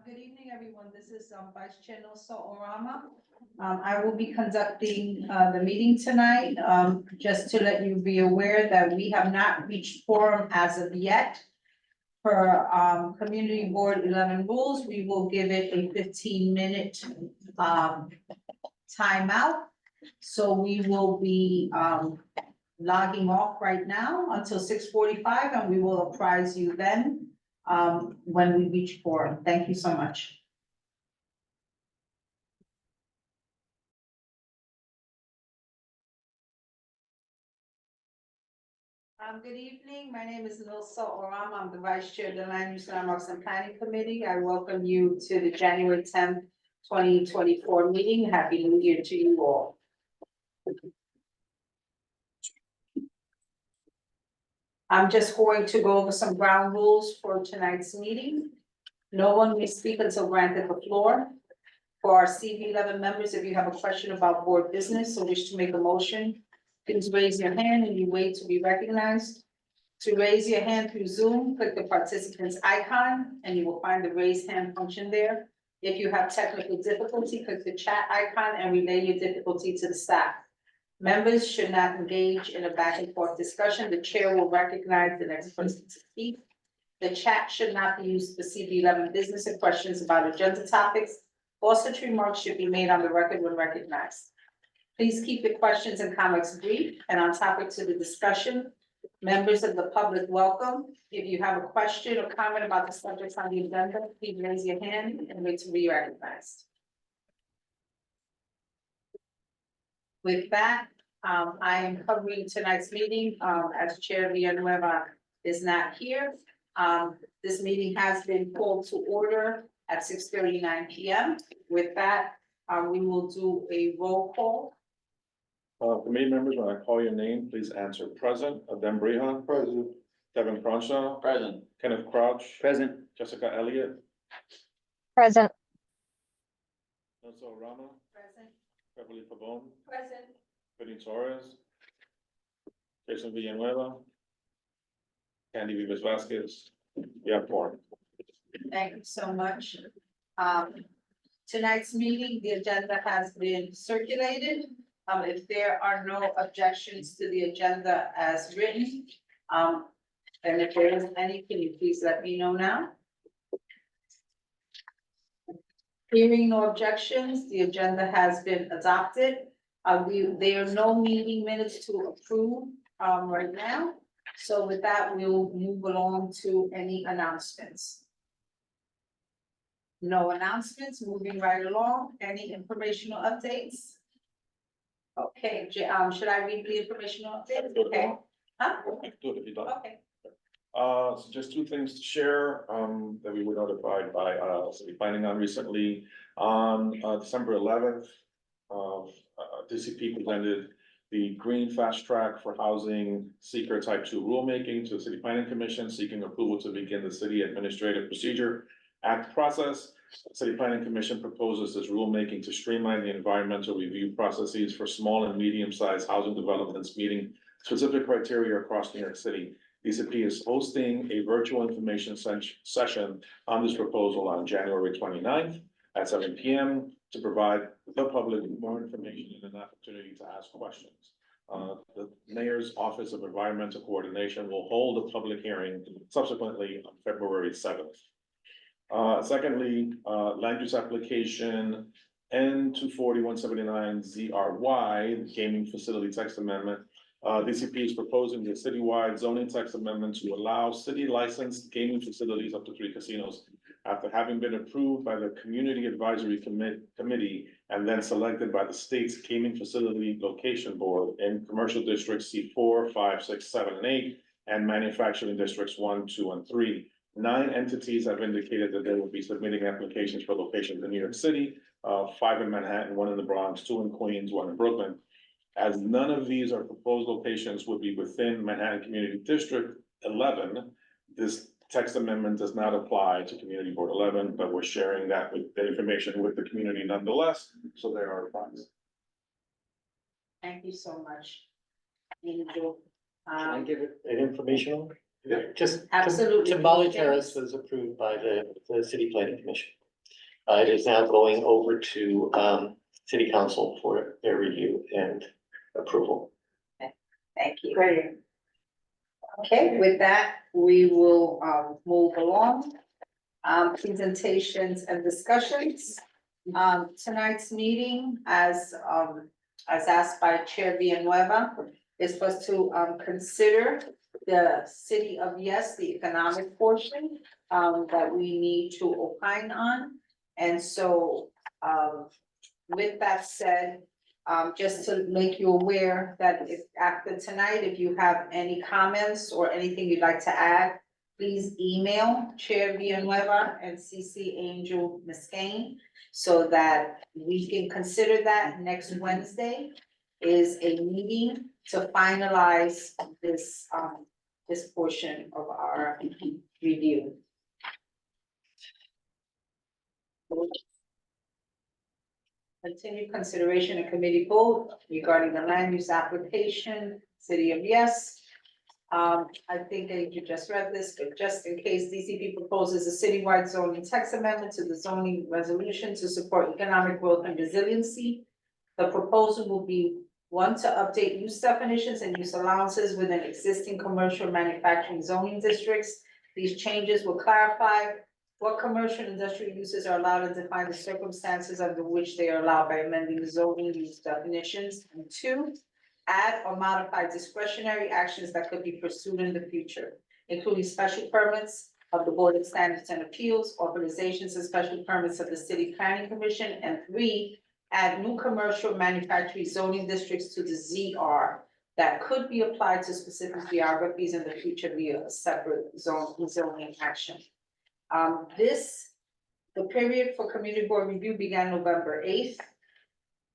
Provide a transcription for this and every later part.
Good evening, everyone. This is Vice Chair Nosa Orama. I will be conducting the meeting tonight. Just to let you be aware that we have not reached quorum as of yet. For Community Board 11 rules, we will give it a 15-minute timeout. So we will be logging off right now until 6:45, and we will apprise you then when we reach quorum. Thank you so much. Good evening. My name is Nosa Orama. I'm the Vice Chair of the Land Use Landmarks and Planning Committee. I welcome you to the January 10th, 2024 meeting. Happy New Year to you all. I'm just going to go over some ground rules for tonight's meeting. No one may speak until granted the floor. For our CB11 members, if you have a question about board business or wish to make a motion, please raise your hand and you wait to be recognized. To raise your hand through Zoom, click the participant's icon and you will find the raise hand function there. If you have technical difficulty, click the chat icon and relay your difficulty to the staff. Members should not engage in a back and forth discussion. The chair will recognize the next person to speak. The chat should not be used for CB11 business and questions about agenda topics. All such remarks should be made on the record when recognized. Please keep your questions and comments brief and on topic to the discussion. Members of the public, welcome. If you have a question or comment about the subjects on the agenda, please raise your hand and wait to be recognized. With that, I am covering tonight's meeting as Chair Villanueva is not here. This meeting has been called to order at 6:39 p.m. With that, we will do a roll call. Committee members, when I call your name, please answer present. Adem Brehan. Present. Devin Cronshaw. Present. Kenneth Crouch. Present. Jessica Elliott. Present. Nosa Orama. Present. Beverly Pabon. Present. Benny Torres. Jason Villanueva. Candy Vivas Vasquez. Yeah, four. Thank you so much. Tonight's meeting, the agenda has been circulated. If there are no objections to the agenda as written, and if there is any, can you please let me know now? Hearing no objections, the agenda has been adopted. There are no meeting minutes to approve right now. So with that, we'll move along to any announcements. No announcements, moving right along. Any informational updates? Okay, should I read the informational updates? Okay. Huh? Do it if you don't. Okay. So just two things to share, that we were notified by, city planning on recently. On December 11th, DCP presented the Green Fast Track for Housing Seeker Type 2 rulemaking to the City Planning Commission, seeking approval to begin the City Administrative Procedure Act process. The City Planning Commission proposes this rulemaking to streamline the environmental review processes for small and medium-sized housing developments meeting specific criteria across New York City. DCP is hosting a virtual information session on this proposal on January 29th at 7 p.m. to provide the public more information and an opportunity to ask questions. The Mayor's Office of Environmental Coordination will hold a public hearing subsequently on February 7th. Secondly, land use application N240-179-ZRY, gaming facility text amendment. DCP is proposing the citywide zoning text amendment to allow city licensed gaming facilities up to 3 casinos after having been approved by the Community Advisory Committee and then selected by the state's Gaming Facility Location Board in commercial districts C4, 5, 6, 7, and 8, and manufacturing districts 1, 2, and 3. 9 entities have indicated that they will be submitting applications for locations in New York City, 5 in Manhattan, 1 in the Bronx, 2 in Queens, 1 in Brooklyn. As none of these are proposed locations would be within Manhattan Community District 11, this text amendment does not apply to Community Board 11, but we're sharing that with the information with the community nonetheless, so there are funds. Thank you so much. Angel. Can I give it an informational? Just Absolutely. Timbali Terrace was approved by the City Planning Commission. It is now going over to, city council for their review and approval. Thank you. Great. Okay, with that, we will move along. Presentations and discussions. Tonight's meeting, as asked by Chair Villanueva, is for us to consider the city of Yes, the economic portion that we need to opine on. And so with that said, just to make you aware that if after tonight, if you have any comments or anything you'd like to add, please email Chair Villanueva and CC Angel Biscayne so that we can consider that next Wednesday is a meeting to finalize this, this portion of our review. Continued consideration and committee vote regarding the land use application, City of Yes. I think that you just read this, but just in case, DCP proposes a citywide zoning text amendment to the zoning resolution to support economic growth and resiliency. The proposal will be one, to update use definitions and use allowances within existing commercial manufacturing zoning districts. These changes will clarify what commercial and industrial uses are allowed and define the circumstances under which they are allowed by amending the zoning use definitions. And two, add or modify discretionary actions that could be pursued in the future, including special permits of the Board of Standards and Appeals, authorizations and special permits of the City Planning Commission. And three, add new commercial manufacturing zoning districts to the ZR that could be applied to specific geographies in the future via a separate zoning action. The period for community board review began November 8th.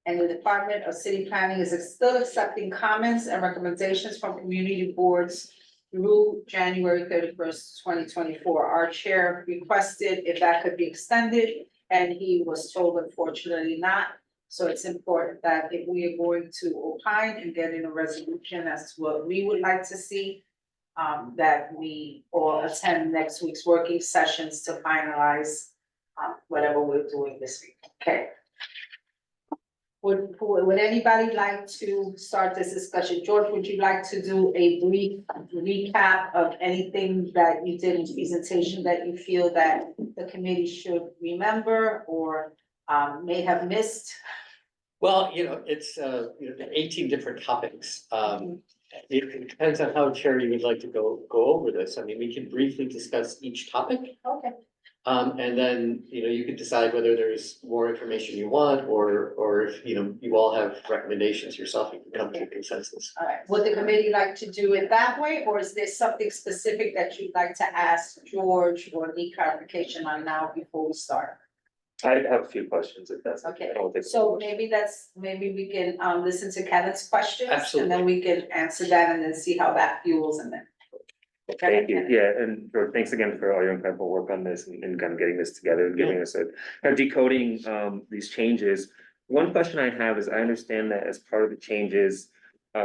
And the Department of City Planning is still accepting comments and recommendations from community boards through January 31st, 2024. Our chair requested if that could be extended, and he was told unfortunately not. So it's important that if we are going to opine and get in a resolution as to what we would like to see, that we all attend next week's working sessions to finalize whatever we're doing this week. Okay. Would anybody like to start this discussion? George, would you like to do a brief recap of anything that you did in the presentation that you feel that the committee should remember or may have missed? Well, it's, 18 different topics. It depends on how, Chair, you would like to go over this. I mean, we can briefly discuss each topic. Okay. And then, you could decide whether there's more information you want, or if, you all have recommendations yourself, you can come to a consensus. All right. Would the committee like to do it that way, or is there something specific that you'd like to ask George or need clarification on now before we start? I have a few questions if that's Okay, okay. so maybe we can listen to Kevin's questions. Absolutely. And then we can answer that and then see how that fuels and then. Thank you. Yeah, and George, thanks again for all your incredible work on this and kind of getting this together and giving us a kind of decoding these changes. One question I have is I understand that as part of the changes,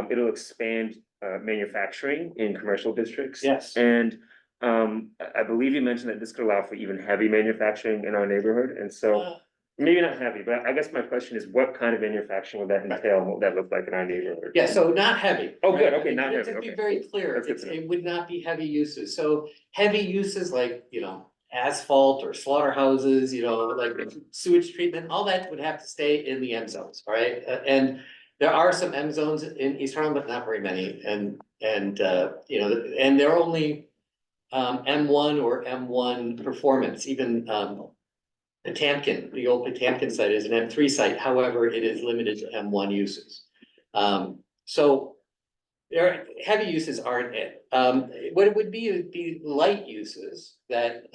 it'll expand manufacturing in commercial districts. Yes. And I believe you mentioned that this could allow for even heavy manufacturing in our neighborhood. And so maybe not heavy, but I guess my question is what kind of manufacturing would that entail and what would that look like in our neighborhood? Yeah, so not heavy. Oh, good. right? Okay, not heavy, To be okay. very clear, That's good to know. it would not be heavy uses. So heavy uses like, asphalt or slaughterhouses, like sewage treatment, all that would have to stay in the M zones, all right? And there are some M zones in East Harlem, but not very many. And they're only M1 or M1 performance, even Potamkin, the old Potamkin site is an M3 site, however, it is limited to M1 uses. So heavy uses aren't it. What it would be light uses that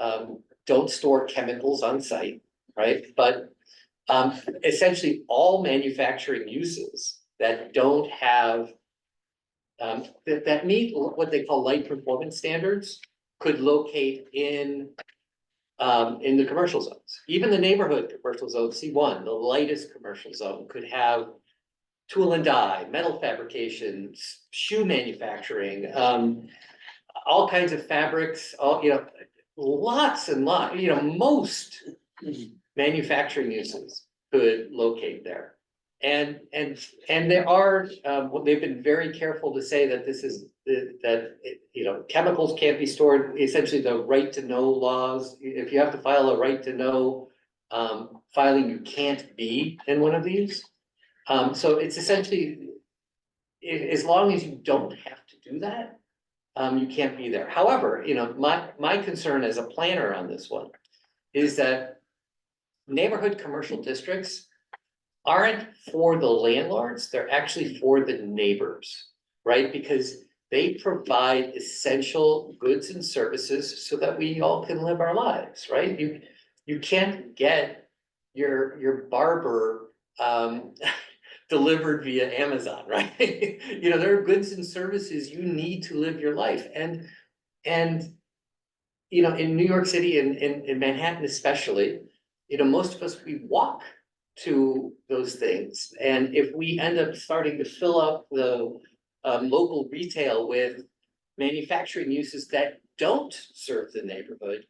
don't store chemicals on site, right? But essentially all manufacturing uses that don't have that meet what they call light performance standards could locate in the commercial zones. Even the neighborhood commercial zone, C1, the lightest commercial zone, could have tool and die, metal fabrication, shoe manufacturing, all kinds of fabrics, lots and lots, most manufacturing uses could locate there. And there are, they've been very careful to say that this is, you know, chemicals can't be stored, essentially the right to know laws. If you have to file a right to know filing, you can't be in one of these. So it's essentially, as long as you don't have to do that, you can't be there. However, you know, my concern as a planner on this one is that neighborhood commercial districts aren't for the landlords, they're actually for the neighbors, right? Because they provide essential goods and services so that we all can live our lives, right? You can't get your barber delivered via Amazon, right? You know, there are goods and services you need to live your life. And you know, in New York City and in Manhattan especially, you know, most of us, we walk to those things. And if we end up starting to fill up the local retail with manufacturing uses that don't serve the neighborhood,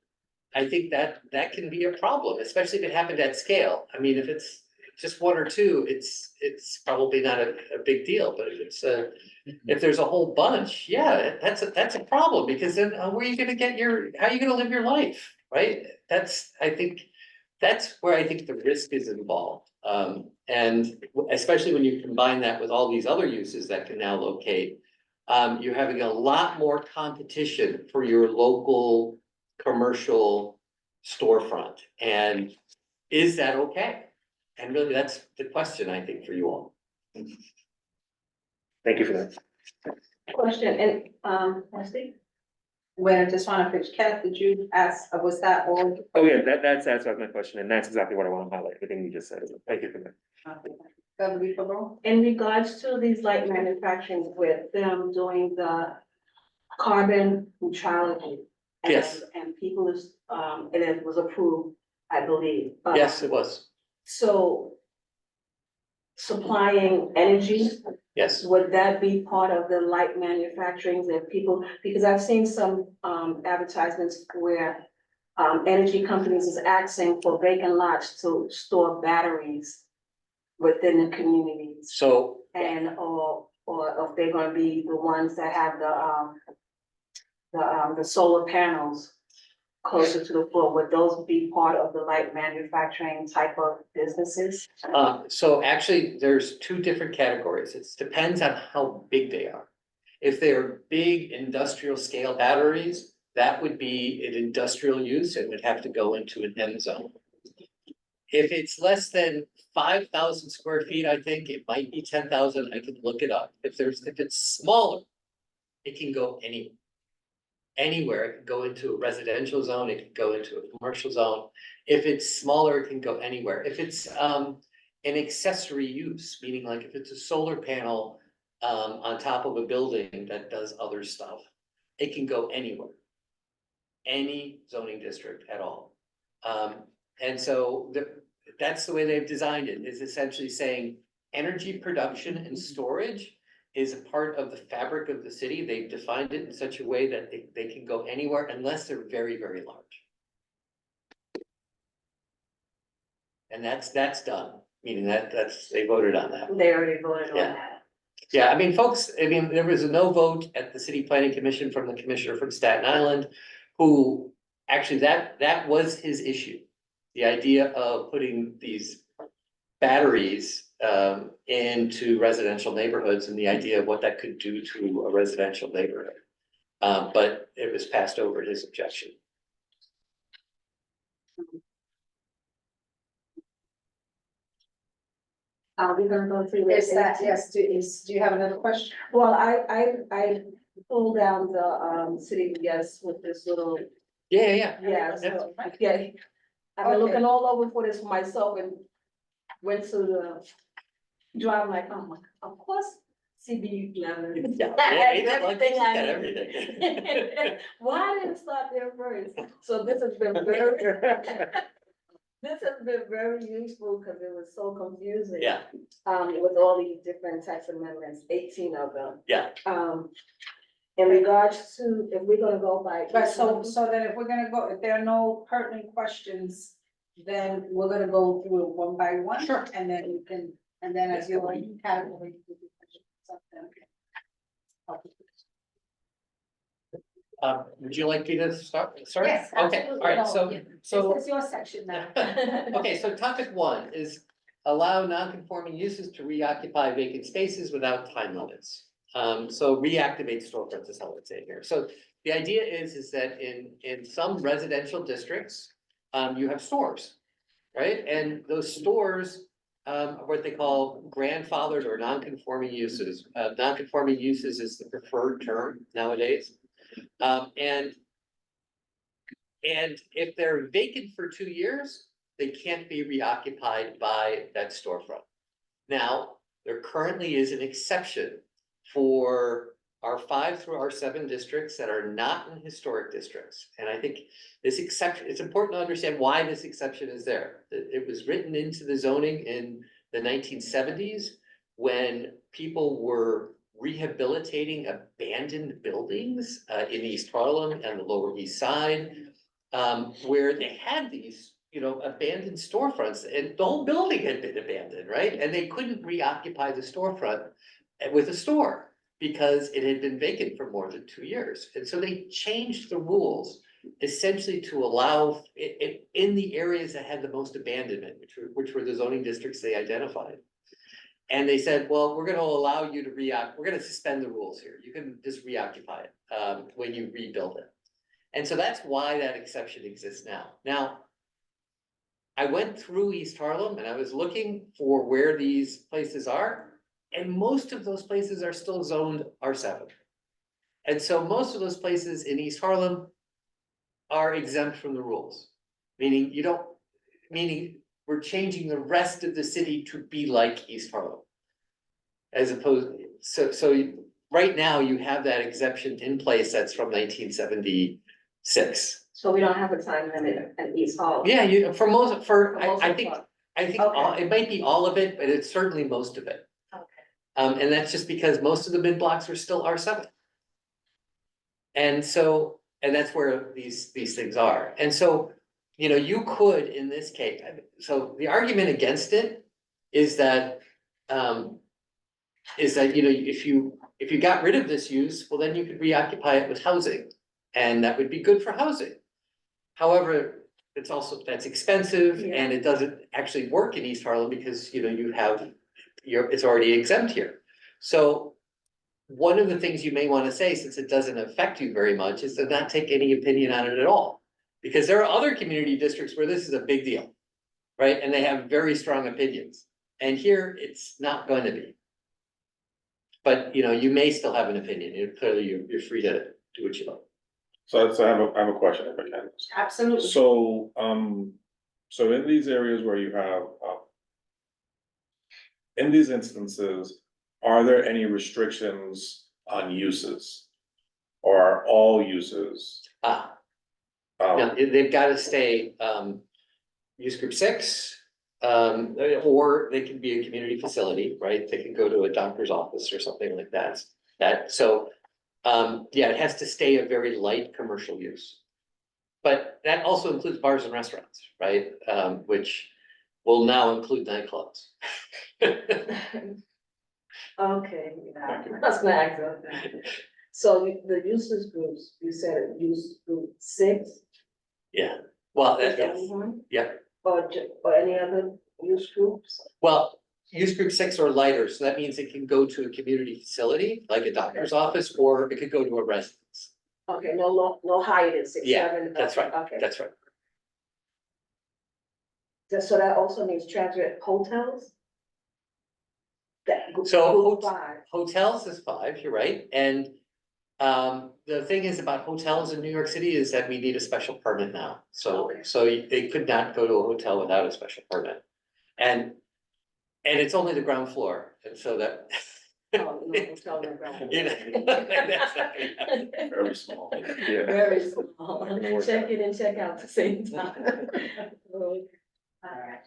I think that can be a problem, especially if it happened at scale. I mean, if it's just one or two, it's probably not a big deal, but if it's if there's a whole bunch, yeah, that's a problem, because then where are you gonna get how are you gonna live your life, right? That's where I think the risk is involved. And especially when you combine that with all these other uses that can now locate, you're having a lot more competition for your local commercial storefront. And is that okay? And really, that's the question, I think, for you all. Thank you for that. Question, and, Leslie? When I just wanna finish, Kenneth, did you ask, was that all? Oh, yeah, that satisfies my question, and that's exactly what I want to highlight, everything you just said. Thank you for that. Beverly Ferrell? In regards to these light manufacturing with them doing the carbon neutrality. Yes. And people is, and it was approved, I believe. Yes, it was. So supplying energy, Yes. would that be part of the light manufacturing that people, because I've seen some advertisements where energy companies is asking for vacant lots to store batteries within the communities. So And, or if they're gonna be the ones that have the solar panels closer to the floor, would those be part of the light manufacturing type of businesses? so actually, there's two different categories. It depends on how big they are. If they're big industrial scale batteries, that would be an industrial use and would have to go into an M zone. If it's less than 5,000 square feet, I think it might be 10,000. I can look it up. If it's smaller, it can go anywhere. Anywhere, it can go into a residential zone, it can go into a commercial zone. If it's smaller, it can go anywhere. If it's an accessory use, meaning like if it's a solar panel on top of a building that does other stuff, it can go anywhere. Any zoning district at all. And so that's the way they've designed it, is essentially saying energy production and storage is a part of the fabric of the city. They've defined it in such a way that they can go anywhere unless they're very, very large. And that's done, meaning they voted on that. They already voted on Yeah. that. Yeah, I mean, folks, there was a no vote at the city planning commission from the commissioner from Staten Island, who actually, that was his issue. The idea of putting these batteries into residential neighborhoods and the idea of what that could do to a residential neighborhood. But it was passed over his objection. We're gonna go through. Is that, yes, do you have another question? Well, I pulled down the city, yes, with this little, Yeah. so, yeah. I've been looking all over for this for myself and went to the drive like, oh my, of course, CB11. Yeah, Everything he's I got need. everything. Why didn't it start there first? So this has been very, this has been very useful because it was so confusing. Yeah, With all these different tax amendments, 18 of them. yeah. In regards to, if we're gonna go by. But so then if we're gonna go, if there are no pertinent questions, then we're gonna go through it one by one. Sure. And then you can, and then as you're in category. you can do something. Would you like me to start? Yes, Okay, absolutely. all right, No, so, yeah. so. This is your section now. Okay, so topic one is allow non-conforming uses to reoccupy vacant spaces without time limits. So reactivate storefronts is how it's saying here. So the idea is that in some residential districts, you have stores, right? And those stores, are what they call grandfathered or non-conforming uses. Non-conforming uses is the preferred term nowadays. And if they're vacant for 2 years, they can't be reoccupied by that storefront. Now, there currently is an exception for our 5 through our 7 districts that are not in historic districts. And I think this exception, it's important to understand why this exception is there. It was written into the zoning in the 1970s when people were rehabilitating abandoned buildings in East Harlem and the Lower East Side, where they had these, abandoned storefronts, and the whole building had been abandoned, right? And they couldn't reoccupy the storefront with a store because it had been vacant for more than 2 years. And so they changed the rules essentially to allow it in the areas that had the most abandonment, which were the zoning districts they identified. And they said, well, we're gonna allow you to we're gonna suspend the rules here. You can just reoccupy it when you rebuild it. And so that's why that exception exists now. Now, I went through East Harlem and I was looking for where these places are, and most of those places are still zoned R7. And so most of those places in East Harlem are exempt from the rules, meaning we're changing the rest of the city to be like East Harlem. As opposed, so right now you have that exemption in place that's from 1976. So we don't have a time limit at East Hall. Yeah, I think, most it might be all of it, but it's certainly most of it. Okay. And that's just because most of the mid blocks are still R7. And so, and that's where these things are. And so, you could, in this case, so the argument against it is that, if you got rid of this use, well, then you could reoccupy it with housing, and that would be good for housing. However, that's expensive, Yeah. and it doesn't actually work in East Harlem because, it's already exempt here. So one of the things you may want to say, since it doesn't affect you very much, is to not take any opinion on it at all. Because there are other community districts where this is a big deal, right? And they have very strong opinions. And here, it's not going to be. But, you may still have an opinion. You're free to do what you like. So I have a question if I can. Absolutely. So, so in these areas where you have, in these instances, are there any restrictions on uses? Or are all uses? No, they've got to stay, use group 6, or they can be a community facility, right? They can go to a doctor's office or something like that. Yeah, it has to stay a very light commercial use. But that also includes bars and restaurants, right? Which will now include nightclubs. Okay, yeah, that's gonna ask about that. So the uses groups, you said use group 6? Yeah, well, Is that yes, one? yeah. Or any other use groups? Well, use group 6 or lighter, so that means it can go to a community facility, like a doctor's office, or it could go to a residence. Okay, no higher than 6, Yeah, 7. that's right, Okay. that's right. So that also means transit hotels? So Group 5. Hotels is 5, you're right, and the thing is about hotels in New York City is that we need a special permit now. So they could not go to a hotel without a special permit. And it's only the ground floor, and so that. Oh, no, hotel on the ground. That's not gonna happen. Very small. Yeah. Very small. Not gonna work Check out. in and check out at the same time. All right,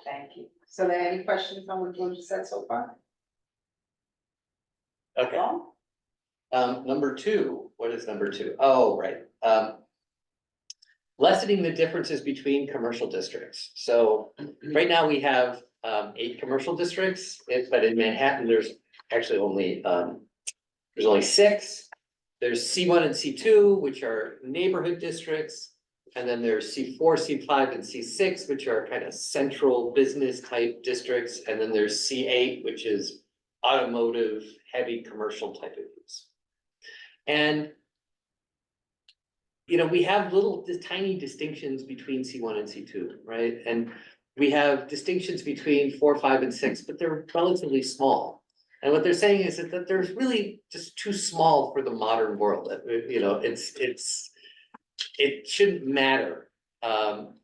thank you. So are there any questions on what you said so far? Okay, No? number 2, what is number 2? Oh, right, lessening the differences between commercial districts. So right now we have 8 commercial districts, but in Manhattan, there's actually only there's only 6. There's C1 and C2, which are neighborhood districts. And then there's C4, C5, and C6, which are kind of central business type districts. And then there's C8, which is automotive, heavy commercial type of use. And you know, we have tiny distinctions between C1 and C2, right? And we have distinctions between 4, 5, and 6, but they're relatively small. And what they're saying is that there's really just too small for the modern world. You know, it shouldn't matter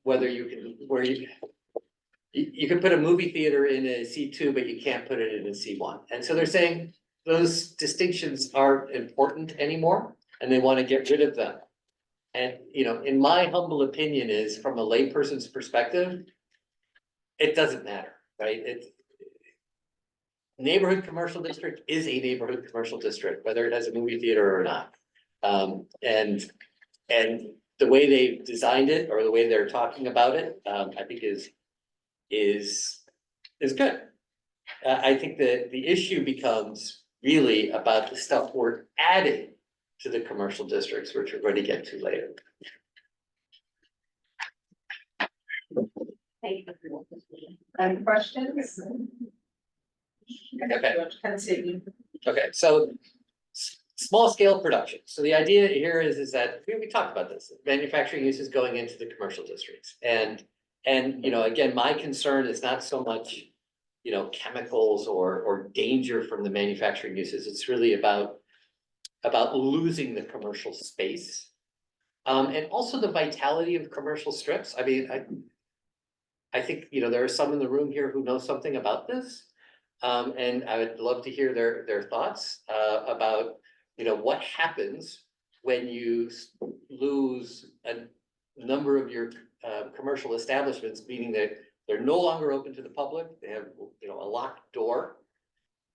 whether you can put a movie theater in a C2, but you can't put it in a C1. And so they're saying those distinctions aren't important anymore, and they want to get rid of them. And, you know, in my humble opinion is, from a layperson's perspective, it doesn't matter, right? Neighborhood commercial district is a neighborhood commercial district, whether it has a movie theater or not. And the way they designed it, or the way they're talking about it, I think is good. I think that the issue becomes really about the stuff we're adding to the commercial districts, which we're going to get to later. Any questions? Okay. Continue. Okay, so small scale production. So the idea here is that we talked about this, manufacturing uses going into the commercial districts. And you know, again, my concern is not so much, you know, chemicals or danger from the manufacturing uses. It's really about losing the commercial space. And also the vitality of commercial strips. I mean, I think, you know, there are some in the room here who know something about this. And I would love to hear their thoughts about, you know, what happens when you lose a number of your commercial establishments, meaning that they're no longer open to the public, they have, you know, a locked door.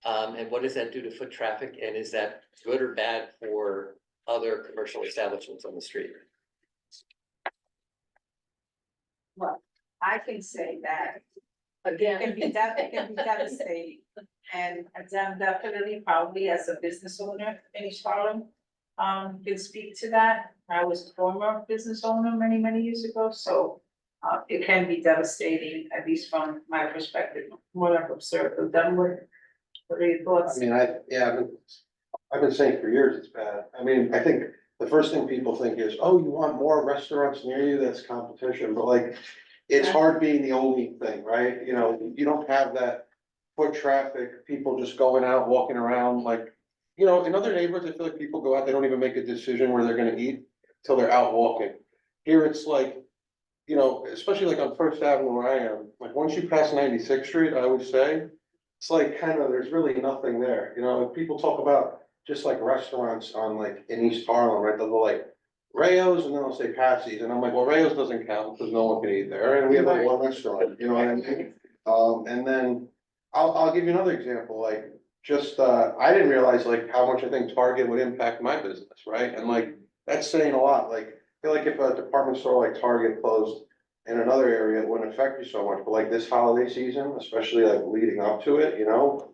And what does that do to foot traffic? And is that good or bad for other commercial establishments on the street? Well, I can say that it can be devastating. And I'm definitely probably as a business owner in East Harlem, can speak to that. I was a former business owner many, many years ago, so it can be devastating, at least from my perspective, what I've observed. What are your thoughts? I mean, I've been saying for years it's bad. I mean, I think the first thing people think is, oh, you want more restaurants near you, that's competition, but like, it's hard being the only thing, right? You know, you don't have that foot traffic, people just going out, walking around, like, you know, in other neighborhoods, I feel like people go out, they don't even make a decision where they're gonna eat till they're out walking. Here, it's like, you know, especially like on First Avenue where I am, like, once you pass 96th Street, I would say, it's like kind of, there's really nothing there, you know, people talk about just like restaurants on like in East Harlem, right, they'll go like Rayo's and then they'll say Patsy's, and I'm like, well, Rayo's doesn't count because no one can eat there, and we have like one restaurant, you know what I mean? And then I'll give you another example, like just, I didn't realize like how much I think Target would impact my business, right? And like, that's saying a lot, like, I feel like if a department store like Target closed in another area, it wouldn't affect you so much, but like this holiday season, especially like leading up to it, you know,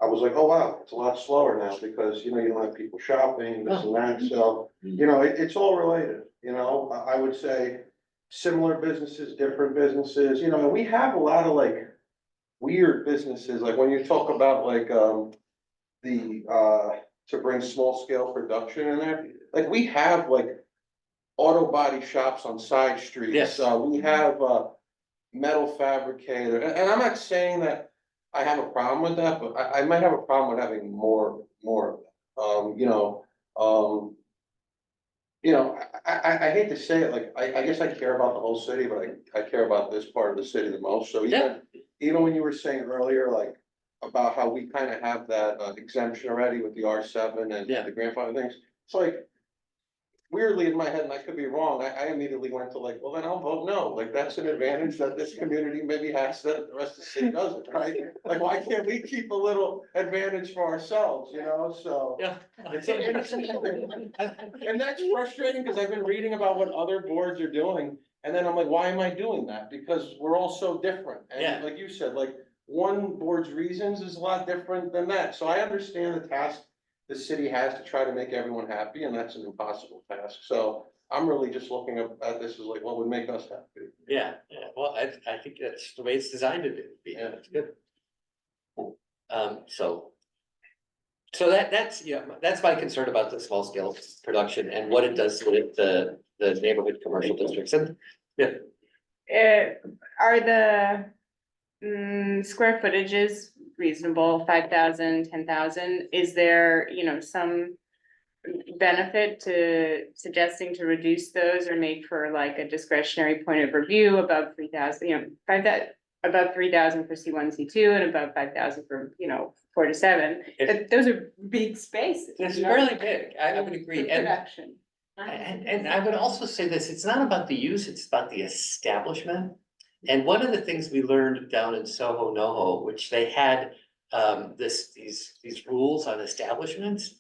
I was like, oh wow, it's a lot slower now because, you know, you don't have people shopping, this and that, so, you know, it's all related, you know, I would say similar businesses, different businesses, you know, and we have a lot of like weird businesses, like when you talk about like, to bring small scale production in there, like we have like auto body shops on side streets. Yes. We have a metal fabricator, and I'm not saying that I have a problem with that, but I might have a problem with having more of them. I hate to say it, like, I guess I care about the whole city, but I care about this part of the city the most, so even when you were saying earlier, like, about how we kind of have that exemption already with the R7 and Yeah. the grandfather things, it's like, weirdly in my head, and I could be wrong, I immediately went to like, well, then I'll vote no, like, that's an advantage that this community maybe has that the rest of the city doesn't, right? Like, why can't we keep a little advantage for ourselves, you know, so. Yeah. And that's frustrating, because I've been reading about what other boards are doing, and then I'm like, why am I doing that? Because we're all so different, Yeah. and like you said, like, one board's reasons is a lot different than that, so I understand the task the city has to try to make everyone happy, and that's an impossible task, so I'm really just looking at this as like, what would make us happy? Yeah, well, I think that's the way it's designed to be, yeah, it's good. So. So that's, you know, that's my concern about the small scale production and what it does with the neighborhood commercial districts, and, yeah. Are the square footages reasonable, 5,000, 10,000? Is there, you know, some benefit to suggesting to reduce those or make for like a discretionary point of review above 3,000, you know, above 3,000 for C1, C2 and above 5,000 for, you know, 4 to 7? But those are big spaces. It's you know, fairly big, I would for agree, production. and I would also say this, it's not about the use, it's about the establishment. And one of the things we learned down in Soho NoHo, which they had these rules on establishments.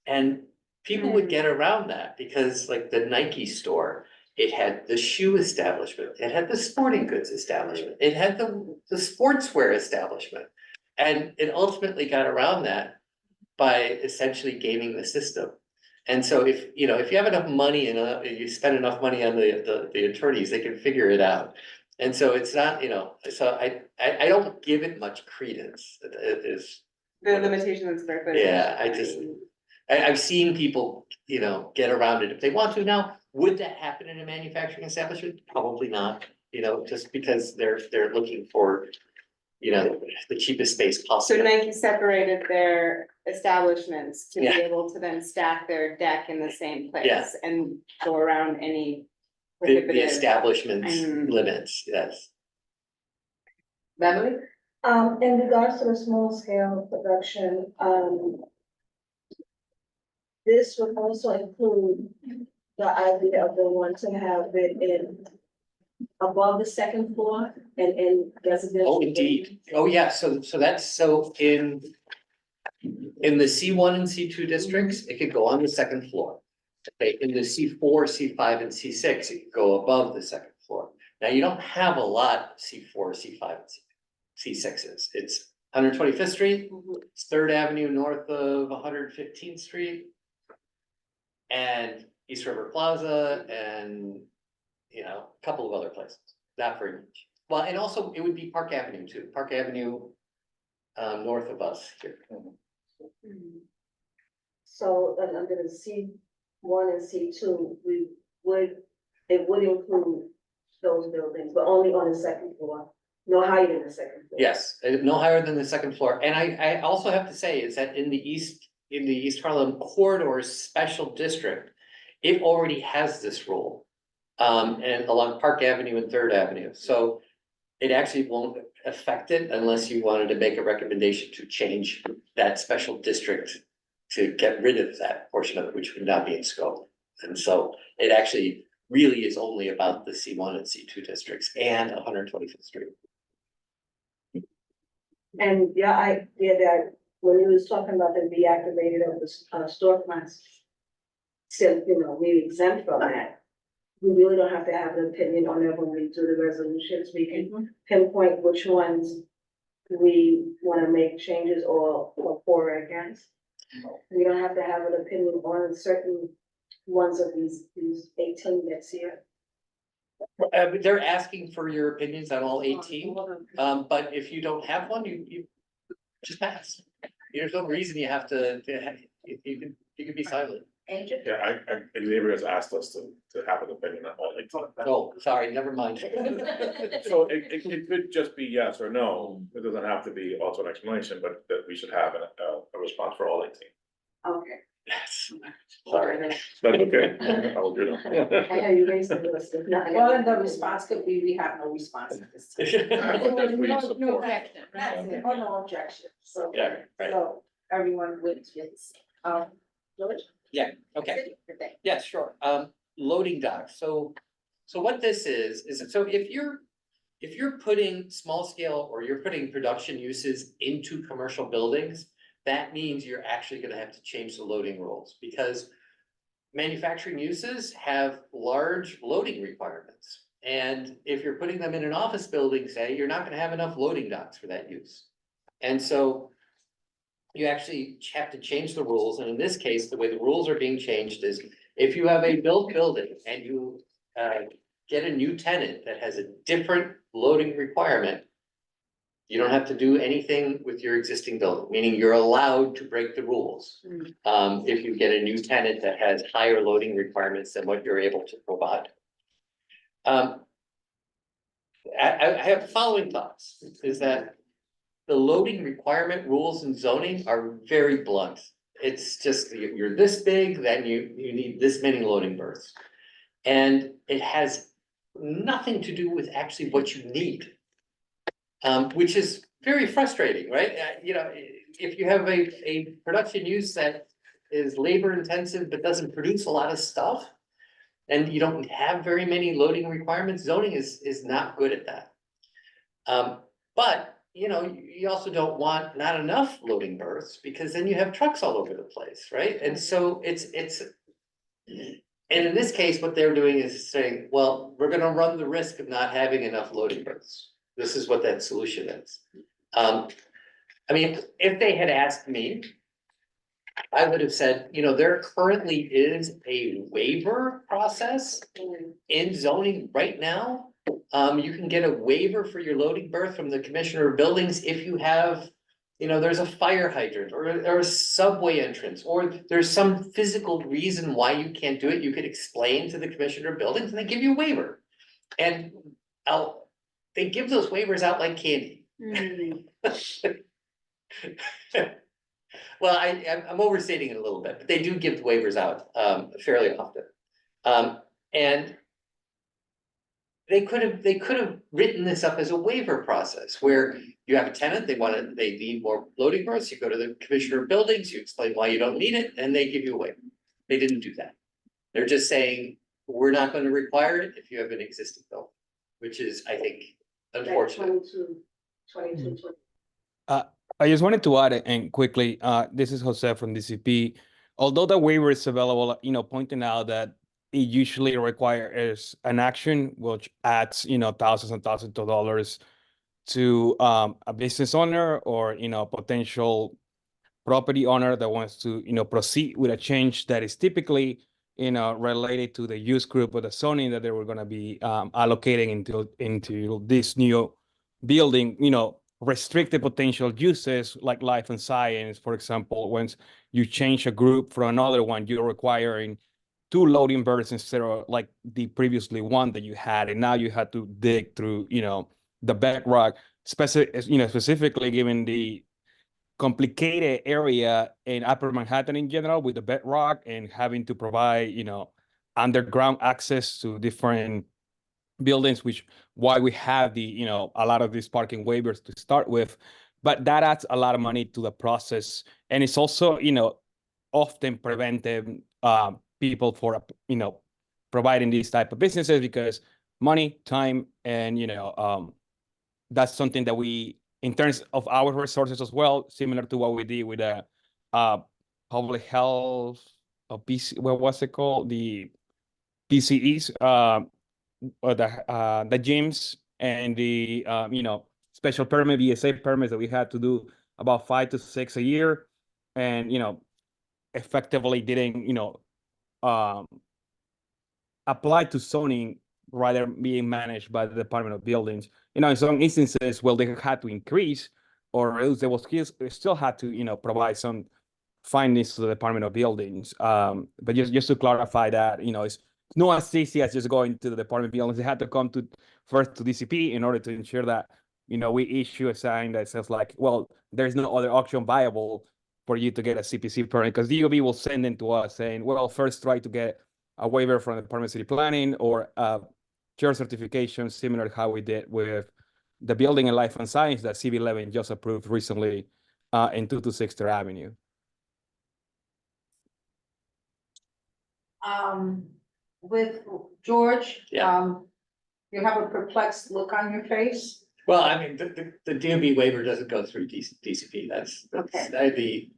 And people would get around that because like the Nike store, it had the shoe establishment, it had the sporting goods establishment, it had the sportswear establishment. And it ultimately got around that by essentially gaming the system. And so if, you know, if you have enough money and you spend enough money on the attorneys, they can figure it out. And so it's not, you know, so I don't give it much credence. It is. The limitation on square footage. Yeah, I've seen people, you know, get around it if they want to. Now, would that happen in a manufacturing establishment? Probably not, you know, just because they're looking for, you know, the cheapest space So possible. Nike separated their establishments to be Yeah. able to then stack their deck in the same place Yeah. and go around any The prohibitive. establishment's Mm. limits, yes. Beverly? In regards to the small scale production, this would also include the idea of the one to have it in above the second floor and in residential. Oh, indeed. Oh, yeah, so that's, so in the C1 and C2 districts, it could go on the second floor. Okay, in the C4, C5, and C6, it could go above the second floor. Now, you don't have a lot of C4, C5, and C6s. It's 125th Street, it's Third Avenue north of 115th Street. And East River Plaza and, you know, a couple of other places, not very much. Well, and also it would be Park Avenue too, Park Avenue, north of us here. So under the C1 and C2, it would include those buildings, but only on the second floor, no higher than the second floor. Yes, no higher than the second floor. And I also have to say is that in the East Harlem Corridor Special District, it already has this rule. And along Park Avenue and Third Avenue, so it actually won't affect it unless you wanted to make a recommendation to change that special district to get rid of that portion of it, which would not be in scope. And so it actually really is only about the C1 and C2 districts and 125th Street. And yeah, that when you was talking about the deactivated of the storefronts, still, you know, we exempt from that. We really don't have to have an opinion on it when we do the resolutions. We can pinpoint which ones we want to make changes or for or against. We don't have to have an opinion on certain ones of these 18 that's here. They're asking for your opinions on all 18, but if you don't have one, you just pass. There's no reason you have to, you can be silent. Yeah, a neighbor has asked us to have an opinion on all 18. Oh, sorry, never mind. So it could just be yes or no, it doesn't have to be also an explanation, but that we should have a response for all 18. Okay. Yes, sorry. That's okay, I will do I that. know you raised the list. Well, and the response could be, we have no response at this time. No objection, That's right? it, or no objection, so. Yeah, right. So everyone wins, George? Yeah, okay. Yeah, sure. Loading docks. So what this is so if you're putting small scale or you're putting production uses into commercial buildings, that means you're actually gonna have to change the loading rules because manufacturing uses have large loading requirements. And if you're putting them in an office building, say, you're not gonna have enough loading docks for that use. And so you actually have to change the rules, and in this case, the way the rules are being changed is if you have a built building and you get a new tenant that has a different loading requirement, you don't have to do anything with your existing building, meaning you're allowed to break the rules. If you get a new tenant that has higher loading requirements than what you're able to provide. I have the following thoughts, is that the loading requirement rules and zoning are very blunt. It's just, you're this big, then you need this many loading berths. And it has nothing to do with actually what you need. Which is very frustrating, right? You know, if you have a production use that is labor intensive but doesn't produce a lot of stuff, and you don't have very many loading requirements, zoning is not good at that. But you know, you also don't want not enough loading berths because then you have trucks all over the place, right? And so and in this case, what they're doing is saying, well, we're gonna run the risk of not having enough loading berths. This is what that solution is. I mean, if they had asked me, I would have said, you know, there currently is a waiver process in zoning right now. You can get a waiver for your loading berth from the Commissioner of Buildings if you have, you know, there's a fire hydrant or a subway entrance, or there's some physical reason why you can't do it. You could explain to the Commissioner of Buildings and they give you a waiver. And they give those waivers out like candy. Well, I'm overstating it a little bit, but they do give waivers out fairly often. And they could have written this up as a waiver process where you have a tenant, they need more loading berths, you go to the Commissioner of Buildings, you explain why you don't need it, and they give you a waiver. They didn't do that. They're just saying, we're not going to require it if you have an existing building, which is, I think, unfortunate. 22. I just wanted to add and quickly, this is Jose from DCP. Although the waiver is available, you know, pointing out that it usually requires an action which adds, you know, thousands and thousands of dollars to a business owner or, you know, potential property owner that wants to, you know, proceed with a change that is typically, you know, related to the use group or the zoning that they were going to be allocating into this new building, you know, restricted potential uses like life and science, for example. Once you change a group from another one, you're requiring 2 loading berths instead of like the previously one that you had, and now you had to dig through, you know, the bedrock, specifically given the complicated area in Upper Manhattan in general with the bedrock and having to provide, you know, underground access to different buildings, which why we have the, you know, a lot of these parking waivers to start with. But that adds a lot of money to the process. And it's also, you know, often preventive people for, you know, providing these type of businesses because money, time, and, you know, that's something that we, in terms of our resources as well, similar to what we did with the public health, PC, what was it called? The PCEs, or the gyms and the, you know, special permit, VSA permits that we had to do about 5 to 6 a year. And, you know, effectively didn't, you know, apply to zoning, rather being managed by the Department of Buildings. You know, in some instances, well, they had to increase or else they will still had to, you know, provide some findings to the Department of Buildings. But just to clarify that, you know, it's not as easy as just going to the Department of Buildings. They had to come to first to DCP in order to ensure that, you know, we issue a sign that says like, well, there's no other option viable for you to get a CPC permit, because DOB will send them to us saying, well, first try to get a waiver from the Department of City Planning or chair certification, similar to how we did with the building in Life and Science that CB11 just approved recently in 226 Third Avenue. With George, Yeah. you have a perplexed look on your face. Well, I mean, the DOB waiver doesn't go through DCP, that's the,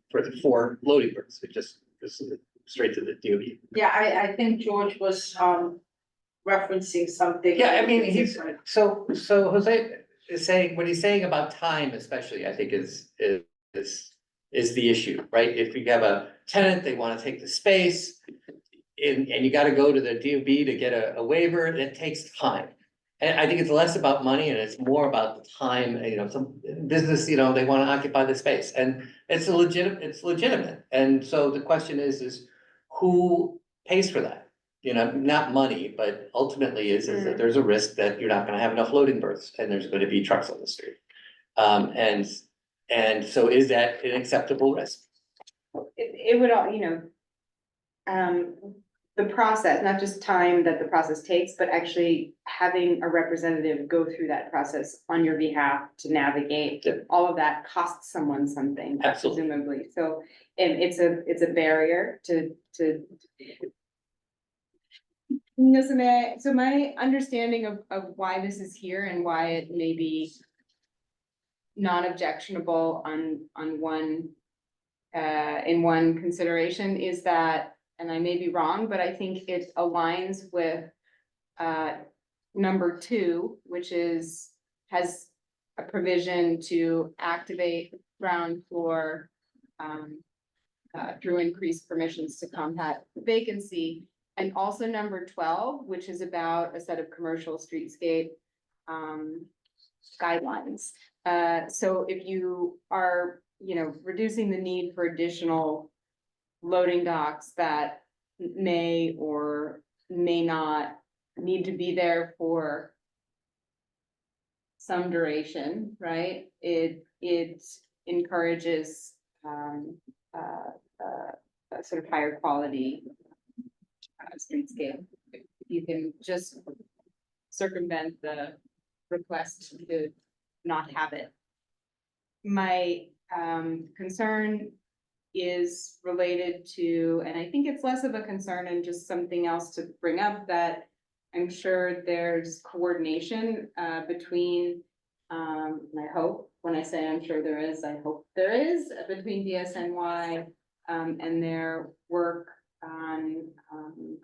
for loading berths, it just goes straight to the DOB. Yeah, I think George was, referencing something. Yeah, I mean, so Jose is saying, what he's saying about time especially, I think is the issue, right? If you have a tenant, they wanna take the space, and you gotta go to the DOB to get a waiver, it takes time. And I think it's less about money and it's more about the time, some business, they wanna occupy the space, and it's legitimate. And so the question is who pays for that? Not money, but ultimately is that there's a risk that you're not gonna have enough loading berths and there's gonna be trucks on the street. And so is that an acceptable risk? It would all, the process, not just time that the process takes, but actually having a representative go through that process on your behalf to navigate. Yeah. All of that costs someone something. Absolutely. Presumably, so, and it's a barrier to. So my understanding of why this is here and why it may be non-objectionable on one, in one consideration is that, and I may be wrong, but I think it aligns with number 2, which has a provision to activate ground floor through increased permissions to combat vacancy. And also number 12, which is about a set of commercial streetscape guidelines. So if you are, reducing the need for additional loading docks that may or may not need to be there for some duration, right? It encourages a sort of higher quality streetscape. You can just circumvent the request to not have it. My concern is related to, and I think it's less of a concern and just something else to bring up, that I'm sure there's coordination between, and I hope, when I say I'm sure there is, I hope there is, between DSNY and their work on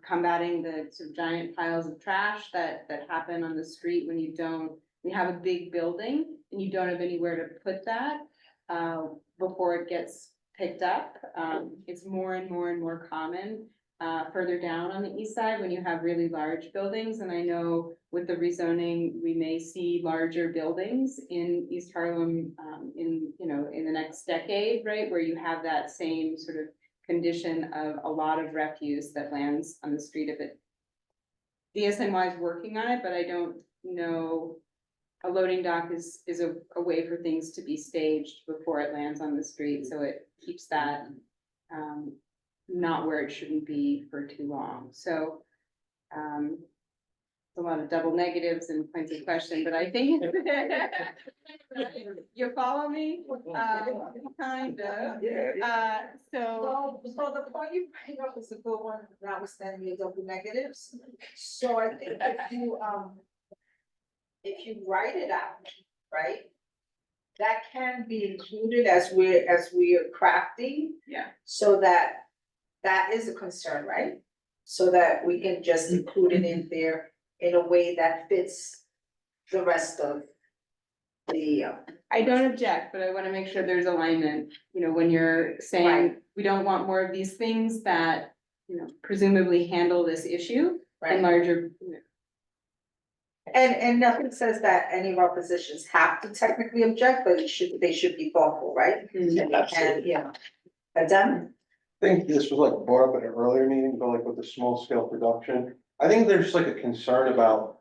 combating the sort of giant piles of trash that happen on the street when you have a big building and you don't have anywhere to put that before it gets picked up. It's more and more and more common further down on the east side when you have really large buildings. And I know with the rezoning, we may see larger buildings in East Harlem in the next decade, right? Where you have that same sort of condition of a lot of refuse that lands on the street of it. DSNY is working on it, but I don't know. A loading dock is a way for things to be staged before it lands on the street, so it keeps that not where it shouldn't be for too long. So a lot of double negatives and points of question, but I think you follow me, kind of. So the point you bring up is a good one, notwithstanding your double negatives. So I think if you write it out, right? That can be included as we are crafting. Yeah. So that is a concern, right? So that we can just include it in there in a way that fits the rest of the. I don't object, but I want to make sure there's alignment, when you're saying Right. we don't want more of these things that, presumably handle this issue Right. in larger. And nothing says that any of our positions have to technically object, but they should be thoughtful, right? And, Absolutely. Adam? I think this was like brought up at an earlier meeting, but like with the small scale production, I think there's like a concern about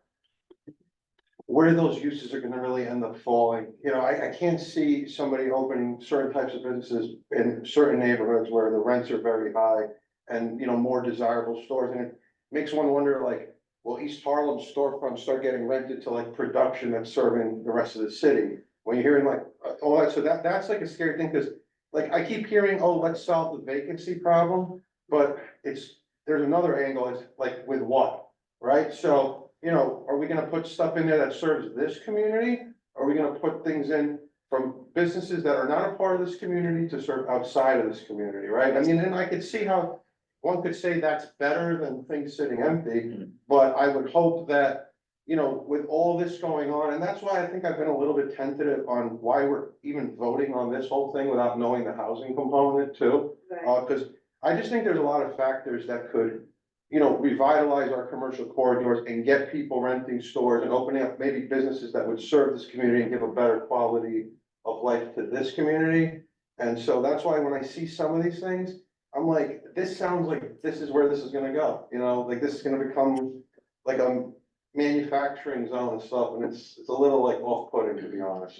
where those uses are gonna really end up falling. I can't see somebody opening certain types of businesses in certain neighborhoods where the rents are very high and, more desirable stores, and it makes one wonder, like, will East Harlem storefronts start getting rented to like production that's serving the rest of the city? When you're hearing like, all that, so that's like a scary thing, because like I keep hearing, oh, let's solve the vacancy problem, but it's there's another angle, it's like with what, right? So, you know, are we gonna put stuff in there that serves this community? Are we gonna put things in from businesses that are not a part of this community to serve outside of this community, right? I mean, and I could see how one could say that's better than things sitting empty, but I would hope that, you know, with all this going on, and that's why I think I've been a little bit tentative on why we're even voting on this whole thing without knowing the housing component too. Right. Cause I just think there's a lot of factors that could, you know, revitalize our commercial corridors and get people renting stores and opening up maybe businesses that would serve this community and give a better quality of life to this community. And so that's why when I see some of these things, I'm like, this sounds like this is where this is gonna go, you know, like this is gonna become like a manufacturing zone and stuff, and it's a little like off-putting, to be honest.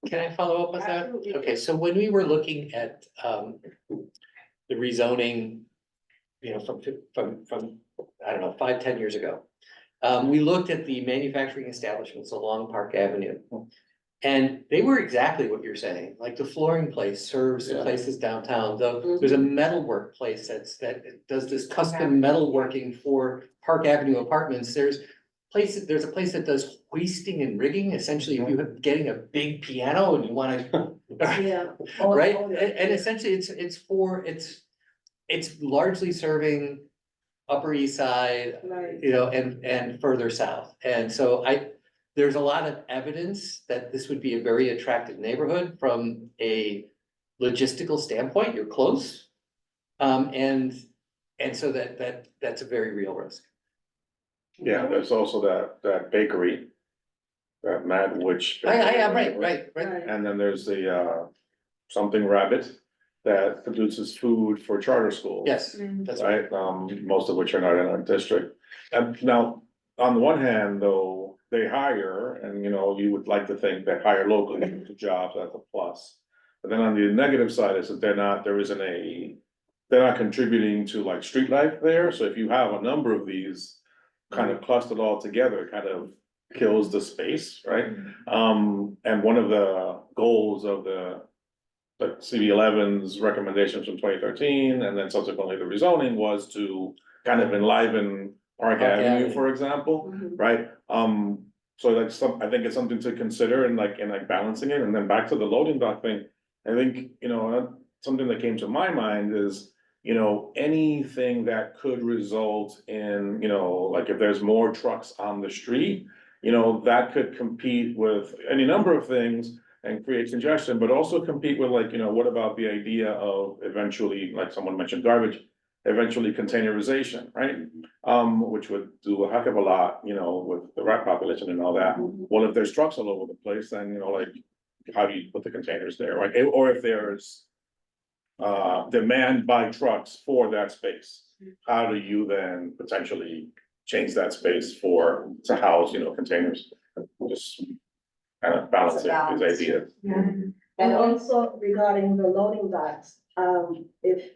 Can I follow up with that? Absolutely. Okay, so when we were looking at the rezoning, you know, from, I don't know, 5-10 years ago. We looked at the manufacturing establishments along Park Avenue. And they were exactly what you're saying, like the flooring place serves the Yeah. places downtown, there's a metalwork place that does this custom metalworking for Park Avenue apartments, there's a place that does hoisting and rigging, essentially if you're getting a big piano and you wanna. Yeah. Right, and essentially it's largely serving Upper East Side, Right. you know, and further south. And so there's a lot of evidence that this would be a very attractive neighborhood from a logistical standpoint, you're close. And so that's a very real risk. Yeah, there's also that bakery, that Mad Witch. Yeah, right. Right. And then there's the, something rabbit that produces food for charter schools. Yes, that's right. Right, most of which are not in our district. And now, on the one hand, though, they hire, and you know, you would like to think they hire locally to jobs, that's a plus. But then on the negative side is that they're not contributing to like street life there, so if you have a number of these kind of clustered all together, it kind of kills the space, right? And one of the goals of the CB11's recommendations from 2013, and then subsequently the rezoning was to kind of enliven Park Avenue, for example, Mhm. right? So like I think it's something to consider in like balancing it, and then back to the loading dock thing. I think, you know, something that came to my mind is, you know, anything that could result in, you know, like if there's more trucks on the street, you know, that could compete with any number of things and create congestion, but also compete with like, you know, what about the idea of eventually, like someone mentioned garbage, eventually containerization, right? Which would do a heck of a lot, you know, with the rat population and all that. Well, if there's trucks all over the place, then, you know, like, how do you put the containers there, right? Or if there's demand by trucks for that space, how do you then potentially change that space to house, you know, containers? Just kind of balancing these ideas. And also regarding the loading docks, if,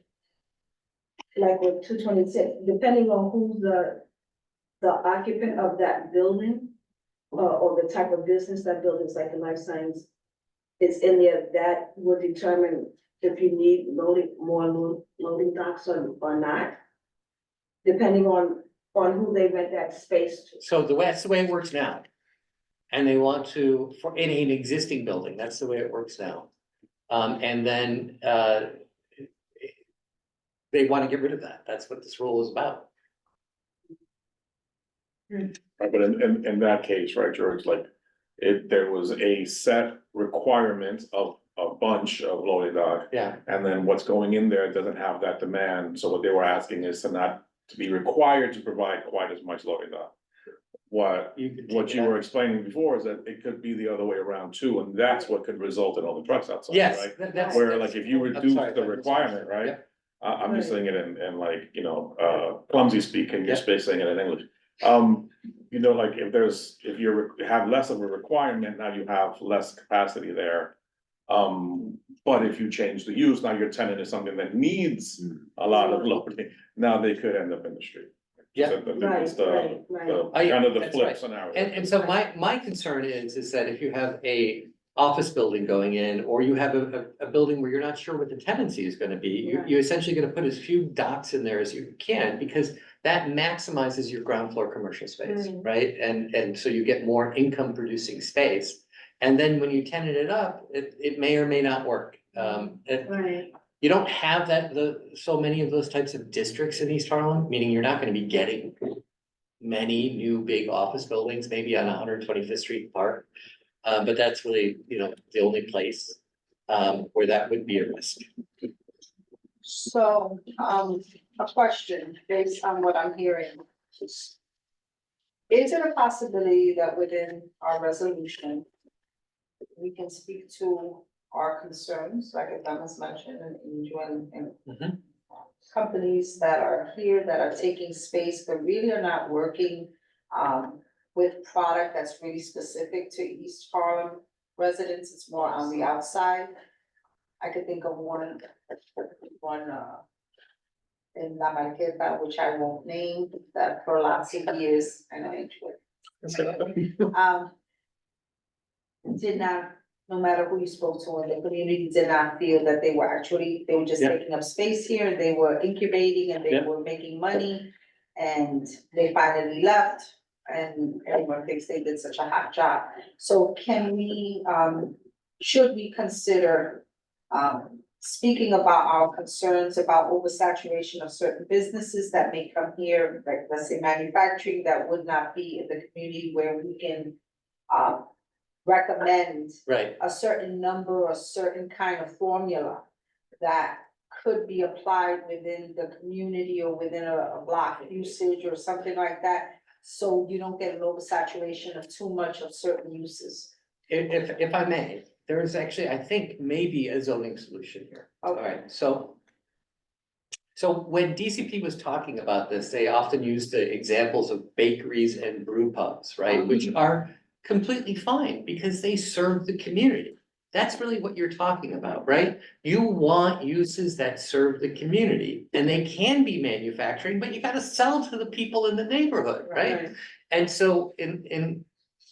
like with 226, depending on who's the occupant of that building, or the type of business that building's like a life science is in there, that will determine if you need more loading docks or not, depending on who they rent that space to. So that's the way it works now. And they want to, for in an existing building, that's the way it works now. And then, they want to get rid of that. That's what this rule is about. Right, but in that case, right, George, like, there was a set requirement of a bunch of loading dock. Yeah. And then what's going in there doesn't have that demand, so what they were asking is to be required to provide quite as much loading dock. What you were explaining before is that it could be the other way around too, and that's what could result in all the trucks outside, Yes. right? That's. Where like if you reduce sorry, the that's- requirement, right? Yeah. I'm just saying it in like, you know, clumsy speak, and you're Yeah. saying it in English. You know, like if you have less of a requirement, now you have less capacity there. But if you change the use, now your tenant is something that needs a lot of loading, now they could end up in the street. Yeah. So it's the I- kind of the that's flip right. scenario. And so my concern is that if you have a office building going in, or you have a building where you're not sure what the tenancy is gonna be, you're essentially gonna put as few dots in there as you can, because that maximizes your ground floor commercial space, right? And so you get more income producing space. And then when you tenant it up, it may or may not work. Right. You don't have so many of those types of districts in East Harlem, meaning you're not gonna be getting many new big office buildings, maybe on 125th Street Park. But that's really, the only place, where that would be a risk. So, a question based on what I'm hearing. Is it a possibility that within our resolution, we can speak to our concerns, like Thomas mentioned, and Angel and Mhm. companies that are here that are taking space, but really are not working, with product that's really specific to East Harlem residents, it's more on the outside. I could think of one, in La Marqueta, which I won't name, that for lots of years, I know Angel. Did not, no matter who you spoke to in the community, did not feel that they were just Yeah. taking up space here, they were incubating and they Yeah. were making money. And they finally left, and everyone thinks they did such a hot job. So can we, should we consider, speaking about our concerns about oversaturation of certain businesses that may come here, like let's say manufacturing, that would not be in the community where we can, recommend Right, a certain number or certain kind of formula that could be applied within the community or within a block usage or something like that, so you don't get an oversaturation of too much of certain uses. if I may, there is actually, I think, maybe a zoning solution here. Okay. Alright, so when DCP was talking about this, they often use the examples of bakeries and brew pubs, right? Which are completely fine because they serve the community. That's really what you're talking about, right? You want uses that serve the community, and they can be manufacturing, but you gotta sell to the people in the neighborhood, right? And so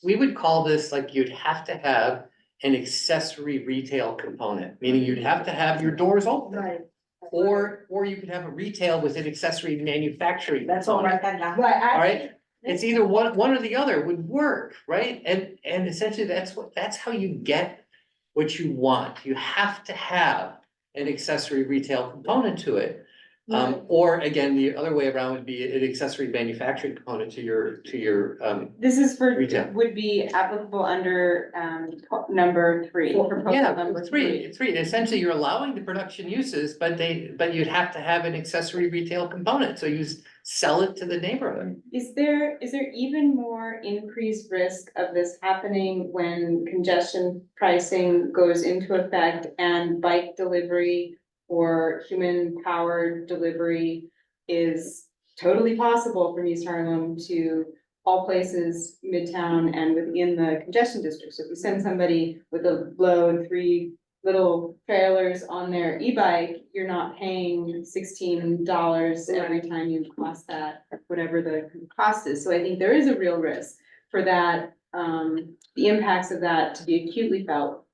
we would call this, like, you'd have to have an accessory retail component, meaning you'd have to have your doors open. Right. Or you could have a retail with an accessory manufacturing. That's all component. right, that now. All right, it's either one or the other would work, right? And essentially that's how you get what you want. You have to have an accessory retail component to it. Or again, the other way around would be an accessory manufacturing component to your This is for, Retail. would be applicable under, number 3, proposal yeah, number three. Essentially, you're allowing the production uses, but you'd have to have an accessory retail component, so you sell it to the neighborhood. Is there even more increased risk of this happening when congestion pricing goes into effect and bike delivery or human powered delivery is totally possible from East Harlem to all places, Midtown and within the congestion district? So if you send somebody with a load and 3 little trailers on their e-bike, you're not paying $16 every time you cross that, whatever the cost is. So I think there is a real risk for that, the impacts of that to be acutely felt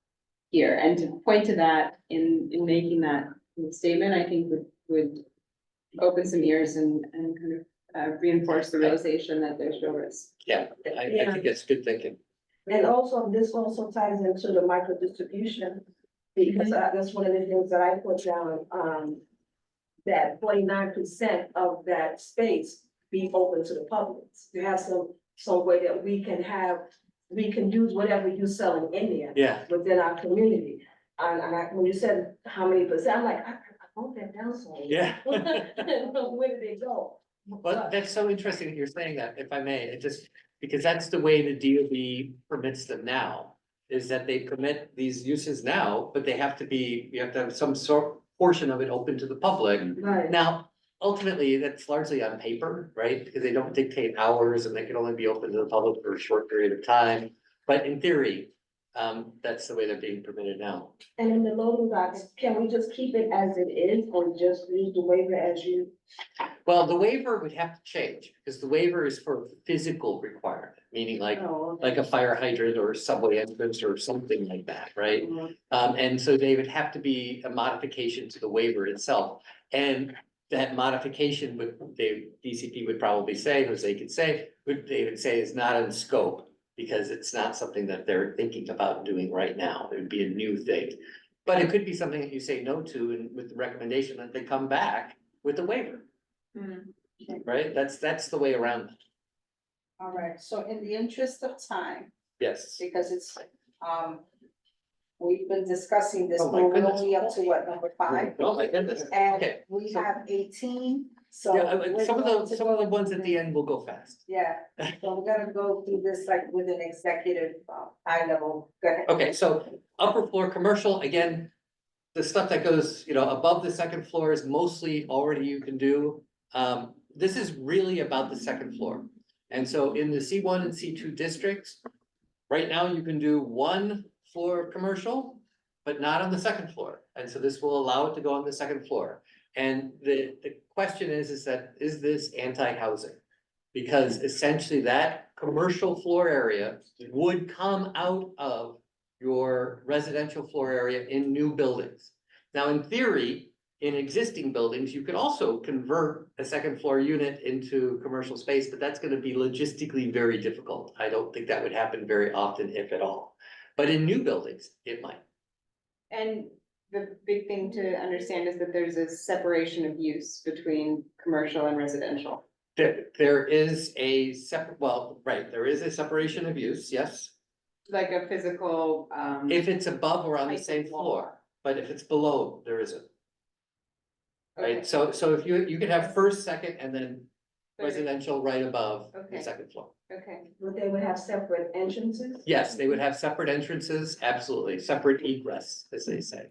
here, and to point to that in making that statement, I think would open some ears and kind of reinforce the realization that there's real risk. Yeah, I think that's good thinking. And also, this also ties into the micro distribution, because that's one of the things that I put down, that 49% of that space be open to the public. To have some way that we can use whatever you're selling in there. Yeah. Within our community. And when you said how many percent, I'm like, I wrote that down somewhere. Yeah. Where did they go? Well, that's so interesting that you're saying that, if I may, it just, because that's the way the DOB permits them now. Is that they permit these uses now, but they have to be, you have to have some portion of it open to the public. Right. Now, ultimately, that's largely on paper, right? Because they don't dictate hours and they can only be open to the public for a short period of time. But in theory, that's the way they're being permitted now. And in the loading docks, can we just keep it as it is or just use the waiver as you? Well, the waiver would have to change, because the waiver is for physical requirement, meaning like a fire hydrant or subway entrance or something like that, right? And so they would have to be a modification to the waiver itself. And that modification would, DCP would probably say, Jose could say, they would say is not in scope, because it's not something that they're thinking about doing right now. It would be a new thing. But it could be something that you say no to, and with the recommendation that they come back with the waiver, right? That's the way around it. All right, so in the interest of time, Yes. because it's, we've been discussing this, Oh my but we're goodness. only up to what, number 5? Oh, my goodness. And Okay. we so- have 18, so. Yeah, we're some of going the, to some of the go ones through at the end will go fast. Yeah, so we're gonna go through this like with an executive, high level, go ahead. Okay, so upper floor commercial, again, the stuff that goes, above the second floor is mostly already you can do. This is really about the second floor. And so in the C1 and C2 districts, right now you can do 1 floor commercial, but not on the second floor. And so this will allow it to go on the second floor. And the question is this anti-housing? Because essentially that commercial floor area would come out of your residential floor area in new buildings. Now, in theory, in existing buildings, you could also convert a second floor unit into commercial space, but that's gonna be logistically very difficult. I don't think that would happen very often, if at all. But in new buildings, it might. And the big thing to understand is that there's a separation of use between commercial and residential. There is a separate, there is a separation of use, yes. Like a physical, If it's above or on the Height of same wall. floor, but if it's below, there isn't. okay, Right, so if you could have first, second, and then third. residential right above the Okay. second floor. Okay, But they would have separate entrances? Yes, they would have separate entrances, absolutely, separate egress, as they say.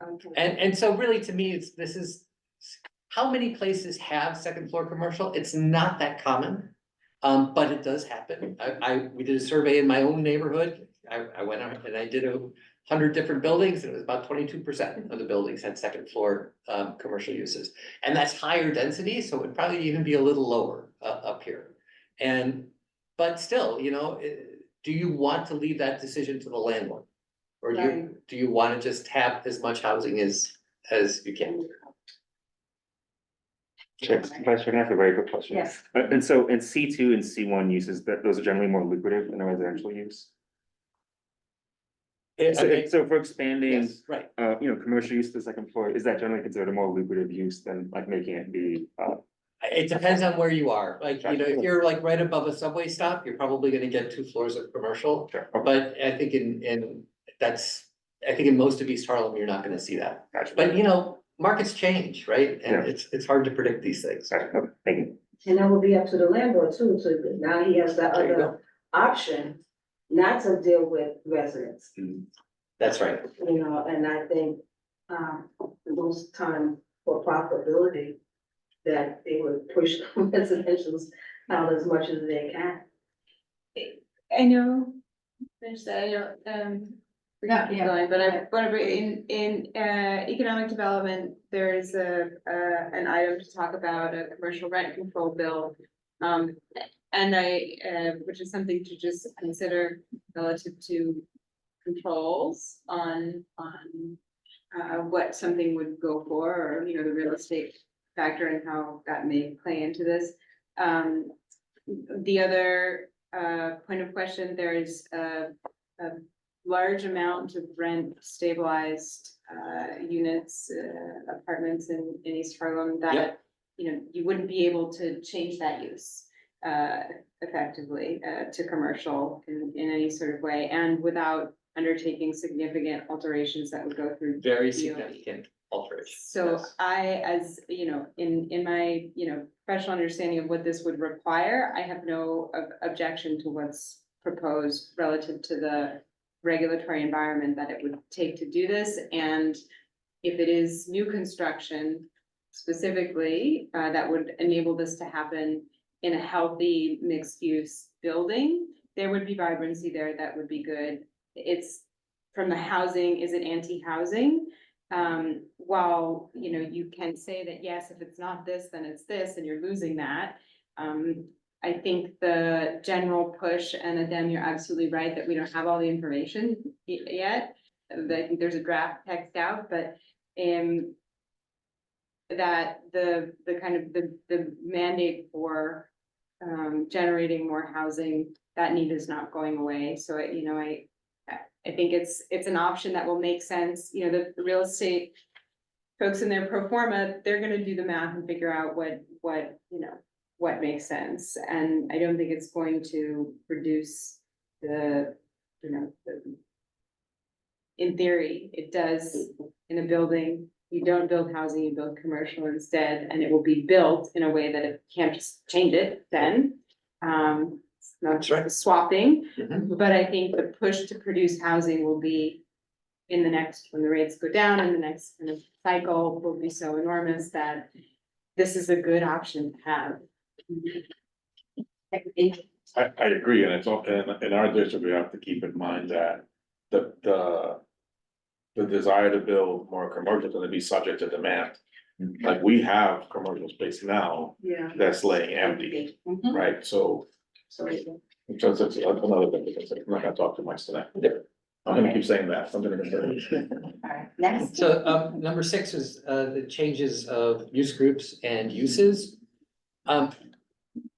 Okay. And so really, to me, how many places have second floor commercial? It's not that common. But it does happen. We did a survey in my own neighborhood. I went out and I did 100 different buildings, and it was about 22% of the buildings had second floor, commercial uses. And that's higher density, so it would probably even be a little lower, up here. But still, do you want to leave that decision to the landlord? Or do you want to just have as much housing as you can? Sure, Vice Chair, that's a very good question. Yes. And so in C2 and C1 uses, those are generally more lucrative than a residential use. So for expanding, Yes, right. commercial use to the second floor, is that generally considered a more lucrative use than like making it be, It depends on where you are, like, if you're like right above a subway stop, you're probably gonna get 2 floors of commercial. Sure, okay, But I think I think in most of East Harlem, you're not gonna see that. gotcha. But markets change, right? And Yeah. it's hard to predict these things. Gotcha, okay, thank you. And that would be up to the landlord too, so now he has that There you other option not to deal with residents, That's right. and I think, most time for profitability, that they would push residentials out as much as they can. I know, forgot Yeah. going, but whatever, in economic development, there's an item to talk about a commercial rent control bill. And which is something to just consider relative to controls on what something would go for, or, the real estate factor and how that may play into this. The other point of question, there is a large amount of rent stabilized units, apartments in East Harlem that, you wouldn't be able to change that use effectively to commercial in any sort of way, and without undertaking significant alterations that would go through. Very DOE. significant alteration. So yes. I, as, in my, professional understanding of what this would require, I have no objection to what's proposed relative to the regulatory environment that it would take to do this. And if it is new construction specifically, that would enable this to happen in a healthy mixed-use building, there would be vibrancy there, that would be good. It's from the housing, is it anti-housing? While, you know, you can say that, yes, if it's not this, then it's this, and you're losing that. I think the general push, and Adem, you're absolutely right, that we don't have all the information yet. I think there's a draft text out, but, that the kind of the mandate for, generating more housing, that need is not going away. So, you know, I think it's an option that will make sense. You know, the real estate folks in their pro forma, they're gonna do the math and figure out what, you know, what makes sense. And I don't think it's going to reduce the, you know, in theory, it does in a building. You don't build housing, you build commercial instead, and it will be built in a way that it can't just change it then. It's not That's right. swapping, Mhm. but I think the push to produce housing will be in the next, when the rates go down, and the next kind of cycle will be so enormous that this is a good option to have. I agree, and it's all, in our district, we have to keep in mind that the desire to build more commercial is gonna be subject to demand. Like, we have commercial space now Yeah. that's laying empty, Mhm. right? So, So, just it's another thing, because I'm not gonna talk too much tonight. I'm gonna keep saying that, I'm gonna say. Alright, next. So, number 6 is, the changes of use groups and uses.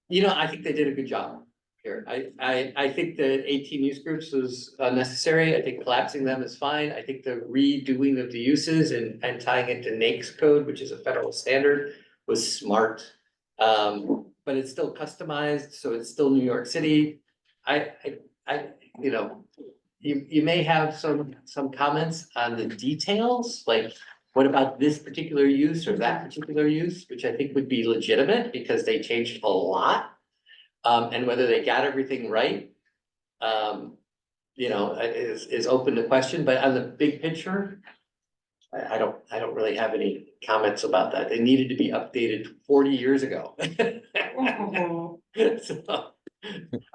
You know, I think they did a good job here. I think that 18 use groups was unnecessary. I think collapsing them is fine. I think the redoing of the uses and tying it to NAICS code, which is a federal standard, was smart. But it's still customized, so it's still New York City. You know, you may have some comments on the details, like what about this particular use or that particular use, which I think would be legitimate because they changed a lot. And whether they got everything right, you know, is open to question, but on the big picture, I don't really have any comments about that. They needed to be updated 40 years ago. So,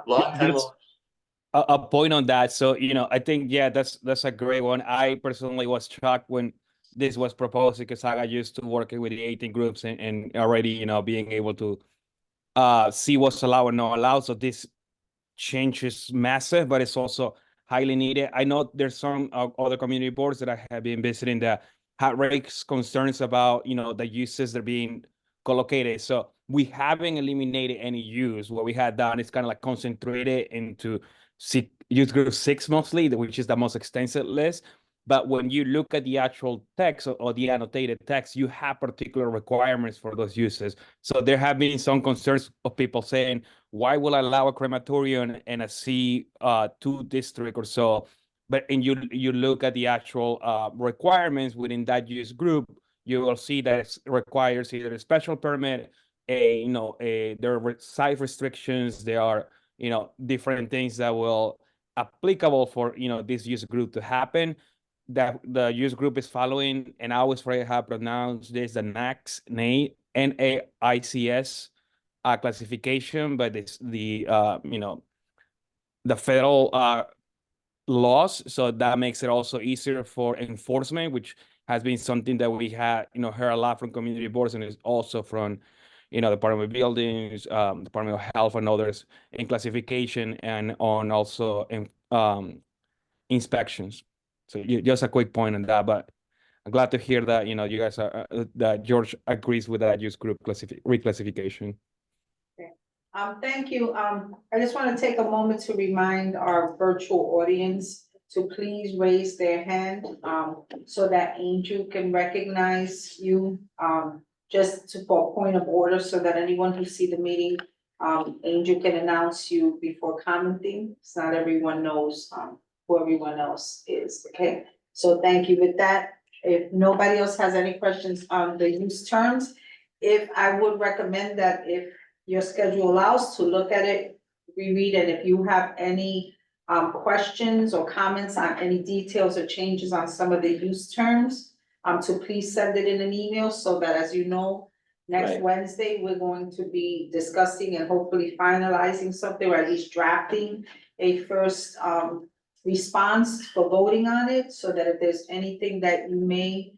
long time. Just a point on that. So, you know, I think, yeah, that's a great one. I personally was shocked when this was proposed because I got used to working with the 18 groups and already, you know, being able to see what's allowed and not allowed. So this change is massive, but it's also highly needed. I know there's some other community boards that I have been visiting that have raised concerns about, you know, the uses that are being collocated. So we haven't eliminated any use. What we had done is kind of like concentrated into use group 6 mostly, which is the most extensive list. But when you look at the actual text or the annotated text, you have particular requirements for those uses. So there have been some concerns of people saying, why will I allow a crematorium in a C2 district or so? But and you look at the actual requirements within that use group, you will see that it requires either a special permit, there are site restrictions, there are, you know, different things that will applicable for, you know, this use group to happen. That the use group is following, and I always forget how to pronounce this, the NAICS classification, but it's the you know, the federal laws. So that makes it also easier for enforcement, which has been something that we had, you know, heard a lot from community boards, and is also from, you know, Department of Buildings, Department of Health, and others in classification and on also in inspections. So just a quick point on that, but I'm glad to hear that, you know, you guys are that George agrees with that use group reclassification. Thank you. I just want to take a moment to remind our virtual audience to please raise their hand, so that Angel can recognize you, for a point of order, so that anyone who see the meeting, Angel can announce you before commenting. It's not everyone knows, who everyone else is, okay? So thank you with that. If nobody else has any questions on the use terms, I would recommend that if your schedule allows, to look at it, reread it. If you have any questions or comments on any details or changes on some of the use terms, to please send it in an email, so that, as you know, next Right. Wednesday, we're going to be discussing and hopefully finalizing something, or at least drafting a first, response for voting on it, so that if there's anything that you may,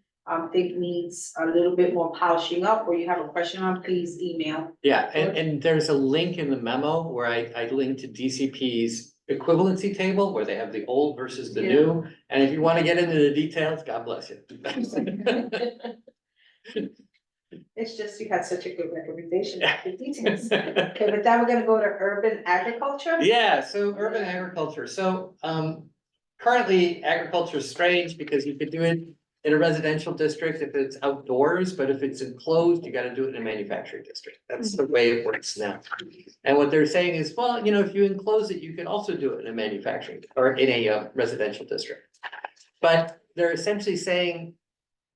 think needs a little bit more polishing up, or you have a question on, please email. Yeah, and there's a link in the memo where I linked to DCP's equivalency table where they have the old versus the new. And if you want to get into the details, God bless you. It's just you had such a good recommendation, the details. Okay, with that, we're gonna go to urban agriculture. Yeah, so urban agriculture, so currently agriculture is strange because you could do it in a residential district if it's outdoors, but if it's enclosed, you gotta do it in a manufacturing district. That's the way it works now. And what they're saying is, well, you know, if you enclose it, you can also do it in a manufacturing or in a residential district. But they're essentially saying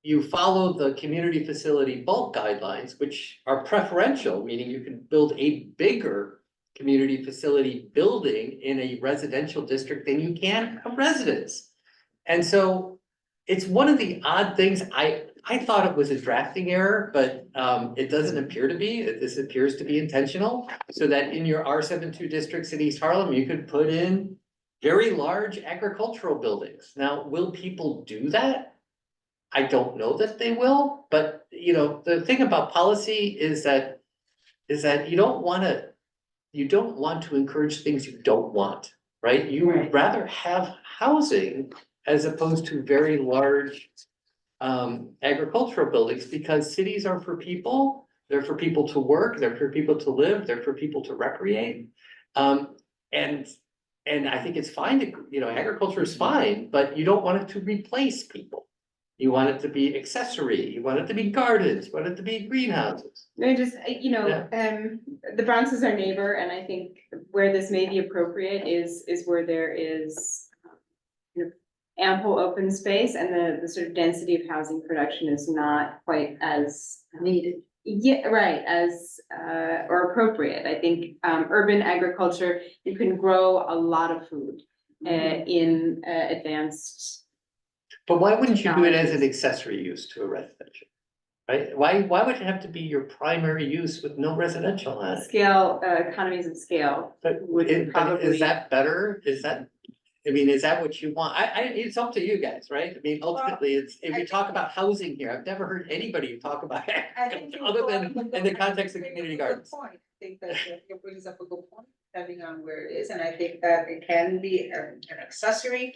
you follow the community facility bulk guidelines, which are preferential, meaning you can build a bigger community facility building in a residential district than you can a residence. And so it's one of the odd things, I thought it was a drafting error, but it doesn't appear to be. This appears to be intentional. So that in your R72 districts in East Harlem, you could put in very large agricultural buildings. Now, will people do that? I don't know that they will, but you know, the thing about policy is that you don't want to encourage things you don't want, right? You would Right. rather have housing as opposed to very large agricultural buildings, because cities are for people, they're for people to work, they're for people to live, they're for people to recreate. And I think it's fine to, you know, agriculture is fine, but you don't want it to replace people. You want it to be accessory, you want it to be gardens, you want it to be greenhouses. I just, you know, the Bronx is our neighbor, and I think where this may be appropriate is where there is you know, ample open space, and the sort of density of housing production is not quite as Needed. yeah, right, as or appropriate. I think urban agriculture, you can grow a lot of food in advanced. But why wouldn't you do it as an accessory use to a residential? Right? Why would it have to be your primary use with no residential on it? Scale, economies of scale. But is that better? Is that, I mean, is that what you want? It's up to you guys, right? I mean, ultimately, it's, if we talk about housing here, I've never heard anybody talk about I think it, you other brought up than a in the good- context of I think community it's a good gardens. point. I think that it brings up a good point, depending on where it is, and I think that it can be an accessory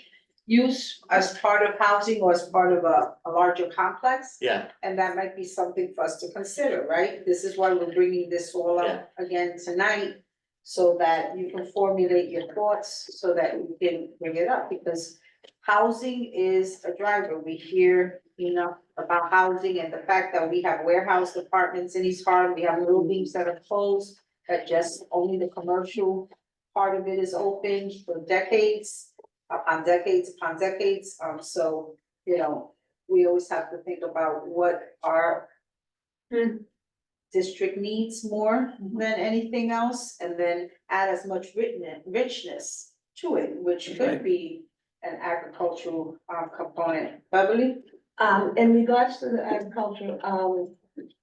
use as part of housing or as part of a larger complex. Yeah, And that might be something for us to consider, right? This is why we're bringing this all Yeah. up again tonight, so that you can formulate your thoughts, so that you can bring it up, because housing is a driver. We hear enough about housing and the fact that we have warehouse departments in East Harlem, we have buildings that are closed, that just only the commercial part of it is open for decades, upon decades upon decades. So, you know, we always have to think about what our district needs more than anything else, and then add as much richness to it, which could be an agricultural component. Beverly? In regards to the agriculture,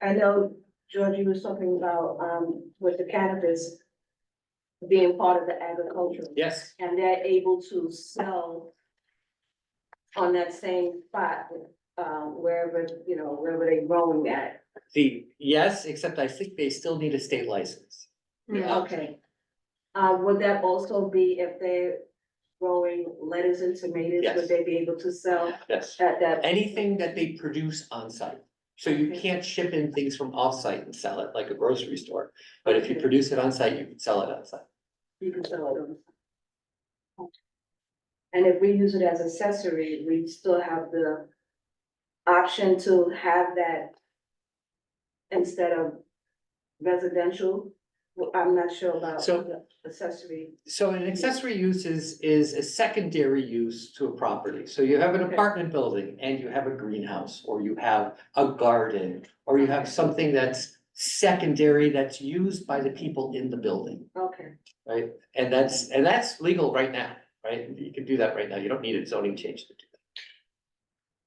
I know Georgie was talking about, with the cannabis being part of the agriculture, yes, and they're able to sell on that same spot, wherever, you know, wherever they're growing at. yes, except I think they still need a state license. Okay. Would that also be if they're growing lettuce and tomatoes, Yes. would they be able to sell Yes, at that? anything that they produce on site. So you Okay. can't ship in things from off-site and sell it like a grocery store, but if you Okay. produce it on site, you can sell it on site. You can sell it on. And if we use it as accessory, we still have the option to have that instead of residential. Well, I'm not sure about So- the accessory. So an accessory use is a secondary use to a property. So you have an Okay. apartment building and you have a greenhouse, or you have a garden, or you have something that's secondary that's used by the people in the building, Okay, right? And that's legal right now, right? You can do that right now. You don't need a zoning change to do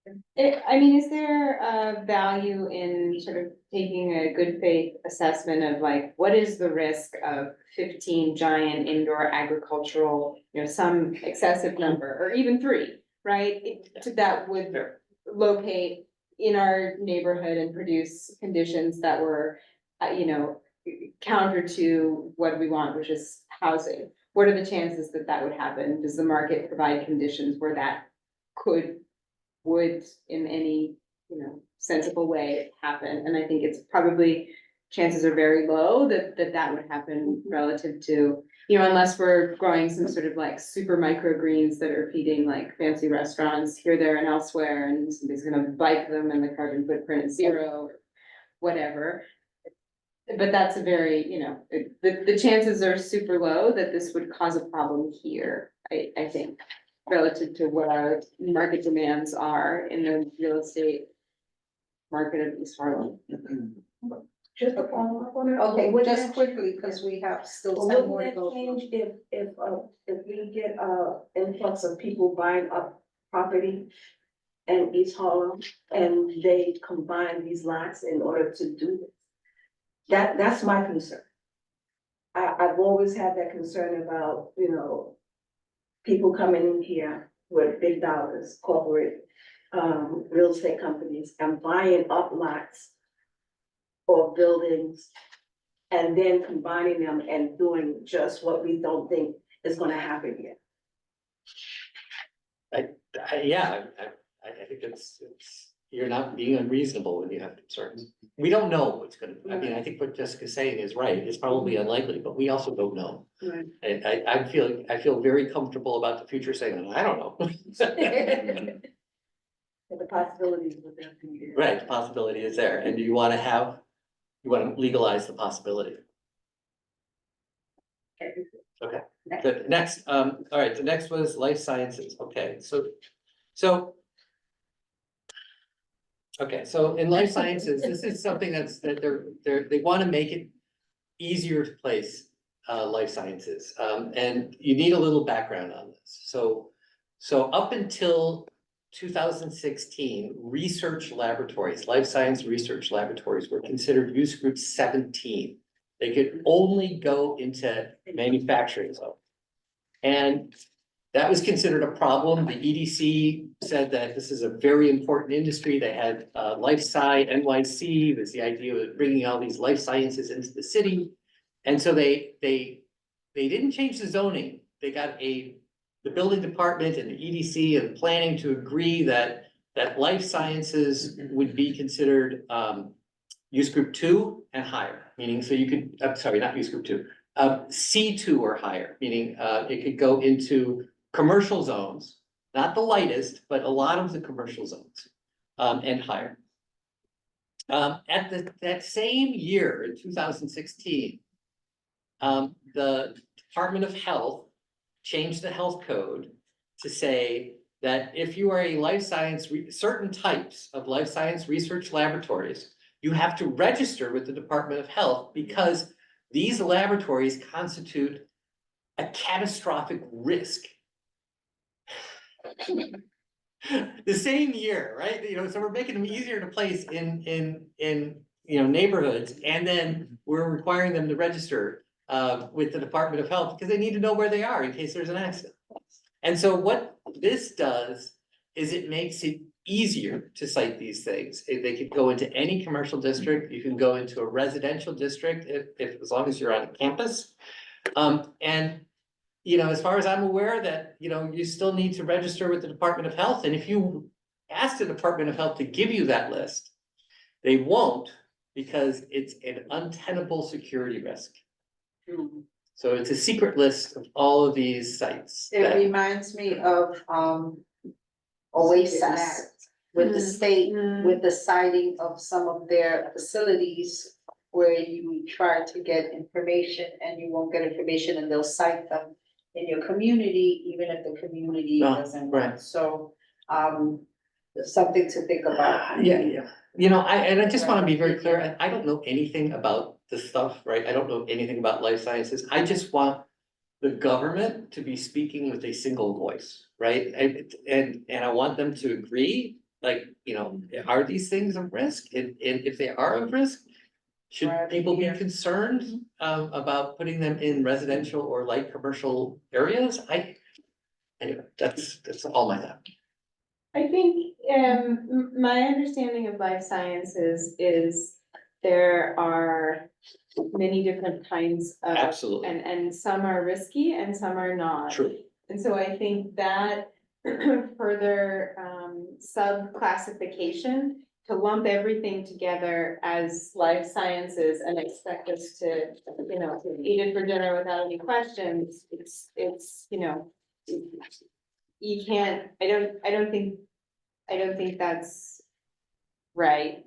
that. I mean, is there a value in sort of taking a good faith assessment of like, what is the risk of 15 giant indoor agricultural, some excessive number, or even 3, right? That would locate in our neighborhood and produce conditions that were, counter to what we want, which is housing. What are the chances that that would happen? Does the market provide conditions where that would in any, sensible way happen? And I think it's probably, chances are very low that that would happen relative to, unless we're growing some sort of like super microgreens that are feeding like fancy restaurants here, there and elsewhere, and somebody's gonna bike them and the carbon footprint is 0, or whatever. But that's a very, the chances are super low that this would cause a problem here, I think, relative to what our market demands are in the real estate market of East Harlem. Just a follow-up on it. Okay, Would just that- quickly, because we have still 10 more to Wouldn't go. that change if we get influx of people buying up property in East Harlem and they combine these lots in order to do this? That's my concern. I've always had that concern about, people coming in here with big dollars, corporate, real estate companies, and buying up lots or buildings, and then combining them and doing just what we don't think is gonna happen yet. I think it's, you're not being unreasonable when you have concerns. We don't know what's gonna, I think what Jessica's saying is right, it's probably unlikely, but we also don't know. Right. I feel very comfortable about the future saying, I don't know. And the possibilities with that. Right, the possibility is there, and you wanna legalize the possibility. Okay, good, next, all right, the next was life sciences, okay, so. Okay, so in life sciences, this is something that they wanna make it easier to place life sciences, and you need a little background on this. So up until 2016, research laboratories, life science research laboratories were considered use group 17. They could only go into manufacturing zone. And that was considered a problem. The EDC said that this is a very important industry. They had Life Sci NYC, was the idea of bringing all these life sciences into the city. And so they didn't change the zoning. They got the building department and the EDC and planning to agree that life sciences would be considered use group 2 and higher, meaning so you could, I'm sorry, not use group 2, C2 or higher, meaning it could go into commercial zones, not the lightest, but a lot of the commercial zones, and higher. At that same year, in 2016, the Department of Health changed the health code to say that if you are a life science, certain types of life science research laboratories, you have to register with the Department of Health because these laboratories constitute a catastrophic risk. The same year, right? So we're making them easier to place in neighborhoods, and then we're requiring them to register with the Department of Health because they need to know where they are in case there's an accident. And so what this does is it makes it easier to cite these things. They could go into any commercial district. You can go into a residential district if as long as you're on a campus. And as far as I'm aware that, you still need to register with the Department of Health. And if you ask the Department of Health to give you that list, they won't because it's an untenable security risk. So it's a secret list of all of these sites. It reminds me of Oasis with the state, with the citing of some of their facilities where you try to get information and you won't get information and they'll cite them in your community, even if the community doesn't. Right. So, something to think about. Yeah. I just want to be very clear. I don't know anything about this stuff, right? I don't know anything about life sciences. I just want the government to be speaking with a single voice, right? And I want them to agree Like, you know, are these things a risk? And if they are a risk, should Right, people be yeah. concerned about putting them in residential or light commercial areas? Anyway, that's all my thought. I think, my understanding of life sciences is there are many different kinds of. Absolutely. And some are risky and some are not. True. And so I think that further, sub-classification to lump everything together as life sciences and expect us to, you know, to eat it for dinner without any questions, it's, you know, you can't, I don't think that's right.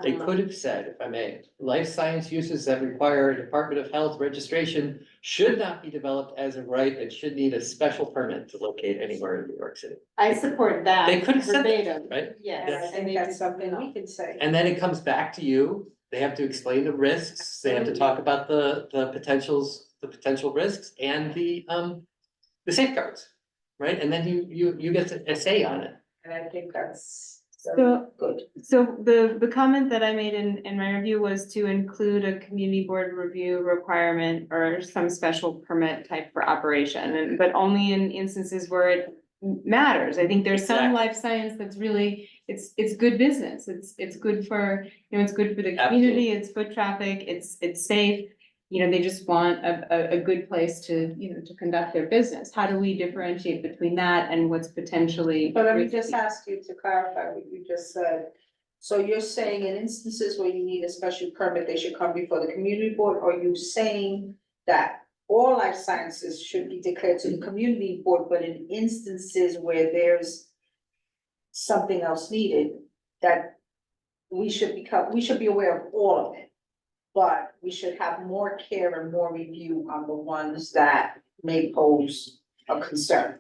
They could have said, if I may, life science uses that require a Department of Health registration should not be developed as of right and should need a special permit to locate anywhere in New York City. I support that. They could have said that, verbatim. right? Yes. And I and think they that's did something not. we can say. And then it comes back to you. They have to explain the risks. They have to talk about the potential risks and the safeguards, right? And then you get to say on it. And I think that's So- good. So the comment that I made in my review was to include a community board review requirement or some special permit type for operation, and but only in instances where it matters. I think there's some Exactly. life science that's really, it's good business. It's good for, you know, it's good for the Absolutely. community, it's foot traffic, it's safe. You know, they just want a good place to, you know, to conduct their business. How do we differentiate between that and what's potentially? But let me risky? just ask you to clarify what you just said. So you're saying in instances where you need a special permit, they should come before the community board, or are you saying that all life sciences should be declared to the community board, but in instances where there's something else needed, that we should be aware of all of it, but we should have more care and more review on the ones that may pose a concern?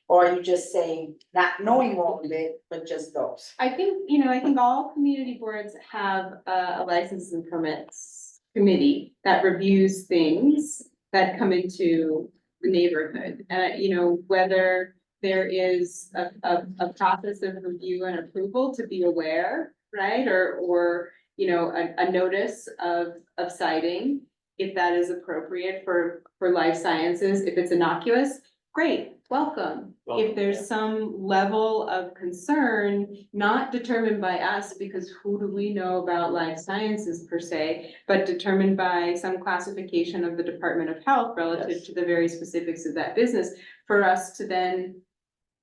Or are you just saying, not knowing all of it, but just those? I think, you know, I think all community boards have a license and permits committee that reviews things that come into the neighborhood. You know, whether there is a process of review and approval to be aware, right? Or, you know, a notice of citing, if that is appropriate for life sciences. If it's innocuous, great, welcome. Welcome, If there's yeah. some level of concern, not determined by us, because who do we know about life sciences per se, but determined by some classification of the Department of Health relative Yes. to the very specifics of that business, for us to then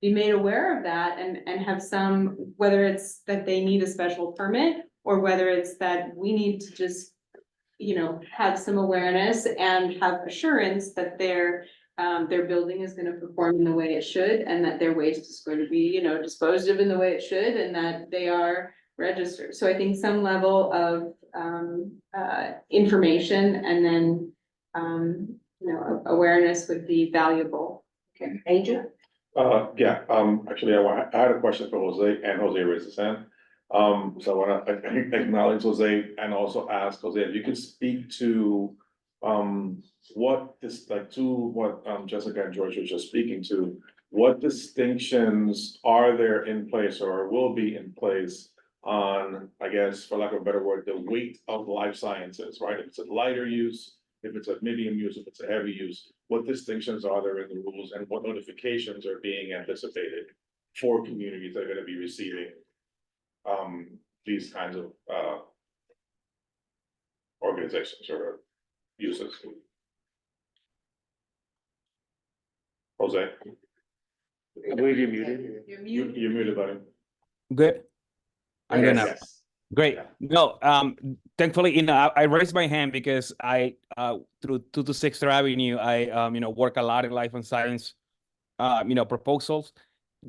be made aware of that and have some, whether it's that they need a special permit or whether it's that we need to just, you know, have some awareness and have assurance that their building is gonna perform in the way it should, and that their waste is going to be, you know, disposed of in the way it should, and that they are registered. So I think some level of information and then, you know, awareness would be valuable. Okay, Angel? Yeah, actually, I had a question for Jose, and Jose raised his hand. So I wanna acknowledge Jose and also ask Jose, if you could speak to, what this, like, to what, Jessica and George were just speaking to. What distinctions are there in place or will be in place on, I guess, for lack of a better word, the weight of life sciences, right? If it's a lighter use, if it's a medium use, if it's a heavy use, what distinctions are there in the rules and what notifications are being anticipated for communities that are gonna be receiving these kinds of organizations or uses? Jose, I believe you're muted. you're muted, buddy. Good. I'm gonna, Yes. great. Yeah. No, thankfully, you know, I raised my hand because I, through 2 to 6th Avenue, I, you know, work a lot in life and science, you know, proposals.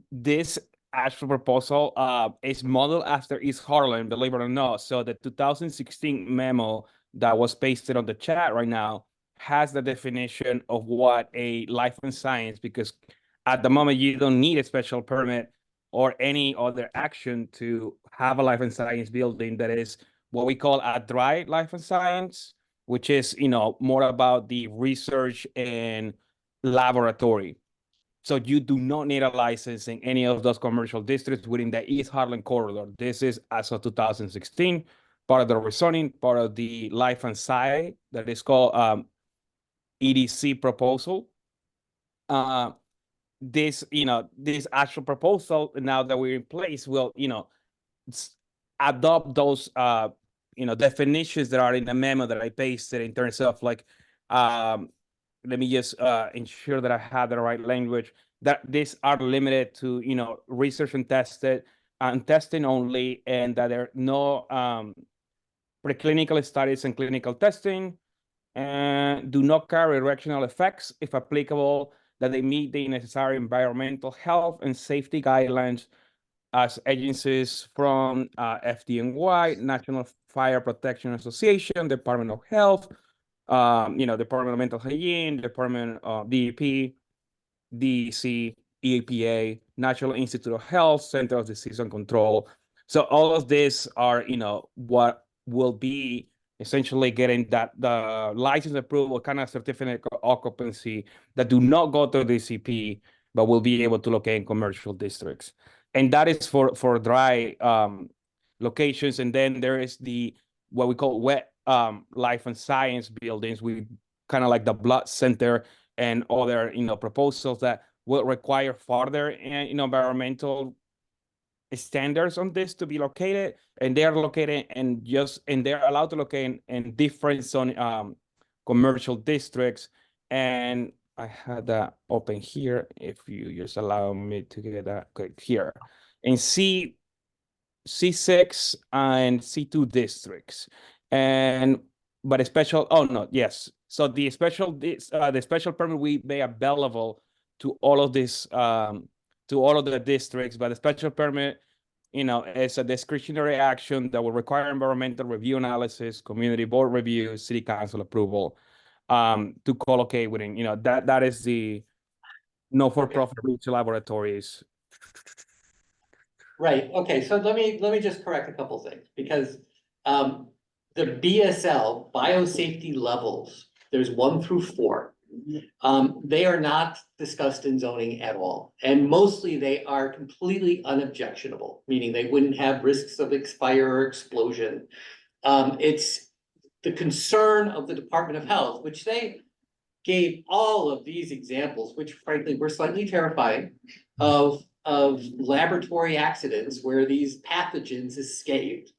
This actual proposal, is modeled after East Harlem, believe it or not. So the 2016 memo that was pasted on the chat right now has the definition of what a life and science, because at the moment you don't need a special permit or any other action to have a life and science building that is what we call a dry life and science, which is, you know, more about the research and laboratory. So you do not need a license in any of those commercial districts within the East Harlem corridor. This is as of 2016, part of the rezoning, part of the Life and Sci that is called EDC proposal. This, this actual proposal, now that we're in place, will, adopt those, definitions that are in the memo that I pasted in terms of like, let me just ensure that I have the right language, that these are limited to, research and testing only, and that there are no preclinical studies and clinical testing, and do not carry directional effects if applicable, that they meet the necessary environmental health and safety guidelines as agencies from FDNY, National Fire Protection Association, Department of Health, Department of Mental Hygiene, Department of DEP, DEC, EPA, National Institute of Health, Center of Disease and Control. So all of these are, what will be essentially getting that the license approval kind of certificate of occupancy that do not go to DCP, but will be able to locate in commercial districts. And that is for dry locations. And then there is what we call wet life and science buildings. We kind of like the blood center and other, proposals that will require further, environmental standards on this to be located, and they're located and they're allowed to locate in different zone commercial districts. And I had that open here. If you just allow me to get that here in C6 and C2 districts, but a special. Oh no, yes. So the special permit we made available to all of this to all of the districts, but the special permit, is a discretionary action that will require environmental review analysis, community board review, city council approval, to co-locate within, that is the no-for-profit research laboratories. Right, okay, so let me just correct a couple things, because the BSL, biosafety levels, there's 1 through 4. They are not discussed in zoning at all, and mostly they are completely unobjectionable, meaning they wouldn't have risks of fire or explosion. It's the concern of the Department of Health, which they gave all of these examples, which frankly were slightly terrifying, of laboratory accidents where these pathogens escaped.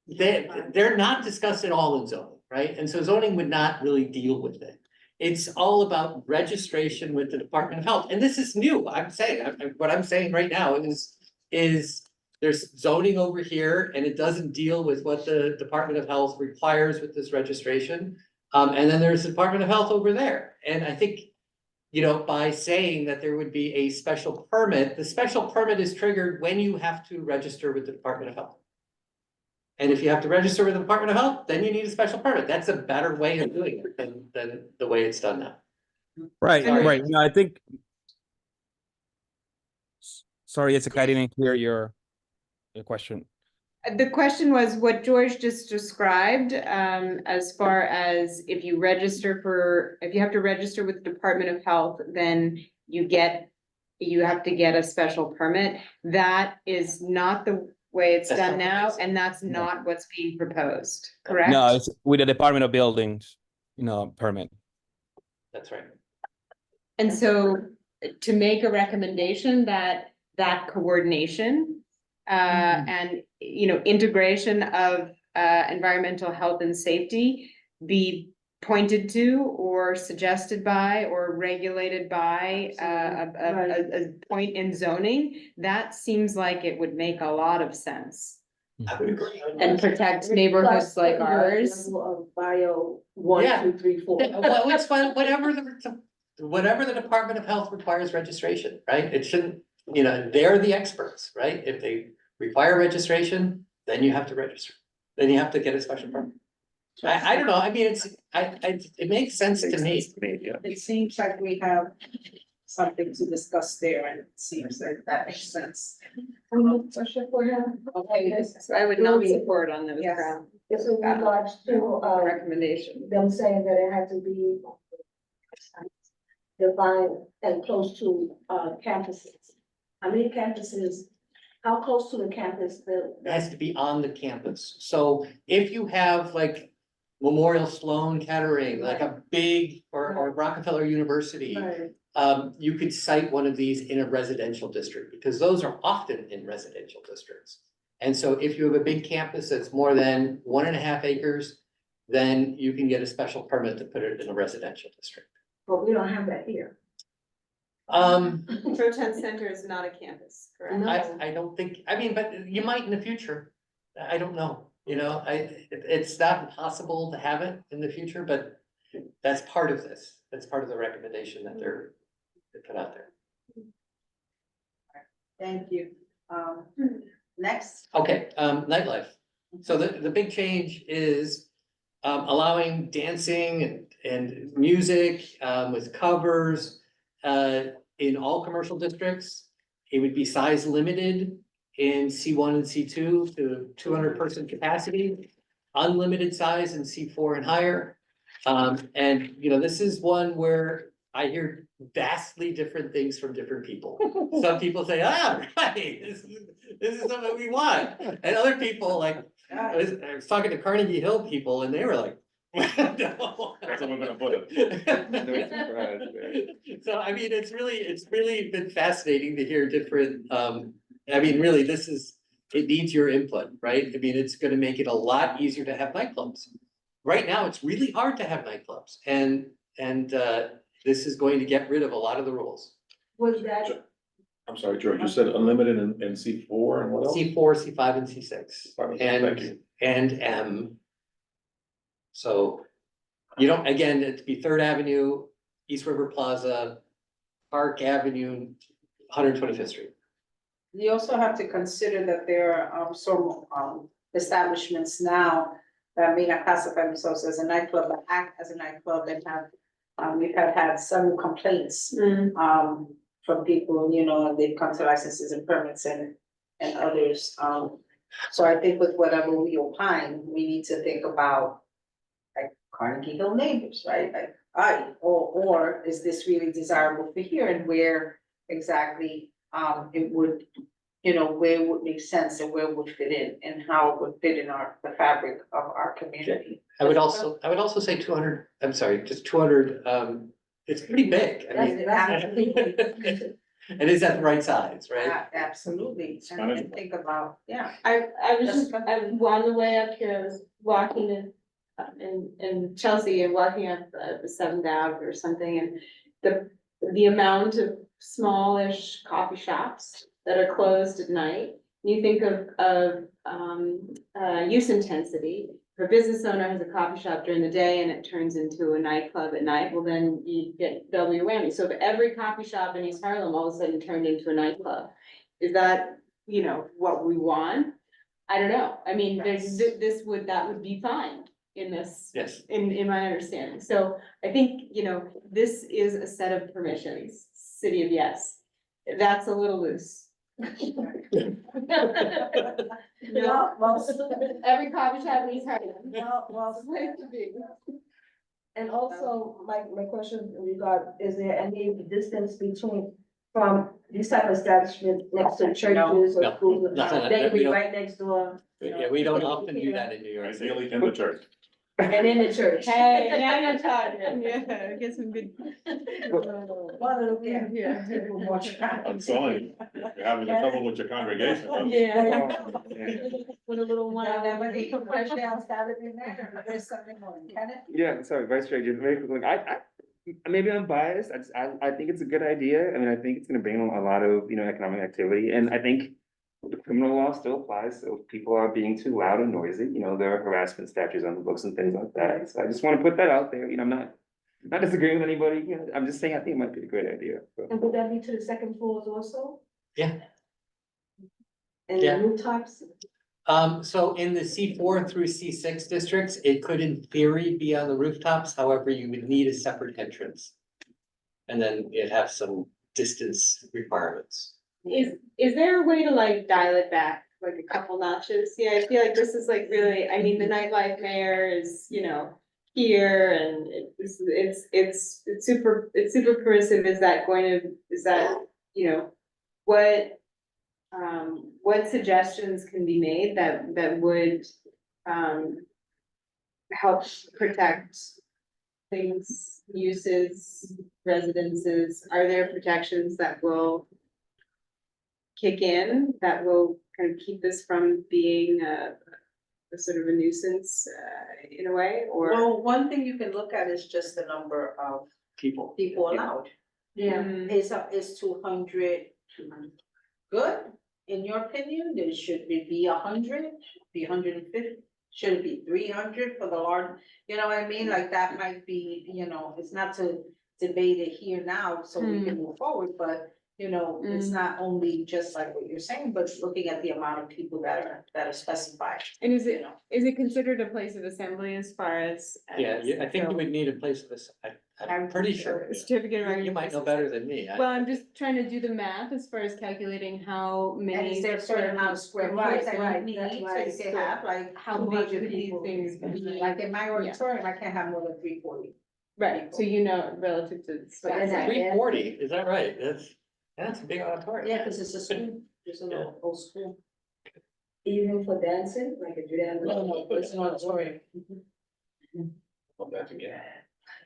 They're not discussed at all in zoning, right? And so zoning would not really deal with it. It's all about registration with the Department of Health. And this is new. I'm saying, what I'm saying right now is there's zoning over here, and it doesn't deal with what the Department of Health requires with this registration. And then there's the Department of Health over there. And I think, by saying that there would be a special permit, the special permit is triggered when you have to register with the Department of Health. And if you have to register with the Department of Health, then you need a special permit. That's a better way of doing it than the way it's done now. Right, Sorry. right. No, I think. Sorry, Jessica, I didn't hear your question. The question was what George just described, as far as if you have to register with the Department of Health, then you have to get a special permit. That is not the way it's That's done not now, what it is. and that's not what's being proposed, correct? No, it's with the Department of Buildings, permit. That's right. And so to make a recommendation that coordination and, integration of environmental health and safety be pointed to or suggested by or regulated by a point in zoning, that seems like it would make a lot of sense. I would agree. And protect neighborhoods like ours. Level of bio 1, Yeah. 2, 3, 4. Well, it's fine, whatever the Department of Health requires registration, right? It shouldn't, they're the experts, right? If they require registration, then you have to register. Then you have to get a special permit. I don't know, I mean, it makes sense to me. Yeah. It seems like we have something to discuss there, and it seems like that makes sense. Question for him? Okay, So I would not support on those Yes. grounds. It's in regards to, Recommendation. them saying that it had to be defined and close to, campuses? How many campuses, how close to the campus It has to be on the campus. So if you have like Memorial Sloan Kettering, like a big, or Rockefeller University, Right. you could cite one of these in a residential district, because those are often in residential districts. And so if you have a big campus that's more than 1.5 acres, then you can get a special permit to put it in a residential district. But we don't have that here. Proton Center is not a campus, correct? I don't think, I mean, but you might in the future. I don't know, you know, it's not impossible to have it in the future, but that's part of this. That's part of the recommendation that they put out there. Thank you. Next, Okay, nightlife. So the big change is allowing dancing and music with covers in all commercial districts. It would be size limited in C1 and C2 to 200-person capacity, unlimited size in C4 and higher. And you know, this is one where I hear vastly different things from different people. Some people say, right, this is something we want. And other people, like, I was talking to Carnegie Hill people and they were like, no. That's how we're gonna put it. So I mean, it's really been fascinating to hear different, I mean, really, it needs your input, right? I mean, it's gonna make it a lot easier to have nightclubs. Right now, it's really hard to have nightclubs and this is going to get rid of a lot of the rules. Was that, I'm sorry, George, you said unlimited in C4 and what else? C4, C5 and C6 Thank you. and M. So, you don't, again, it'd be Third Avenue, East River Plaza, Park Avenue, 125th Street. you also have to consider that there are some establishments now that may not classify themselves as a nightclub, but act as a nightclub and have, we've had some complaints from people, you know, they've come to licenses and permits and others. So I think with whatever we opine, we need to think about like Carnegie Hill neighbors, right? Like, or is this really desirable for here and where exactly it would, you know, where would make sense and where would fit in and how it would fit in the fabric of our community. I would also say 200, I'm sorry, just 200, it's pretty big. I mean, it is at the right size, right? Absolutely, and manageable. think about, yeah. I was That's just, fine. on the way up here, I was walking in Chelsea and walking up the 7th Ave or something, and the amount of smallish coffee shops that are closed at night. You think of use intensity. If a business owner has a coffee shop during the day and it turns into a nightclub at night, well, then you get double your whammy. So if every coffee shop in East Harlem all of a sudden turned into a nightclub, is that, you know, what we want? I don't know. I mean, that would be fine in this. Yes. In my understanding. So I think, you know, this is a set of permissions, city of yes. That's a little loose. No, every coffee shop in East Harlem. well, Place to be. and also, my question in regard, is there any distance from these type of establishments next to churches or No, schools? nothing like They that. can We be don't- right next door. Yeah, we don't often do that in New York City. Ideally in the church. And in the church. Hey, now you're talking. Yeah, get some good. One little gap. Yeah. People watch. I'm telling you, you're having trouble with your congregation. huh? Yeah. Yeah. Put a little one. Now, that when they come fresh down, started in there, there's something more, Kenneth? Yeah, sorry, Vice Chair, just very quickly, maybe I'm biased, I think it's a good idea, I mean, I think it's gonna bring a lot of, you know, economic activity, and I think the criminal law still applies, so if people are being too loud and noisy, you know, there are harassment statutes on the books and things like that, so I just wanna put that out there, you know, I'm not disagreeing with anybody, you know, I'm just saying, I think it might be a great idea, so. And would that be to the second floors also? Yeah. And Yeah. the rooftops? So in the C4 through C6 districts, it could in theory be on the rooftops, however, you would need a separate entrance. And then it'd have some distance requirements. Is there a way to like dial it back, like a couple notches? Yeah, I feel like this is like really, I mean, the nightlife mayor is, you know, here and it's super permissive, is that going to, is that, you know, what suggestions can be made that would, help protect things, uses, residences? Are there protections that will kick in, that will kind of keep this from being a sort of a nuisance, in a way, or? Well, one thing you can look at is just the number of People. people allowed. Yeah. Is 200 good, in your opinion? There should be 100, be 150? Should it be 300 for the large, you know what I mean, like that might be, you know, it's not to debate it here now, so we can move forward, but. You know, it's not only just like what you're saying, but looking at the amount of people that are specified. And is You it, know, is it considered a place of assembly as far as? Yeah, I think you would need a place of this, I'm pretty sure. A certificate of You might know better than me. Well, I'm just trying to do the math as far as calculating how and many. is there a certain amount of square Right, foot that right, you need, that's so why you it's can still- have like. How 200 big could these people. things be? Like in my auditorium, I can't have more than 340. Right, so you know, relative to. what you're And saying. 340, is that right? That's a big auditorium. Yeah, cause it's a school, it's an old school. Even for dancing, like a dance. No, but it's an auditorium. Well, that's again.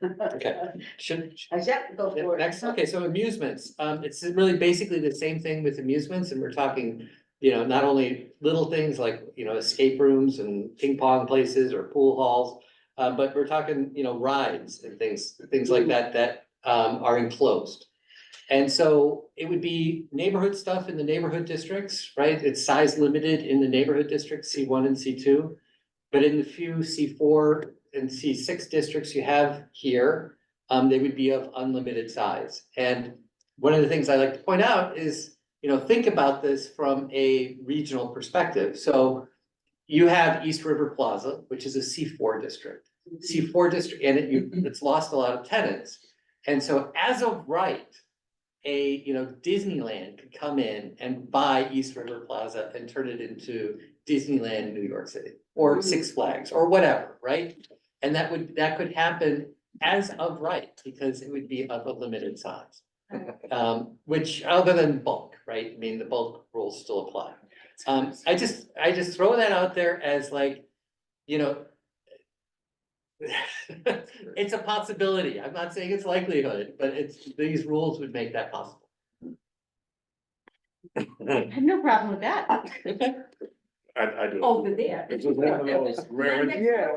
Okay, should, Yeah, go yeah, for it. next, okay, so amusements, it's really basically the same thing with amusements, and we're talking, you know, not only little things like, you know, escape rooms and ping pong places or pool halls. But we're talking, you know, rides and things like that, are enclosed. And so it would be neighborhood stuff in the neighborhood districts, right? It's size limited in the neighborhood districts, C1 and C2. But in the few C4 and C6 districts you have here, they would be of unlimited size. And one of the things I like to point out is, you know, think about this from a regional perspective. So you have East River Plaza, which is a C4 district. C4 district, and it's lost a lot of tenants. And so as of right, you know, Disneyland could come in and buy East River Plaza and turn it into Disneyland in New York City, or Six Flags, or whatever, right? And that could happen as of right, because it would be of a limited size. Which, other than bulk, right? I mean, the bulk rules still apply. I just throw that out there as like, you know, it's a possibility. I'm not saying it's likelihood, but these rules would make that possible. I have no problem with that. Okay. I do. Over there. It's just one of those rare, Yeah.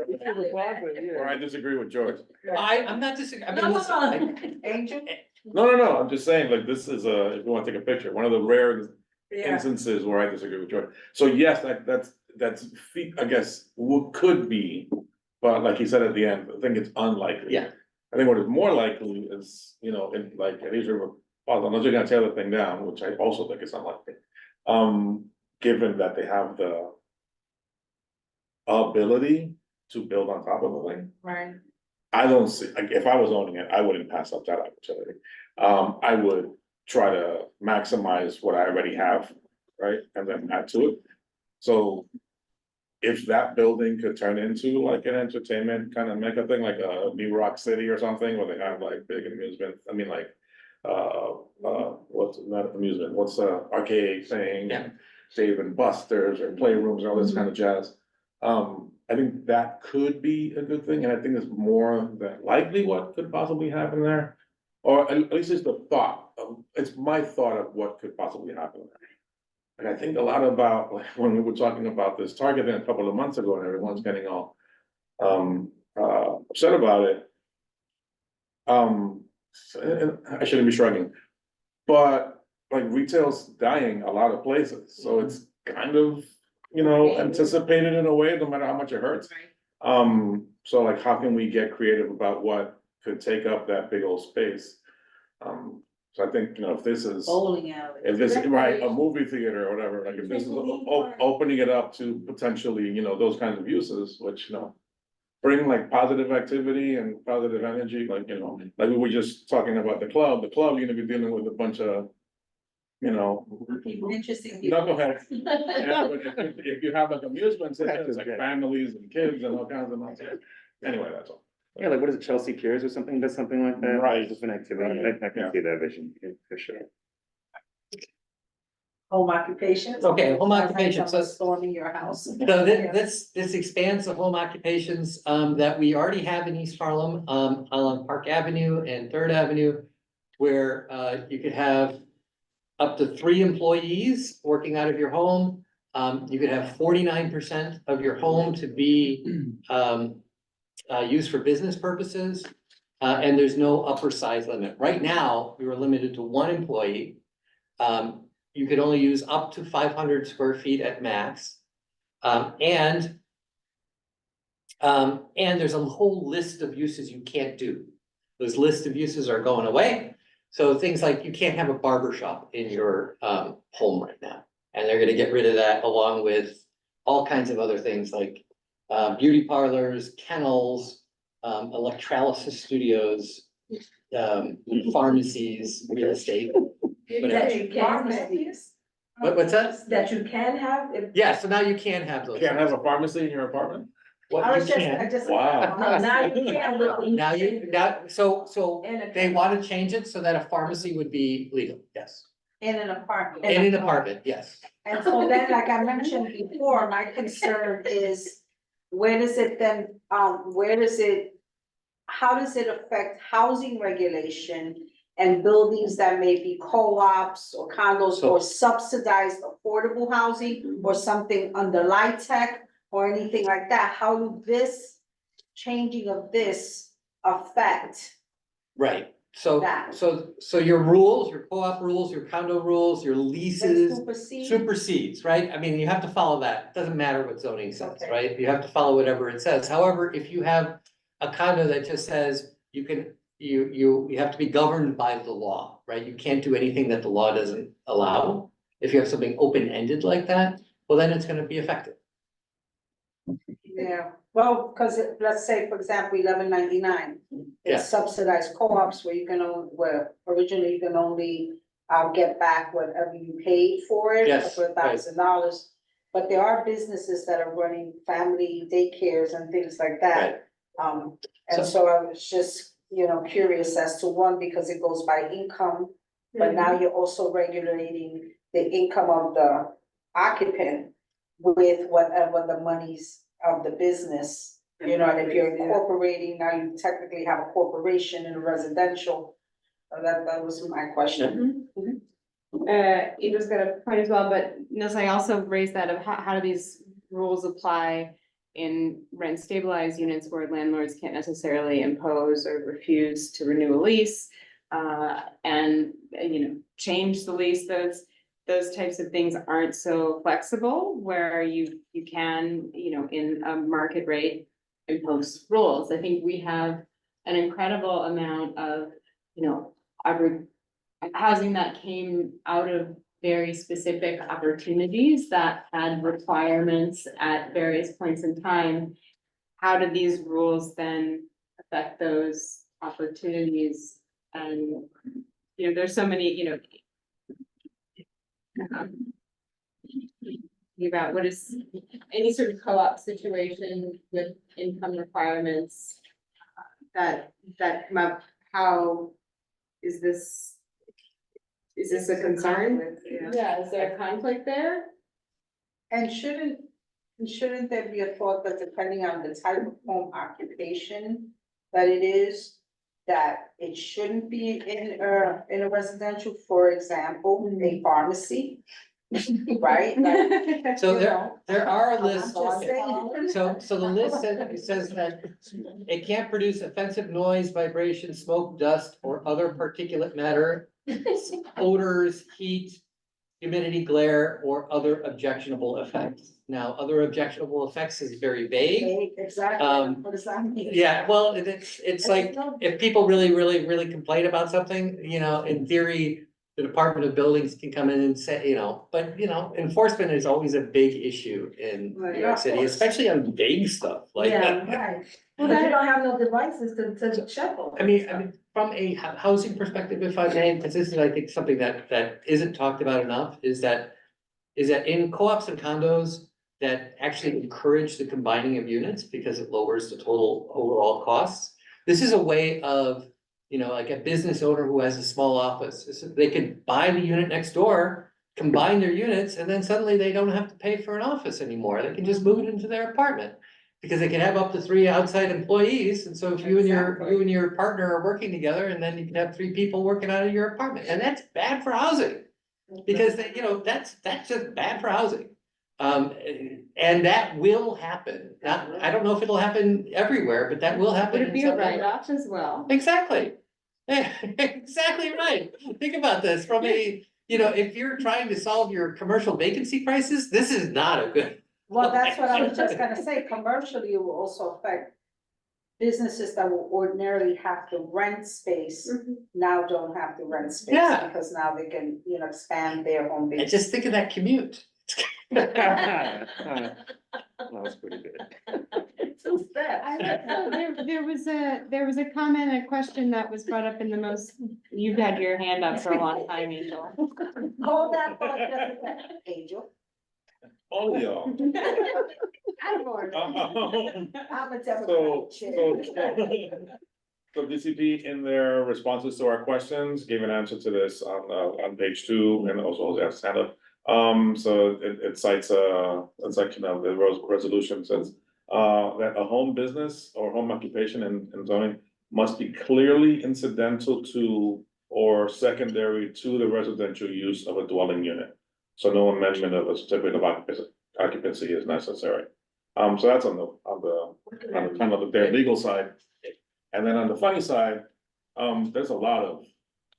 where I disagree with George. I'm not disagreeing, I mean, No, listen, Angel? No, I'm just saying, like, this is if you wanna take a picture, one of the rare Yeah. instances where I disagree with George. So yes, that's I guess, what could be, but like he said at the end, I think it's unlikely. Yeah. I think what is more likely is, you know, in like, at East River Plaza, unless you're gonna tear the thing down, which I also think is unlikely. Given that they have the ability to build on top of the thing. Right. I don't see, like, if I was owning it, I wouldn't pass up that opportunity. I would try to maximize what I already have, right, and then add to it. So if that building could turn into like an entertainment kind of mecca thing, like a New Rock City or something, where they have like big amusement, I mean, like, what's not amusement, what's the arcade thing? Yeah. Dave and Buster's or playrooms and all this kind of jazz. I think that could be a good thing, and I think it's more than likely what could possibly happen there. Or at least it's the thought, it's my thought of what could possibly happen there. And I think a lot about, like, when we were talking about this Target thing a couple of months ago and everyone's getting all upset about it. And I shouldn't be shrugging, but like retail's dying a lot of places, so it's kind of, you know, anticipated in a way, no matter how much it hurts. So like, how can we get creative about what could take up that big old space? So I think, you know, if this is. Bowling alley. If this, right, a movie theater or whatever, like if this is opening it up to potentially, you know, those kinds of uses, which, you know. Bring like positive activity and positive energy, like, you know, like we were just talking about the club, you're gonna be dealing with a bunch of. You know, Interesting. no, go ahead. Yeah, but if you have like amusements, it's like families and kids and all kinds of nonsense. Anyway, that's all. Yeah, like what is it, Chelsea Piers or something, does something like that? Right. Just an activity, I can see that vision, yeah, for sure. Home occupations. Okay, home Sounds like occupation, someone so- storming your house. So this expands the home occupations that we already have in East Harlem, along Park Avenue and Third Avenue. Where you could have up to 3 employees working out of your home. You could have 49% of your home to be used for business purposes. And there's no upper size limit. Right now, we were limited to 1 employee. You could only use up to 500 square feet at max. And there's a whole list of uses you can't do. Those list of uses are going away. So things like you can't have a barber shop in your home right now. And they're gonna get rid of that along with all kinds of other things like beauty parlors, kennels, electrolysis studios, pharmacies, real estate. That you can have, What's that? that you can have, if. Yeah, so now you can have those. Can't have a pharmacy in your apartment? What I you was just, can. I just. Wow. No, now you can with. So In a- they want to change it so that a pharmacy would be legal, yes. In an apartment. In an apartment, yes. And so then, like I mentioned before, my concern is, where does it then, how does it affect housing regulation? And buildings that may be co-ops or condos or subsidized affordable housing or something under light tech or anything like that? How do this changing of this affect? Right, so, That. so your rules, your co-op rules, your condo rules, your They leases supersede? supersedes, right? I mean, you have to follow that. Doesn't matter what zoning says, Okay. right? You have to follow whatever it says. However, if you have a condo that just says you can, you have to be governed by the law, right? You can't do anything that the law doesn't allow. If you have something open-ended like that, well, then it's gonna be effective. Yeah, well, because let's say, for example, 1199, Yeah. it's subsidized co-ops where you can only, where originally you can only get back whatever you paid for it, Yes, for $1,000. But there are businesses that are running family daycares and things like that. And so I was just, curious as to one, because it goes by income, but now you're also regulating the income of the occupant with whatever the monies of the business, and if you're incorporating, now you technically have a corporation in a residential. So that was my question. Ida's got a point as well, but Nils, I also raised that of how do these rules apply in rent stabilized units where landlords can't necessarily impose or refuse to renew a lease, and, change the lease. Those types of things aren't so flexible where you can, in a market rate, impose rules. I think we have an incredible amount of, housing that came out of very specific opportunities that had requirements at various points in time. How do these rules then affect those opportunities? And, there's so many, about what is any sort of co-op situation with income requirements that come up, how is this a concern? Yeah, is there a conflict there? And shouldn't there be a thought that depending on the type of home occupation that it is, that it shouldn't be in a residential, for example, a pharmacy? Right? Like, So you know, there are I'm lists. just Okay. saying. So the list says that it can't produce offensive noise, vibration, smoke, dust, or other particulate matter, odors, heat, humidity, glare, or other objectionable effects. Now, other objectionable effects is very vague. Exactly, what does that mean? Yeah, well, it's like, if people really complain about something, in theory, the Department of Buildings can come in and say, but, enforcement is always a big issue in New York City, especially on vague stuff like that. Right, but you don't have no devices to check on. I mean, from a housing perspective, if I may, because this is, I think, something that isn't talked about enough, is that in co-ops and condos that actually encourage the combining of units because it lowers the total overall costs. This is a way of, you know, like a business owner who has a small office, they could buy the unit next door, combine their units, and then suddenly they don't have to pay for an office anymore. They can just move it into their apartment. Because they can have up to 3 outside employees, and so if you and your partner are working together, and then you can have 3 people working out of your apartment, and that's bad for housing. Because they, you know, that's just bad for housing. And that will happen. I don't know if it'll happen everywhere, but that will happen. Would it in be some a write-off as well? Exactly. Exactly right. Think about this from a, you know, if you're trying to solve your commercial vacancy crisis, this is not a good. Well, that's what I was just gonna say, commercially, it will also affect businesses that will ordinarily have to rent space, now don't have to rent space. Yeah. Because now they can, you know, expand their home And base. just think of that commute. That was pretty good. Two steps. There was a comment, a question that was brought up in the most, you've had your hand up for a long time, Angel. Hold that thought just a second, Angel. All of y'all. I'm a So, Democrat chair. so DCP in their responses to our questions gave an answer to this on page 2 and also as Santa. So it cites a section of the resolution says that a home business or home occupation in zoning must be clearly incidental to or secondary to the residential use of a dwelling unit. So no amendment of a certificate of occupancy is necessary. So that's on the kind of their legal side. And then on the funny side, there's a lot of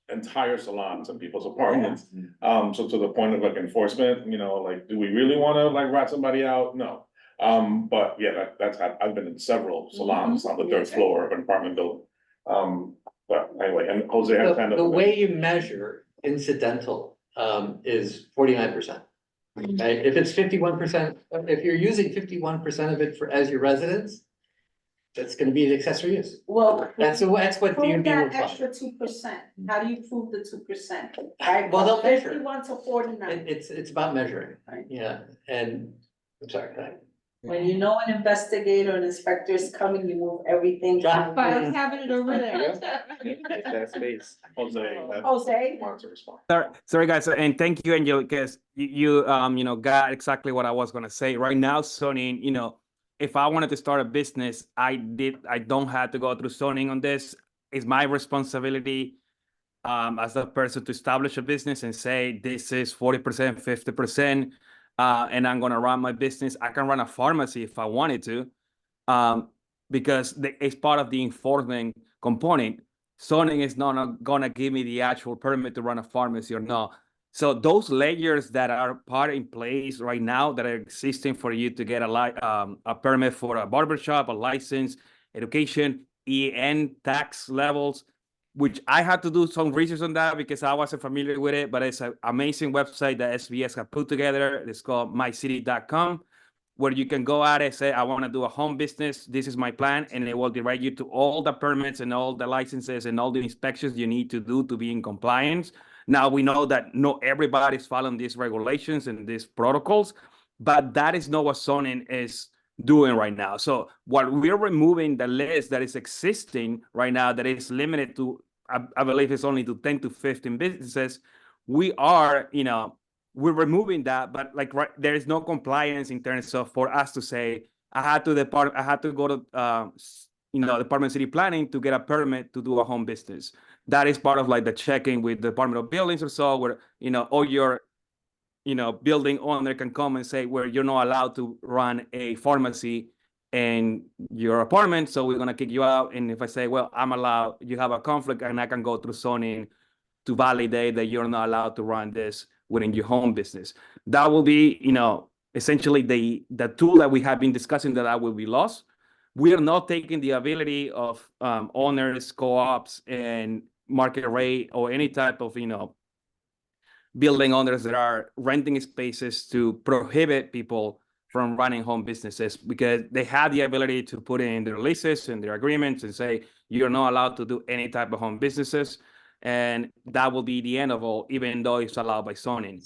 entire salons in people's apartments. So to the point of like enforcement, you know, like, do we really wanna like rat somebody out? No. But yeah, I've been in several salons on the 3rd floor of an apartment building. But anyway, and Jose had kind of. The way you measure incidental, is 49%. Right, if it's 51%, if you're using 51% of it as your residence, that's gonna be the accessory use. Well. That's what Prove DMV that will extra find. 2%, how do you prove the 2%, right? Well, they'll From measure. 51 to 49. It's about measuring, Right. yeah, and, I'm sorry, go ahead. When you know an investigator, an inspector is coming, you move everything. Yeah. Files cabinet over there. That space. Jose? Wants to respond. Sorry, guys, and thank you, Angel, because you got exactly what I was gonna say. Right now, zoning, you know, if I wanted to start a business, I don't have to go through zoning on this. It's my responsibility as a person to establish a business and say, this is 40%, 50%, and I'm gonna run my business. I can run a pharmacy if I wanted to, because it's part of the enforcement component. Zoning is not gonna give me the actual permit to run a pharmacy or not. So those layers that are part in place right now that are existing for you to get a permit for a barbershop, a license, education, and tax levels, which I had to do some research on that because I wasn't familiar with it, but it's an amazing website that SBS have put together. It's called mycity.com, where you can go out and say, I want to do a home business. This is my plan. And it will direct you to all the permits and all the licenses and all the inspections you need to do to be in compliance. Now, we know that not everybody's following these regulations and these protocols, but that is not what zoning is doing right now. So what we're removing the list that is existing right now that is limited to, I believe it's only to 10 to 15 businesses. We are, we're removing that, but like there is no compliance in terms of for us to say, I had to go to, Department of City Planning to get a permit to do a home business. That is part of like the checking with the Department of Buildings or so, where, all your, building owner can come and say, where you're not allowed to run a pharmacy in your apartment, so we're gonna kick you out. And if I say, well, I'm allowed, you have a conflict, and I can go through zoning to validate that you're not allowed to run this within your home business. That will be, essentially the tool that we have been discussing that will be lost. We are not taking the ability of owners, co-ops, and market rate or any type of, building owners that are renting spaces to prohibit people from running home businesses, because they have the ability to put in their leases and their agreements and say, you're not allowed to do any type of home businesses. And that will be the end of all, even though it's allowed by zoning,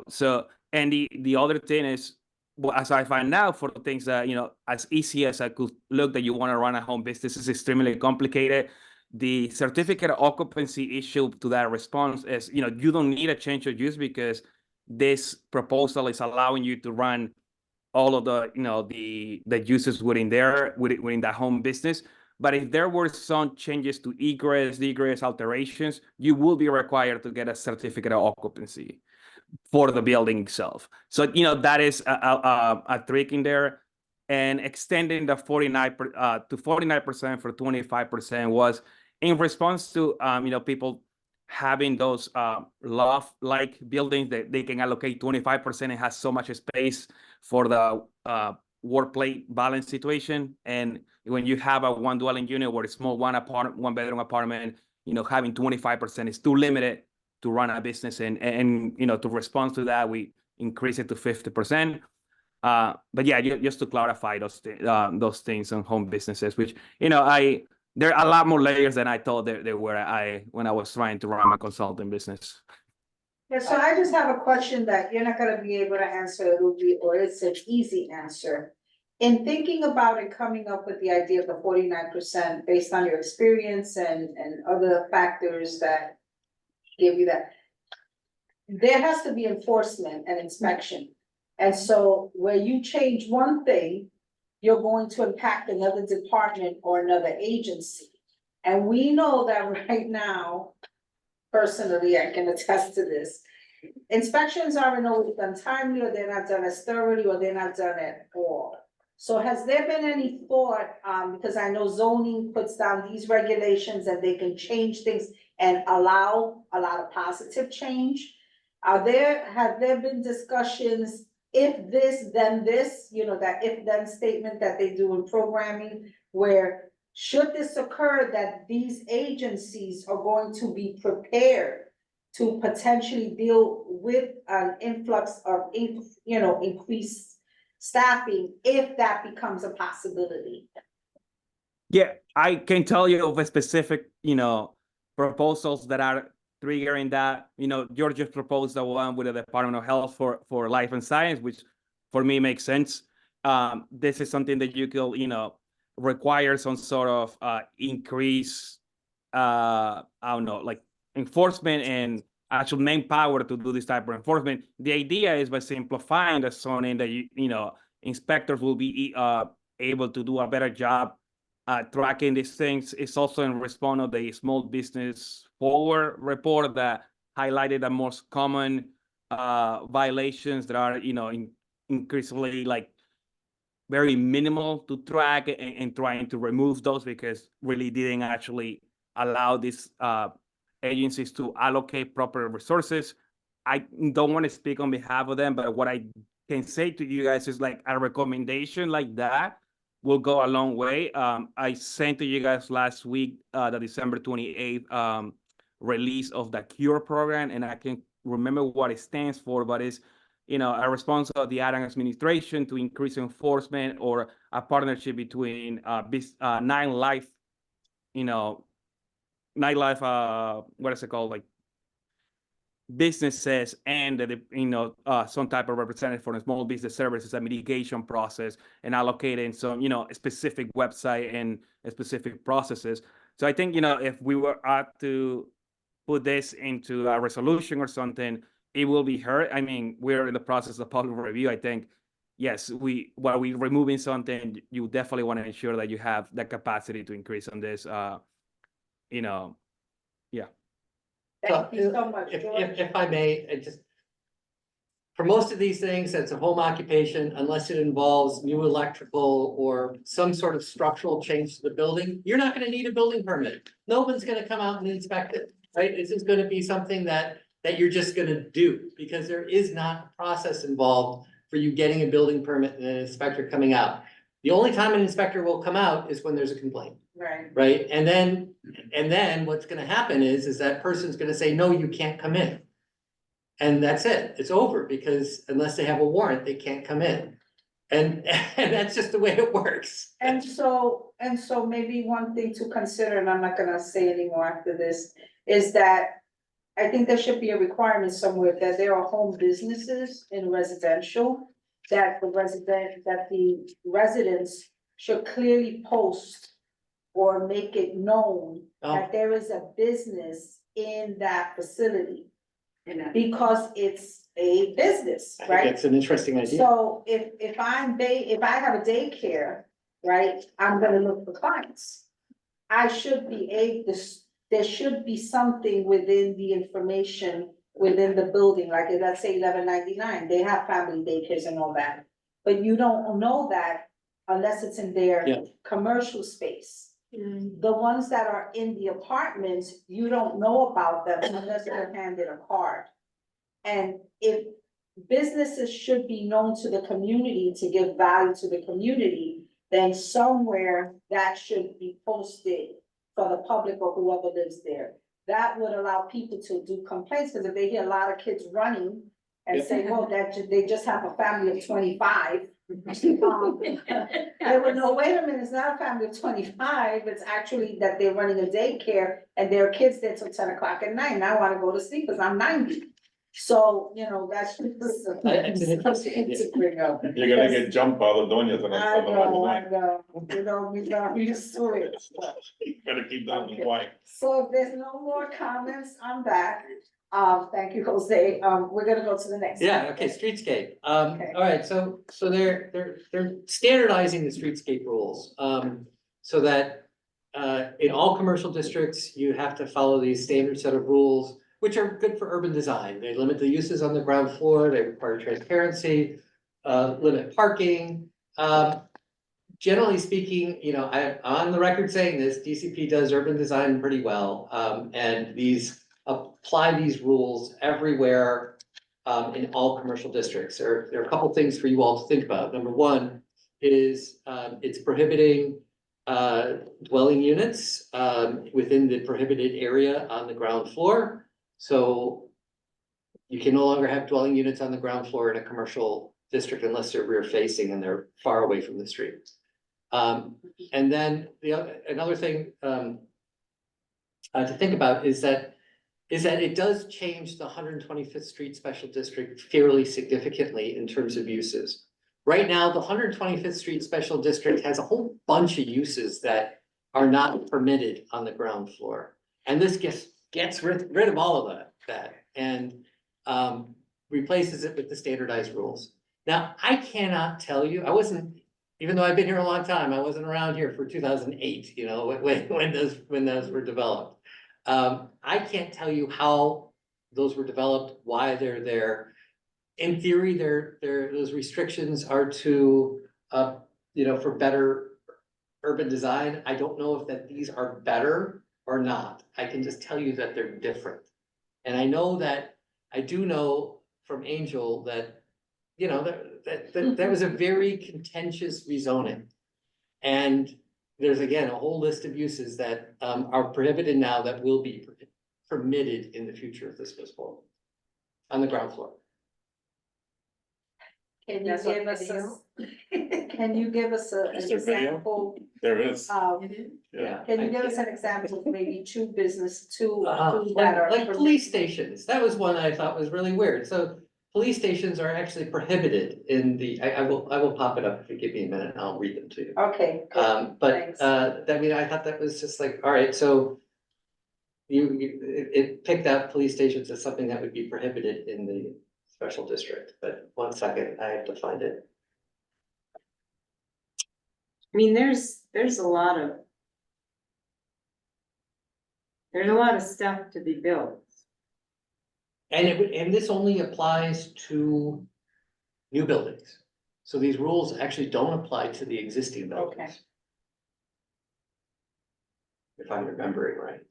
So, and the other thing is, well, as I find out, for things that, as easy as I could look, that you want to run a home business is extremely complicated. The certificate of occupancy issue to that response is, you don't need a change of use because this proposal is allowing you to run all of the, the uses within that home business. But if there were some changes to egress alterations, you will be required to get a certificate of occupancy for the building itself. So, that is a trick in there. And extending the 49% for 25% was in response to, people having those loft-like buildings that they can allocate 25% and has so much space for the workplace balance situation. And when you have a one dwelling unit or a small one bedroom apartment, having 25% is too limited to run a business, and to respond to that, we increase it to 50%. But yeah, just to clarify those things on home businesses, which there are a lot more layers than I thought there were when I was trying to run my consulting business. Yeah, so I just have a question that you're not gonna be able to answer, Ruby, or it's an easy answer. In thinking about and coming up with the idea of the 49% based on your experience and other factors that give you that, there has to be enforcement and inspection. And so where you change one thing, you're going to impact another department or another agency. And we know that right now, personally, I can attest to this, inspections aren't always done timely, or they're not done as thoroughly, or they're not done at all. So has there been any thought, because I know zoning puts down these regulations and they can change things and allow a lot of positive change? Have there been discussions, if this, then this, that if then statement that they do in programming, where should this occur, that these agencies are going to be prepared to potentially deal with an influx of, increased staffing if that becomes a possibility? Yeah, I can tell you of a specific, proposals that are triggering that. George just proposed the one with the Department of Health for life and science, which for me makes sense. This is something that you could, require some sort of increase, I don't know, like enforcement and actual manpower to do this type of enforcement. The idea is by simplifying the zoning that inspectors will be able to do a better job tracking these things. It's also in response of the small business forward report that highlighted the most common violations that are increasingly like very minimal to track, and trying to remove those because really didn't actually allow these agencies to allocate proper resources. I don't want to speak on behalf of them, but what I can say to you guys is like a recommendation like that will go a long way. I sent to you guys last week the December 28th release of the CURE program, and I can't remember what it stands for, but it's a response of the Adams administration to increase enforcement, or a partnership between nightlife, what is it called, like businesses and some type of representative for the small business services, a mitigation process, and allocating some specific website and specific processes. So I think if we were to put this into a resolution or something, it will be heard. I mean, we're in the process of public review. I think yes, while we're removing something, you definitely want to ensure that you have the capacity to increase on this. Yeah. Thank you so much, If, George. if I may, for most of these things, it's a home occupation, unless it involves new electrical or some sort of structural change to the building, you're not gonna need a building permit. No one's gonna come out and inspect it, right? This is gonna be something that you're just gonna do, because there is not a process involved for you getting a building permit and an inspector coming out. The only time an inspector will come out is when there's a complaint. Right. Right, and then what's gonna happen is that person's gonna say, no, you can't come in. And that's it, it's over, because unless they have a warrant, they can't come in. And that's just the way it works. And so maybe one thing to consider, and I'm not gonna say anymore after this, is that I think there should be a requirement somewhere that there are home businesses in residential. that the residents should clearly post or make it known that there is a business in that facility. Because it's a business, I think right? that's an interesting idea. So if I have a daycare, right, I'm gonna look for clients. I should be there should be something within the information within the building, like let's say 1199, they have family daycares and all that. But you don't know that unless it's in their Yeah. commercial space. The ones that are in the apartments, you don't know about them unless they're handed a card. And if businesses should be known to the community to give value to the community, then somewhere that should be posted for the public or whoever lives there. That would allow people to do complaints, because if they hear a lot of kids running and say, well, they just have a family of 25. They would know, wait a minute, it's not a family of 25, it's actually that they're running a daycare and there are kids there till 10 o'clock at night, and I wanna go to sleep because I'm 90. So, that's just It's an interesting idea. to bring up. You're gonna get jumped by the doñas and I I'm. know, we got used to it. Better keep that one Okay. quiet. So if there's no more comments on that, thank you, Jose, we're gonna go to the next. Yeah, okay, streetscape. Okay. All right, so they're standardizing the streetscape rules, so that in all commercial districts, you have to follow these standard set of rules, which are good for urban design. They limit the uses on the ground floor, they require transparency, limit parking. Generally speaking, I'm on the record saying this, DCP does urban design pretty well, and apply these rules everywhere in all commercial districts. There are a couple things for you all to think about. Number one is it's prohibiting dwelling units within the prohibited area on the ground floor. So you can no longer have dwelling units on the ground floor in a commercial district unless they're rear facing and they're far away from the street. And then another thing to think about is that it does change the 125th Street Special District fairly significantly in terms of uses. Right now, the 125th Street Special District has a whole bunch of uses that are not permitted on the ground floor. And this gets rid of all of that and replaces it with the standardized rules. Now, I cannot tell you, even though I've been here a long time, I wasn't around here for 2008, when those were developed. I can't tell you how those were developed, why they're there. In theory, those restrictions are to, for better urban design. I don't know if these are better or not. I can just tell you that they're different. And I do know from Angel that, that was a very contentious rezoning. And there's again, a whole list of uses that are prohibited now that will be permitted in the future if this goes forward on the ground floor. Can you give us an Is there video? example? There is, Can yeah. you give us an example of maybe two that Like are? police stations, that was one I thought was really weird. So police stations are actually prohibited in I will pop it up if you give me a minute, and I'll read them to you. Okay. good. Thanks. I thought that was just like, all right, so it picked out police stations as something that would be prohibited in the special district, but 1 second, I have to find it. I mean, there's a lot of stuff to be built. And this only applies to new buildings. So these rules actually don't apply to the existing buildings. Okay. If I'm remembering right.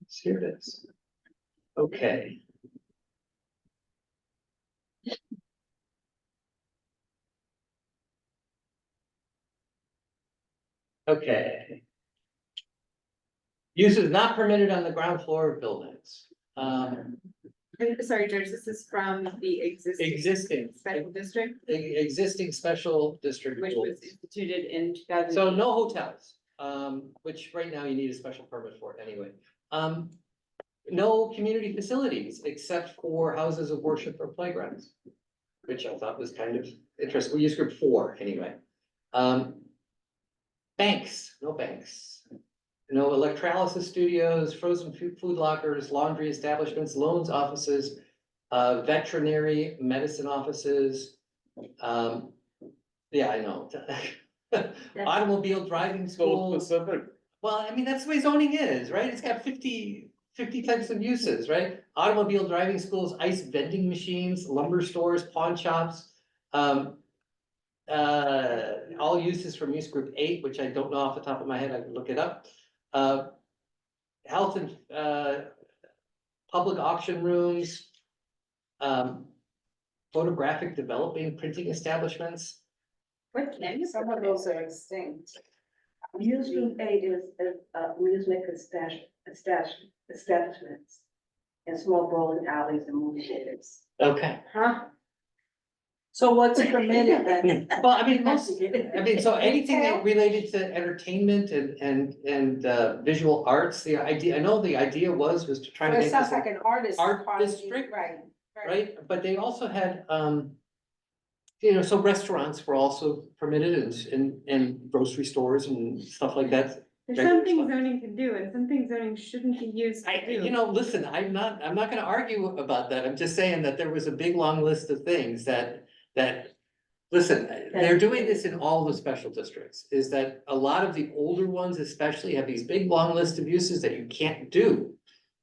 Here it is. Okay. Okay. Use is not permitted on the ground floor of buildings. Sorry, George, this is from the existing special district, Existing special district which rules. was instituted in 2000. So no hotels, which right now you need a special permit for it anyway. no community facilities except for houses of worship or playgrounds. Which I thought was kind of interesting, we use group 4 anyway. Banks, no banks. No electrolysis studios, frozen food lockers, laundry establishments, loans offices, veterinary medicine offices. Yeah, I know. Automobile driving So schools. specific. Well, I mean, that's the way zoning is, right? It's got 50 types of uses, right? Automobile driving schools, ice vending machines, lumber stores, pawn shops. All uses from use group 8, which I don't know off the top of my head, I can look it up. Health and, public auction rooms. Photographic developing printing establishments. What can you? Some of those are extinct. Amusement aid is, amusement establishments. And small bowling alleys and movie theaters. Okay. Huh? So what's permitted then? Well, I mean, so anything that related to entertainment and visual arts, the idea, I know the idea was to try to Well, it make sounds this, like an artist. art quality, district, Right. right? But they also had, so restaurants were also permitted and grocery stores and stuff like that. There's Regular something stuff. zoning can do and something zoning shouldn't be used to do. Listen, I'm not gonna argue about that. I'm just saying that there was a big, long list of things that, listen, they're doing this in all the special districts, is that a lot of the older ones especially have these big, long list of uses that you can't do.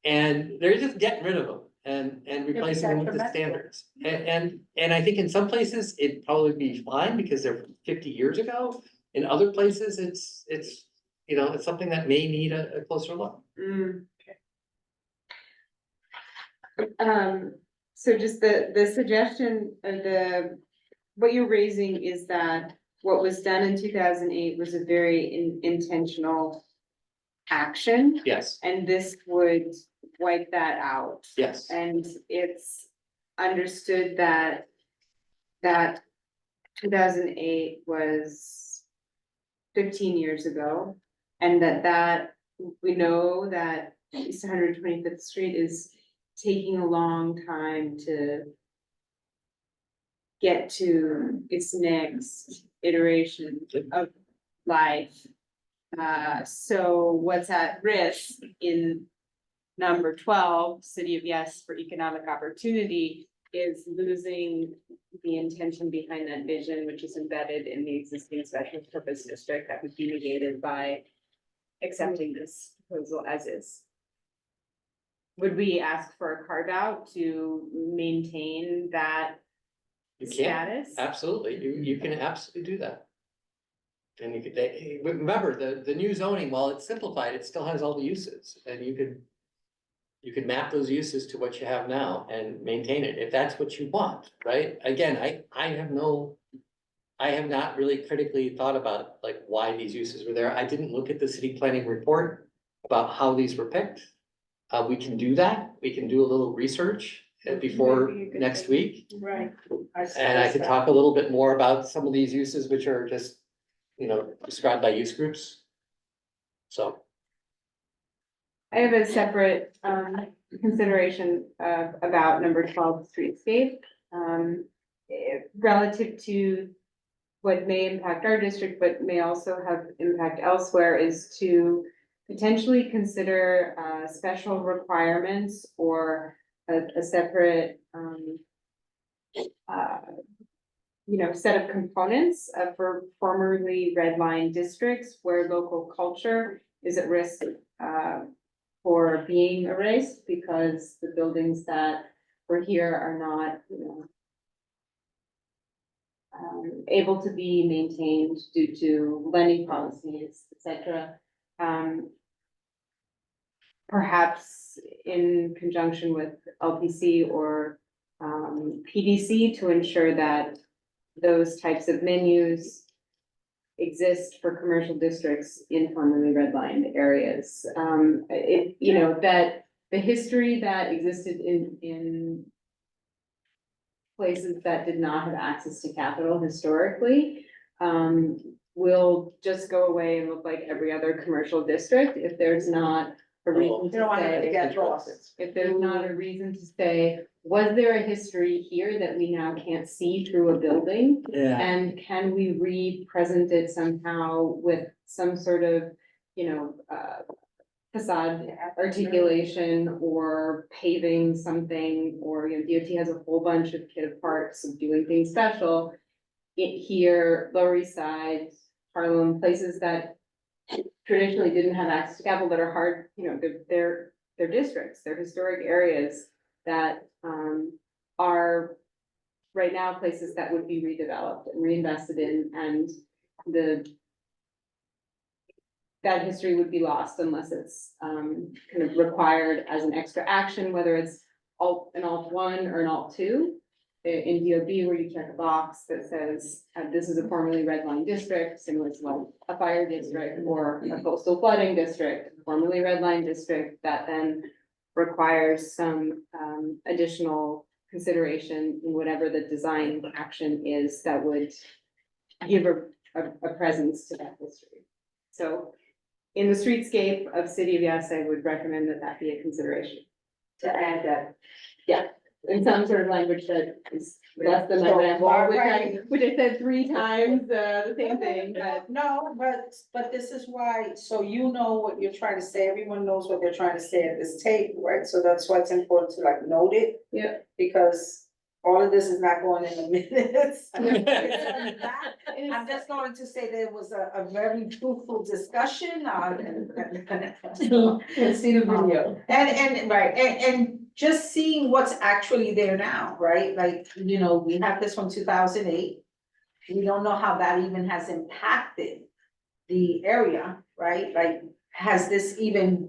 And they're just getting rid of them and replacing them with the detrimental. standards. And I think in some places it'd probably be fine because they're from 50 years ago. In other places, it's it's something that may need a closer look. So just the suggestion of what you're raising is that what was done in 2008 was a very intentional action, Yes, and this would wipe that out. yes. And it's understood that 2008 was 15 years ago. And that we know that East 125th Street is taking a long time to get to its next iteration of life. So what's at risk in number 12, City of Yes for Economic Opportunity, is losing the intention behind that vision, which is embedded in the existing special purpose district that would be negated by accepting this proposal as is. Would we ask for a carve out to maintain that You can, status? absolutely, you can absolutely do that. And you could, remember, the new zoning, while it's simplified, it still has all the uses, and you could map those uses to what you have now and maintain it, if that's what you want, right? Again, I have not really critically thought about like why these uses were there. I didn't look at the city planning report about how these were picked. We can do that, we can do a little research before Maybe you could next take- week. Right. And I could talk a little bit more about some of these uses, which are just, described by use groups. So, I have a separate consideration about number 12 streetscape. Relative to what may impact our district, but may also have impact elsewhere, is to potentially consider special requirements or a separate set of components for formerly red line districts where local culture is at risk for being erased because the buildings that were here are not, able to be maintained due to lending policies, et cetera. Perhaps in conjunction with LPC or PDC to ensure that those types of menus exist for commercial districts in formerly redlined areas. That the history that existed in places that did not have access to capital historically will just go away and look like every other commercial district if there's not a reason Oh. You don't want it to to say, get lost. if there's not a reason to say, was there a history here that we now can't see through a building? Yeah. And can we re-present it somehow with some sort of, facade articulation or paving something, or, DOT has a whole bunch of kid parks of doing things special. It here, Lower East Side, Harlem, places that traditionally didn't have access to capital that are hard, they're districts, they're historic areas that, are right now places that would be redeveloped and reinvested in, and that history would be lost unless it's kind of required as an extra action, whether it's an alt 1 or an alt 2. In DOB, where you check a box that says, this is a formerly red line district, similar to like a fire district or a coastal flooding district, formerly red line district, that then requires some additional consideration in whatever the design action is that would give a presence to that history. So in the streetscape of City of Yes, I would recommend that be a consideration. To add that, yeah, in some sort of language that is less than So, example, right. which I said 3 times, the same thing, but. No, but this is why, so you know what you're trying to say, everyone knows what they're trying to say at this table, right? So that's why it's important to like note it. Yeah. Because all of this is not going in the minutes. I'm just going to say there was a very fruitful discussion on. Let's see the video. And, right, and just seeing what's actually there now, right? Like, we have this from 2008. We don't know how that even has impacted the area, right? Like, has this even,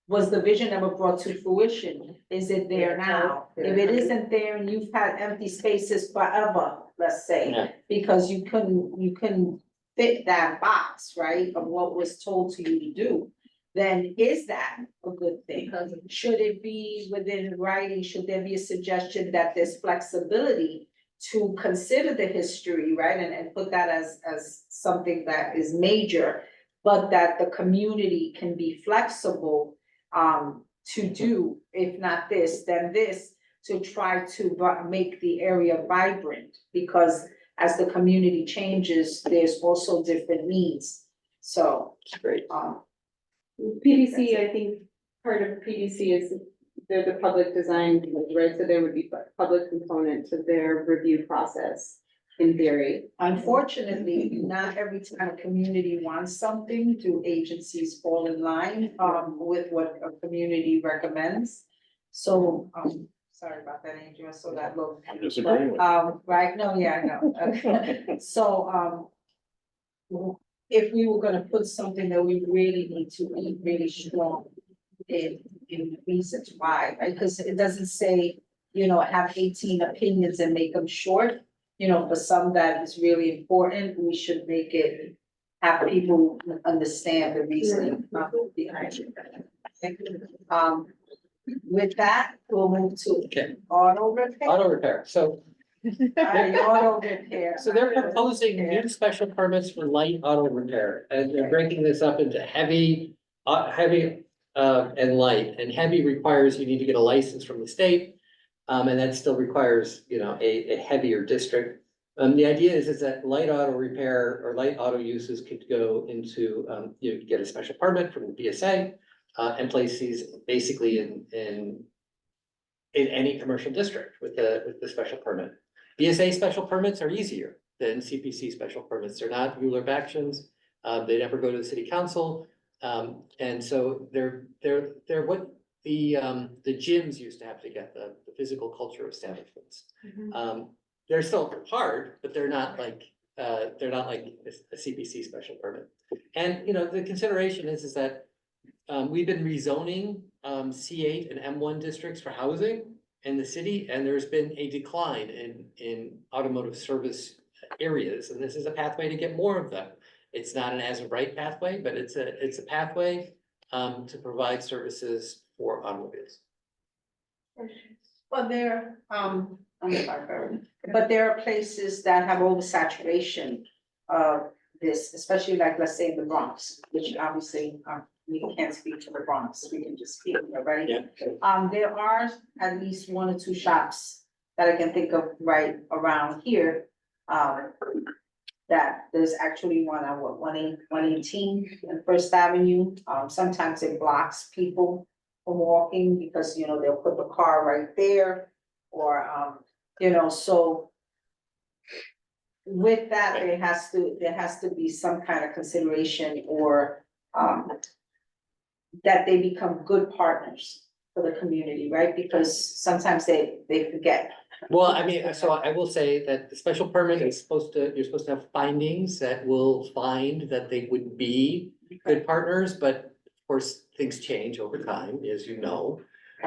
was the vision ever brought to fruition? Is it there now? If it isn't there and you've had empty spaces forever, let's say, Yeah. because you couldn't fit that box, right, of what was told to you to do, then is that a good thing? Should it be within writing? Should there be a suggestion that there's flexibility to consider the history, right? And put that as something that is major, but that the community can be flexible to do, if not this, then this, to try to make the area vibrant, because as the community changes, there's also different needs. So, Great. PDC, I think part of PDC is they're the public design, right? So there would be a public component to their review process in theory. unfortunately, not every time a community wants something, do agencies fall in line with what a community recommends. So, sorry about that, Andrea, so that look. I'm disagreeing with Right, no, yeah, I know, okay, so, if we were gonna put something that we really need to be really strong in reasons why, right? Because it doesn't say, have 18 opinions and make them short. For some that is really important, we should make it, have people understand the reasoning behind it. With that, we'll move to Okay. auto repair. Auto repair, so Auto repair. So they're proposing new special permits for light auto repair, and they're breaking this up into heavy, and light. And heavy requires you need to get a license from the state, and that still requires, a heavier district. The idea is that light auto repair or light auto uses could go into, you get a special permit from the BSA, and place these basically in any commercial district with the special permit. BSA special permits are easier than CPC special permits. They're not ruler actions. They never go to the city council. And so they're what the gyms used to have to get, the physical culture establishments. They're still hard, but they're not like a CPC special permit. And, the consideration is that we've been rezoning C8 and M1 districts for housing in the city, and there's been a decline in automotive service areas, and this is a pathway to get more of them. It's not an as of right pathway, but it's a pathway to provide services for automobiles. But I'm sorry, but there are places that have oversaturation of this, especially like, let's say in the Bronx, which obviously We can't speak to the Bronx, we can just speak, right? Yeah. There are at least 1 or 2 shops that I can think of right around here. That there's actually one on 118 and First Avenue. Sometimes it blocks people from walking because, they'll put the car right there. Or, so with that, there has to be some kind of consideration or, that they become good partners for the community, right? Because sometimes they forget. Well, I mean, so I will say that the special permit is you're supposed to have findings that will find that they would be good partners, but of course, things change over time, as you know.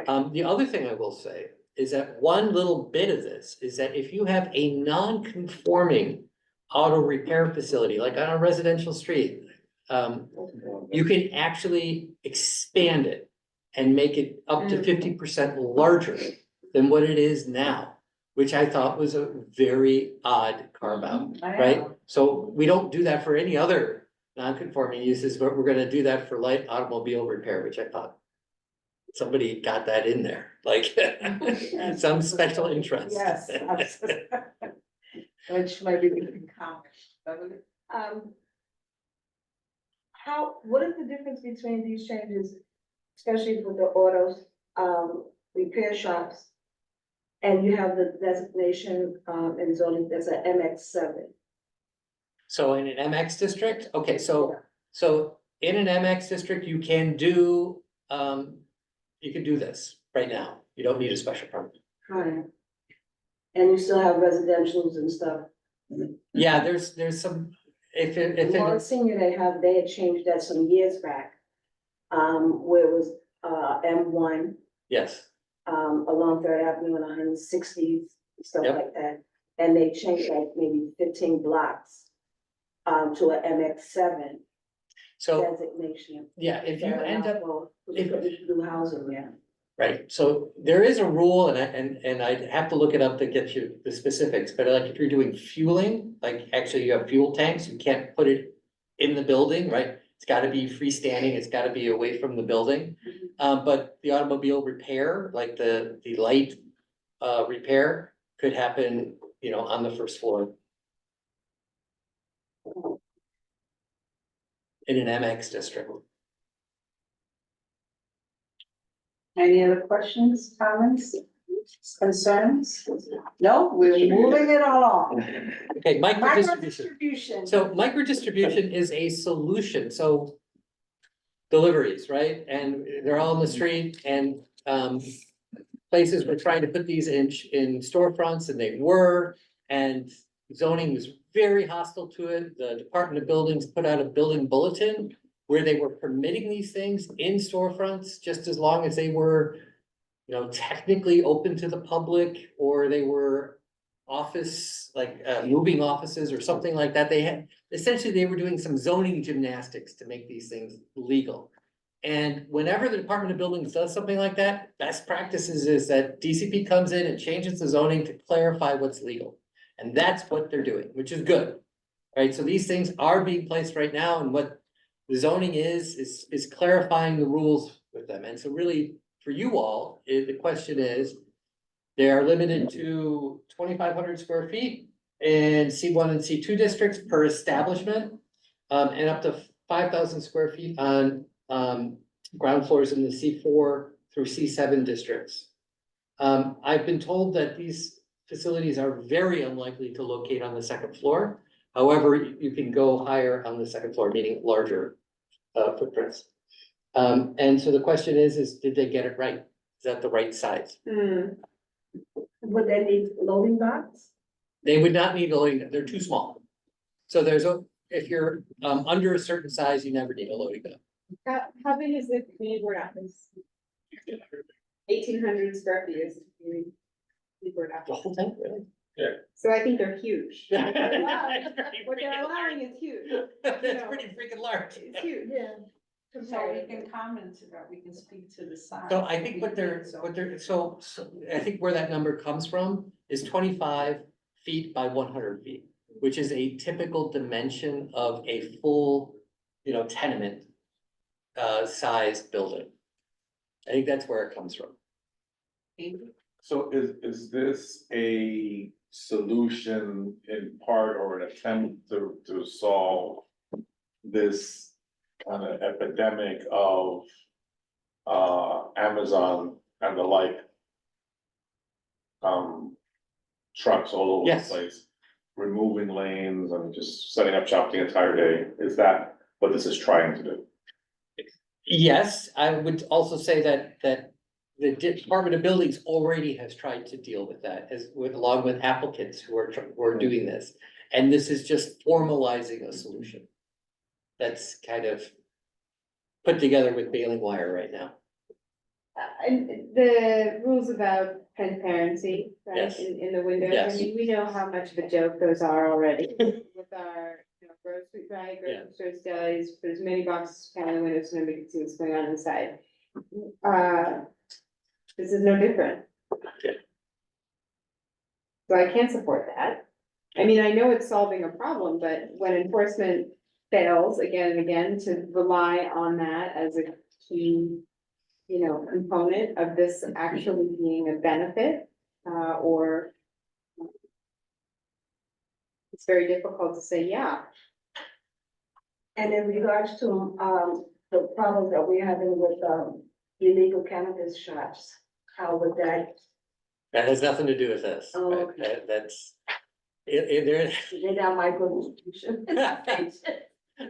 The other thing I will say is that one little bit of this is that if you have a non-conforming auto repair facility, like on a residential street, you can actually expand it and make it up to 50% larger than what it is now, which I thought was a very odd carve out, right? So we don't do that for any other non-conforming uses, but we're gonna do that for light automobile repair, which I thought somebody got that in there, like some special interest. Yes, absolutely. Which maybe we can comment. What is the difference between these changes, especially with the autos, repair shops? And you have the designation, in zoning, there's a MX7. So in an MX district, okay, so in an MX district, you can do this right now. You don't need a special permit. Right. And you still have residentials and stuff. Yeah, there's some, if Well, it, senior, they had changed that some years back. Where it was, M1, yes, along Third Avenue and 160s, stuff Yep. like that. And they changed like maybe 15 blocks, to a MX7 so, designation. yeah, if you end up, Do housing, yeah. right, so there is a rule, and I'd have to look it up to get you the specifics, but like if you're doing fueling, like actually you have fuel tanks, you can't put it in the building, right? It's gotta be freestanding, it's gotta be away from the building. But the automobile repair, like the light repair could happen, on the first floor. In an MX district. Any other questions, comments, concerns? No, we're moving it along. Okay, micro Micro distribution. distribution. So micro distribution is a solution, so. Deliveries, right? And they're all in the street and places were trying to put these in storefronts and they were. And zoning was very hostile to it. The Department of Buildings put out a building bulletin where they were permitting these things in storefronts just as long as they were, technically open to the public, or they were office, like moving offices or something like that. Essentially, they were doing some zoning gymnastics to make these things legal. And whenever the Department of Buildings does something like that, best practices is that DCP comes in and changes the zoning to clarify what's legal. And that's what they're doing, which is good, right? So these things are being placed right now, and what the zoning is clarifying the rules with them. And so really, for you all, the question is, they are limited to 2,500 square feet in C1 and C2 districts per establishment, and up to 5,000 square feet on ground floors in the C4 through C7 districts. I've been told that these facilities are very unlikely to locate on the second floor. However, you can go higher on the second floor, meaning larger footprints. And so the question is did they get it right? Is that the right size? Would they need loading docks? They would not need a loading, they're too small. So if you're under a certain size, you never need a loading dock. How big is the community board office? 1,800 square feet is the community board The office. whole thing, really? So I think they're huge. That's What they're allowing is huge. pretty freaking large. It's huge, yeah. So we can comment to that, we can speak to the size. So I think so I think where that number comes from is 25 feet by 100 feet, which is a typical dimension of a full, tenement. size building. I think that's where it comes from. So is this a solution in part or an attempt to solve this kind of epidemic of Amazon and the like trucks all over the Yes. place, removing lanes and just setting up shop the entire day? Is that what this is trying to do? Yes, I would also say that the Department of Buildings already has tried to deal with that along with applicants who are doing this. And this is just formalizing a solution. That's kind of put together with baling wire right now. And the rules about transparency, right, Yes. in the windows, I Yes. mean, we know how much of a joke those are already. With our, grocery, right, Yeah. grocery stores, delis, there's many boxes kind of the windows, so nobody can see what's going on inside. This is no different. Yeah. So I can't support that. I mean, I know it's solving a problem, but when enforcement fails again and again to rely on that as a key, component of this actually being a benefit, or it's very difficult to say, yeah. And in regards to, the problem that we're having with, illegal cannabis shops, how would that, That has nothing to do with this. Oh, right? okay. That's, there, they got micro-distribution?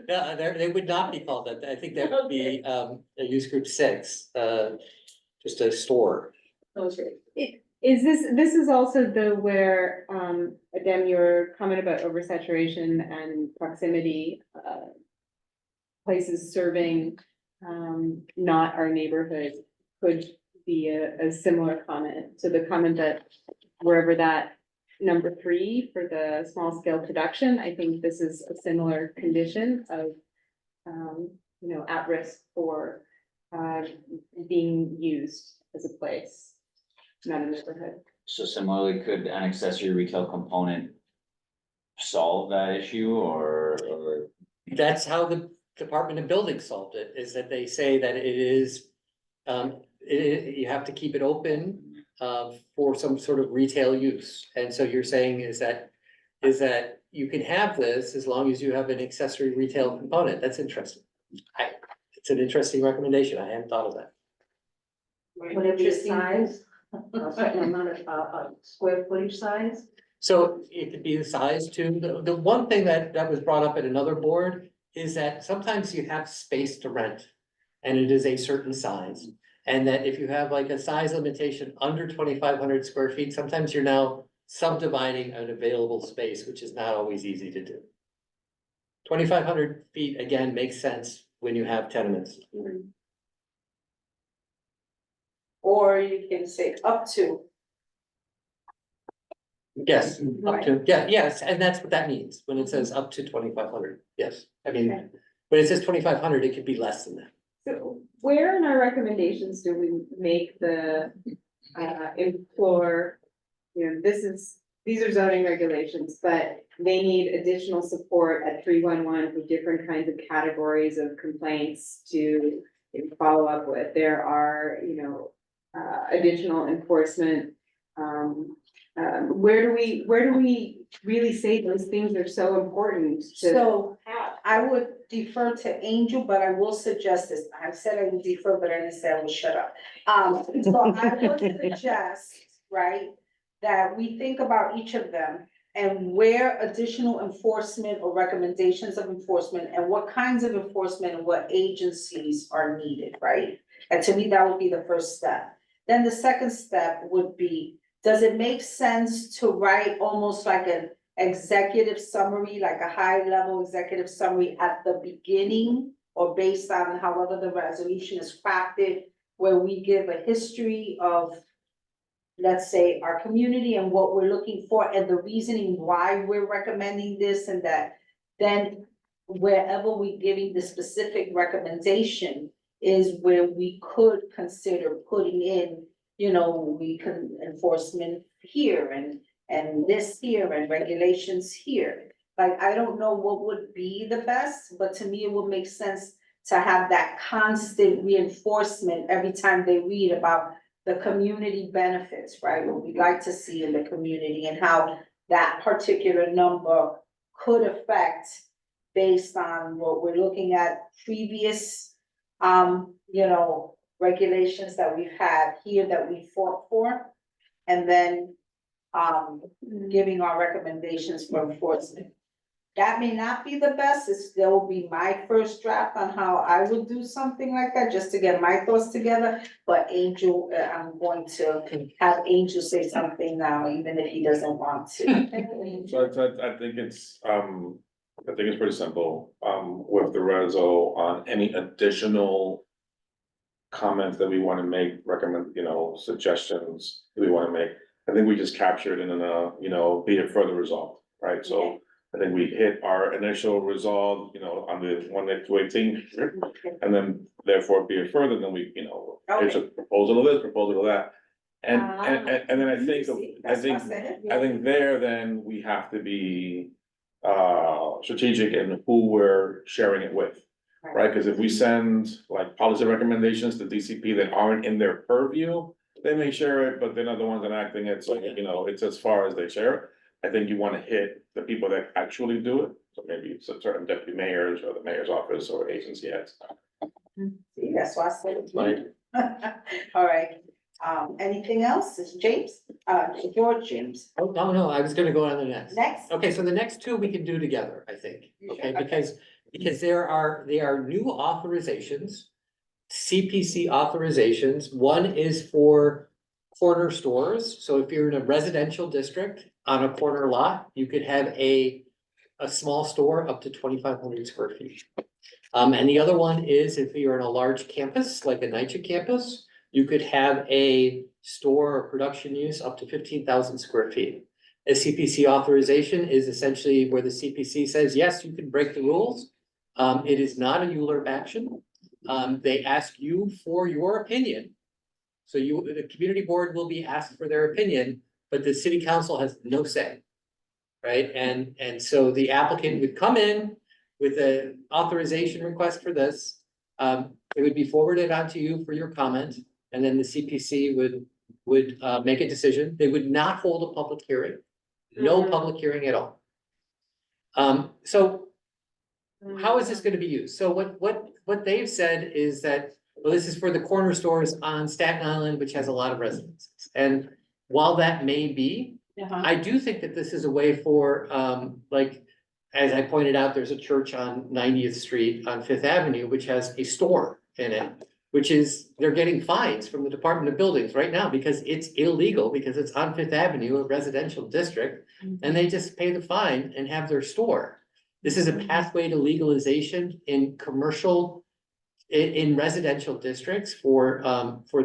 no, they would not be called that. I think that would be, a use group 6, just a store. Okay. Is this is also where, Adem, your comment about oversaturation and proximity, places serving, not our neighborhood could be a similar comment to the comment that wherever that number 3 for the small scale production, I think this is a similar condition of, at risk for, being used as a place, not a neighborhood. So similarly, could an accessory retail component solve that issue or? That's how the Department of Buildings solved it, is that they say that it is, you have to keep it open, for some sort of retail use. And so you're saying is that you can have this as long as you have an accessory retail component. That's interesting. It's an interesting recommendation. I hadn't thought of that. Would it be a size, a certain amount of, square footage size? So it could be the size too. The one thing that was brought up at another board is that sometimes you have space to rent. And it is a certain size. And that if you have like a size limitation under 2,500 square feet, sometimes you're now subdividing an available space, which is not always easy to do. 2,500 feet, again, makes sense when you have tenements. Or you can say up to. Yes, up to, yes, and that's what that means, when it says up to 2,500, yes. I mean, when it says 2,500, it could be less than that. So where in our recommendations do we make the, implore, these are zoning regulations, but they need additional support at 311 for different kinds of categories of complaints to follow up with. There are, additional enforcement. Where do we really say those things are so important to So have? I would defer to Angel, but I will suggest this. I said I would defer, but I didn't say I would shut up. So I would suggest, right, that we think about each of them and where additional enforcement or recommendations of enforcement and what kinds of enforcement and what agencies are needed, right? And to me, that would be the first step. Then the second step would be, does it make sense to write almost like an executive summary, like a high-level executive summary at the beginning, or based on however the resolution is crafted, where we give a history of, let's say, our community and what we're looking for and the reasoning why we're recommending this, and that then wherever we're giving the specific recommendation is where we could consider putting in, we can enforcement here and this here and regulations here. Like, I don't know what would be the best, but to me, it would make sense to have that constant reinforcement every time they read about the community benefits, right? What we like to see in the community and how that particular number could affect based on what we're looking at previous, regulations that we've had here that we fought for. And then, giving our recommendations for enforcement. That may not be the best, it still will be my first draft on how I would do something like that, just to get my thoughts together. But Angel, I'm going to have Angel say something now, even if he doesn't want to. So I think it's, pretty simple, with the reso on any additional comments that we wanna make, recommend, suggestions that we wanna make. I think we just captured in be it further resolved, right? So I think we hit our initial resolve, on the 218. And then therefore be it further, then we, it's a proposal of this, proposal of that. And then I think there, then we have to be strategic in who we're sharing it with. Right, because if we send like policy recommendations to DCP that aren't in their purview, they may share it, but they're not the ones enacting it, so it's as far as they share it. I think you wanna hit the people that actually do it, so maybe it's a certain deputy mayors or the mayor's office or agency heads. See, that's why I said it. Right. All right, anything else? Is James, George James, Oh, no, I was gonna go on to the next. next? Okay, so the next two we can do together, I think, You okay, sure? Okay. because they are new authorizations. CPC authorizations, one is for corner stores, so if you're in a residential district on a corner lot, you could have a small store up to 2,500 square feet. And the other one is if you're in a large campus, like a NYCHA campus, you could have a store or production use up to 15,000 square feet. A CPC authorization is essentially where the CPC says, yes, you can break the rules. It is not a ULURP action. They ask you for your opinion. So the community board will be asked for their opinion, but the city council has no say. Right, and so the applicant would come in with an authorization request for this. It would be forwarded on to you for your comment, and then the CPC would make a decision. They would not hold a public hearing, no public hearing at all. So how is this gonna be used? So what they've said is that, well, this is for the corner stores on Staten Island, which has a lot of residences. And while that may be, I do think that this is a way for, as I pointed out, there's a church on 90th Street on Fifth Avenue, which has a store in it, they're getting fines from the Department of Buildings right now because it's illegal, because it's on Fifth Avenue, a residential district, and they just pay the fine and have their store. This is a pathway to legalization in commercial, in residential districts for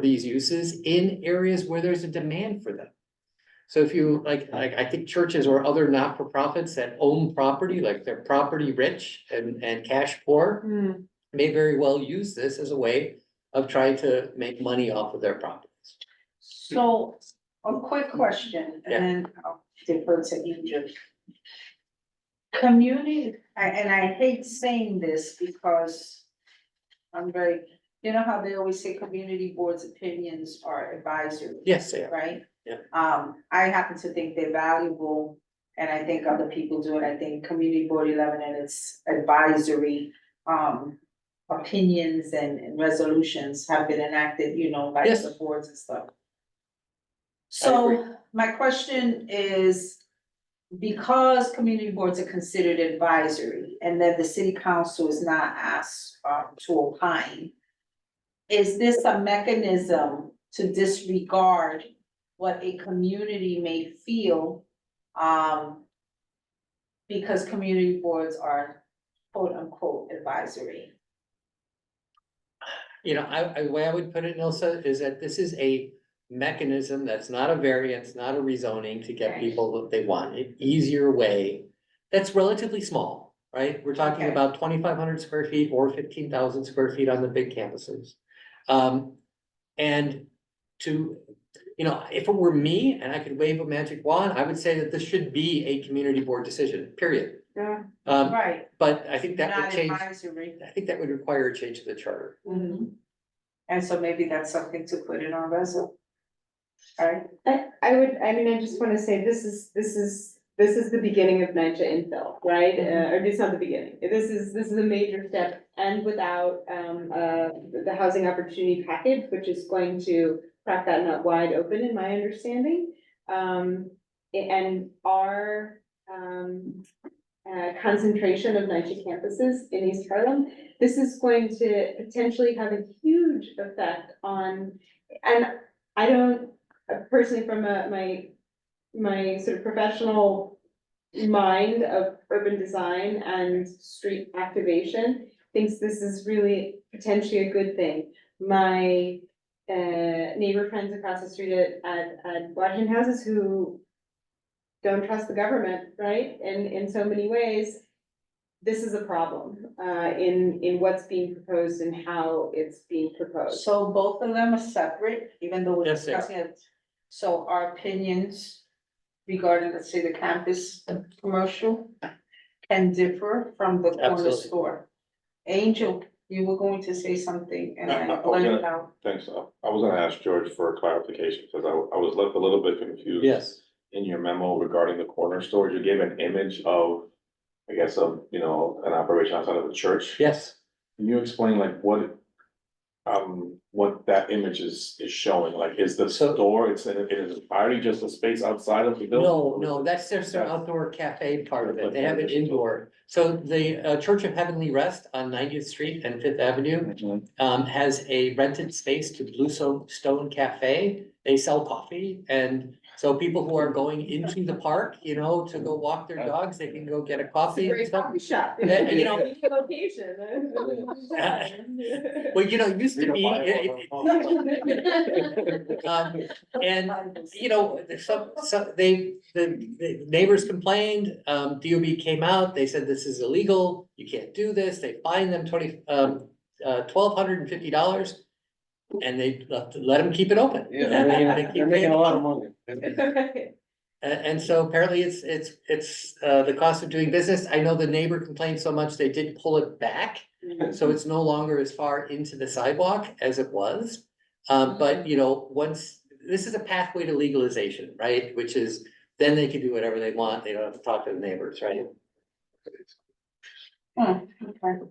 these uses in areas where there's a demand for them. So if you I think churches or other not-for-profits that own property, like they're property rich and cash poor, may very well use this as a way of trying to make money off of their properties. So, a quick question, and then I'll defer to Angel. Community, and I hate saying this because I'm very, you know how they always say community boards' opinions are advisory? Yes, they are. Right? Yeah. I happen to think they're valuable, and I think other people do it. I think Community Board 11 and its advisory, opinions and resolutions have been enacted, by Yes. the boards and stuff. agree. So my question is, because community boards are considered advisory and then the city council is not asked to opine, is this a mechanism to disregard what a community may feel? Because community boards are quote unquote advisory. The way I would put it, Nilsa, is that this is a mechanism that's not a variance, not a rezoning to get Right. people what they want, an easier way. That's relatively small, right? We're talking Okay. about 2,500 square feet or 15,000 square feet on the big campuses. And you know, if it were me and I could wave a magic wand, I would say that this should be a community board decision, period. Yeah. Right, But I think that would not change, advisory. I think that would require a change to the charter. Mhm. And so maybe that's something to put in our resolution. Alright, I just wanna say, this is the beginning of NYCHA infill, right? Or it's not the beginning, this is a major step, and without, the housing opportunity package, which is going to crack that nut wide open, in my understanding. And our, concentration of NYCHA campuses in East Harlem, this is going to potentially have a huge effect on, and I don't, personally, from my sort of professional mind of urban design and street activation, thinks this is really potentially a good thing. My neighbor friends across the street at Washington Houses who don't trust the government, right? In so many ways, this is a problem in what's being proposed and how it's being proposed. so both of them are separate, even though we're Yes, they are. discussing it. So our opinions regarding, let's say, the campus commercial can differ from the corner Absolutely. store. Angel, you were going to say something and I I was blanked gonna- out. Thanks, I was gonna ask George for a clarification, because I was left a little bit confused. Yes. In your memo regarding the corner stores, you gave an image of, I guess, you know, an operation outside of a church. Yes. Can you explain like what that image is showing? Like, is the So- store, it is entirely just a space outside of the building? No, that's their That's- outdoor cafe part of it. They have it indoor. So the Church of Heavenly Rest on 90th Street and Fifth Avenue Mhm. has a rented space to Stone Cafe. They sell coffee, and so people who are going into the park, you know, to go walk their dogs, they can go get a coffee and stuff. shop. You know- Location. Well, you know, it used to be, and you know, the neighbors complained, DOB came out, they said this is illegal, you can't do this, they fined them $1,250. And they let them keep it open. They're making a lot of money. And so apparently it's the cost of doing business. I know the neighbor complained so much, they did pull it back. So it's no longer as far into the sidewalk as it was. But you know, this is a pathway to legalization, right? Which is, then they can do whatever they want. They don't have to talk to the neighbors, right?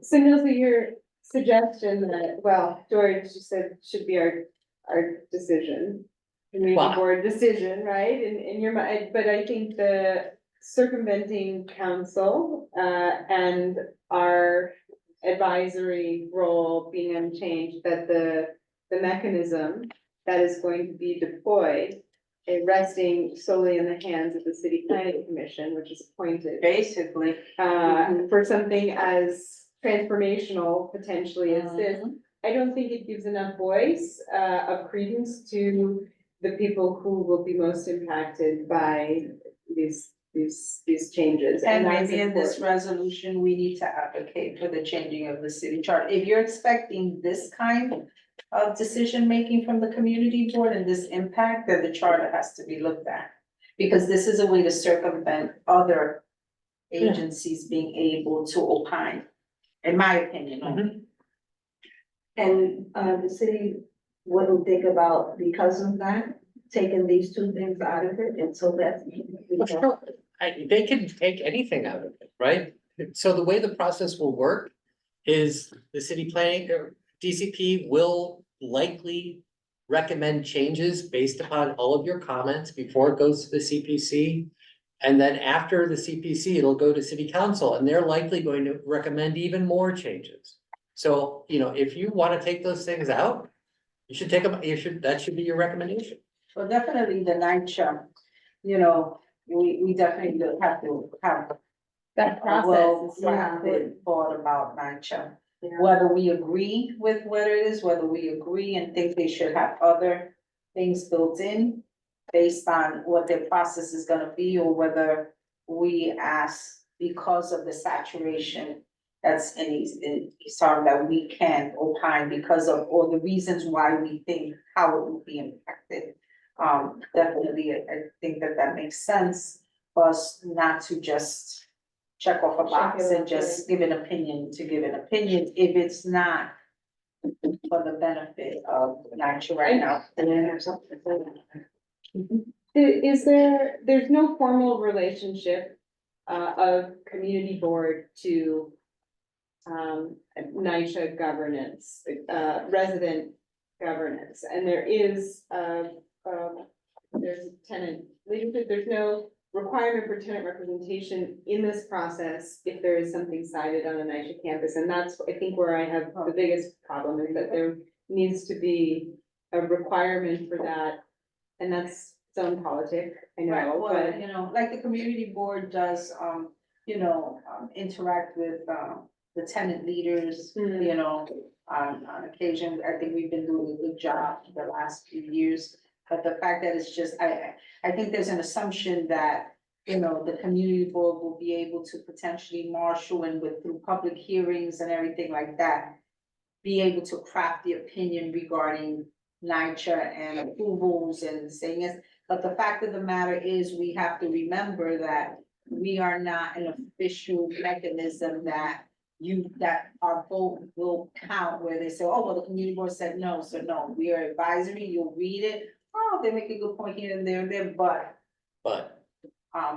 So Niels, your suggestion that, well, George just said should be our decision. Community Wow. board decision, right, in your mind, but I think the circumventing council, and our advisory role being unchanged, that the mechanism that is going to be deployed, resting solely in the hands of the city planning commission, which is appointed, Basically. for something as transformational potentially as this, I don't think it gives enough voice, of credence to the people who will be most impacted by these changes. And that's maybe in this important. resolution, we need to advocate for the changing of the city chart. If you're expecting this kind of decision-making from the community board and this impact, then the charter has to be looked at. Because this is a way to circumvent other agencies being able to opine, in my opinion. Mhm. And, the city wouldn't think about, because of that, taking these two things out of it, and so that's. They can take anything out of it, right? So the way the process will work is the city planning, or DCP will likely recommend changes based upon all of your comments before it goes to the CPC. And then after the CPC, it'll go to city council, and they're likely going to recommend even more changes. So, you know, if you wanna take those things out, you should take them, that should be your recommendation. Well, definitely the night show, you know, we definitely do have to have That a process well is, yeah. rounded thought about night show. Whether we agree with what it is, whether we agree and think they should have other things built in based on what their process is gonna be, or whether we ask because of the saturation that's in East Harlem, that we can opine because of, or the reasons why we think how it will be impacted. Definitely, I think that that makes sense for us not to just check off a box and just give an opinion to give an opinion if it's not for the benefit of NYCHA right now. There's no formal relationship of community board to NYCHA governance, resident governance, and there's tenant leadership, there's no requirement for tenant representation in this process if there is something cited on a NYCHA campus, and that's, I think, where I have the biggest problem, is that there needs to be a requirement for that, and that's its own politic, I Right, know, well, but. you know, like the community board does, interact with, the tenant leaders, Mhm. you know, on occasion. I think we've been doing a good job the last few years. But the fact that it's just, I think there's an assumption that, you know, the community board will be able to potentially marshal and with through public hearings and everything like that, be able to craft the opinion regarding NYCHA and approvals and saying it. But the fact of the matter is, we have to remember that we are not an official mechanism that our vote will count, where they say, oh, well, the community board said no, so no, we are advisory, you'll read it. Oh, they make a good point here and there, but,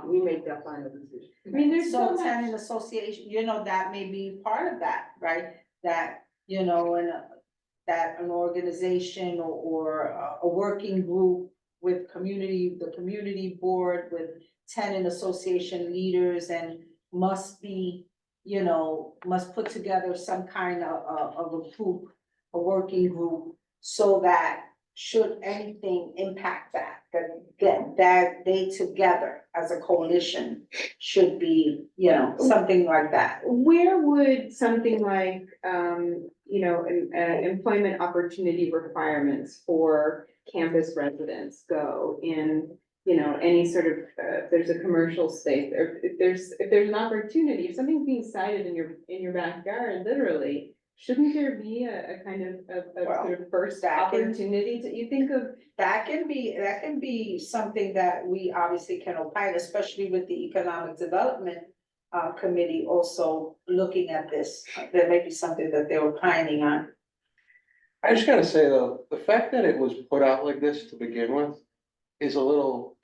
We make that final decision. I mean, there's so so much. tenant association, you know, that may be part of that, right? That, you know, and that an organization or a working group with the community board with tenant association leaders and must be, you know, must put together some kind of a group, a working group, so that should anything impact that they together as a coalition should be, you know, something like that. Where would something like, employment opportunity requirements for campus residents go in, any sort of, if there's a commercial space, or if there's an opportunity, if something's being cited in your backyard, literally, shouldn't there be a kind of, Well, sort of first that can- opportunity to, you think of, That can be something that we obviously can opine, especially with the Economic Development Committee also looking at this. There may be something that they're opining on. I just gotta say though, the fact that it was put out like this to begin with is a little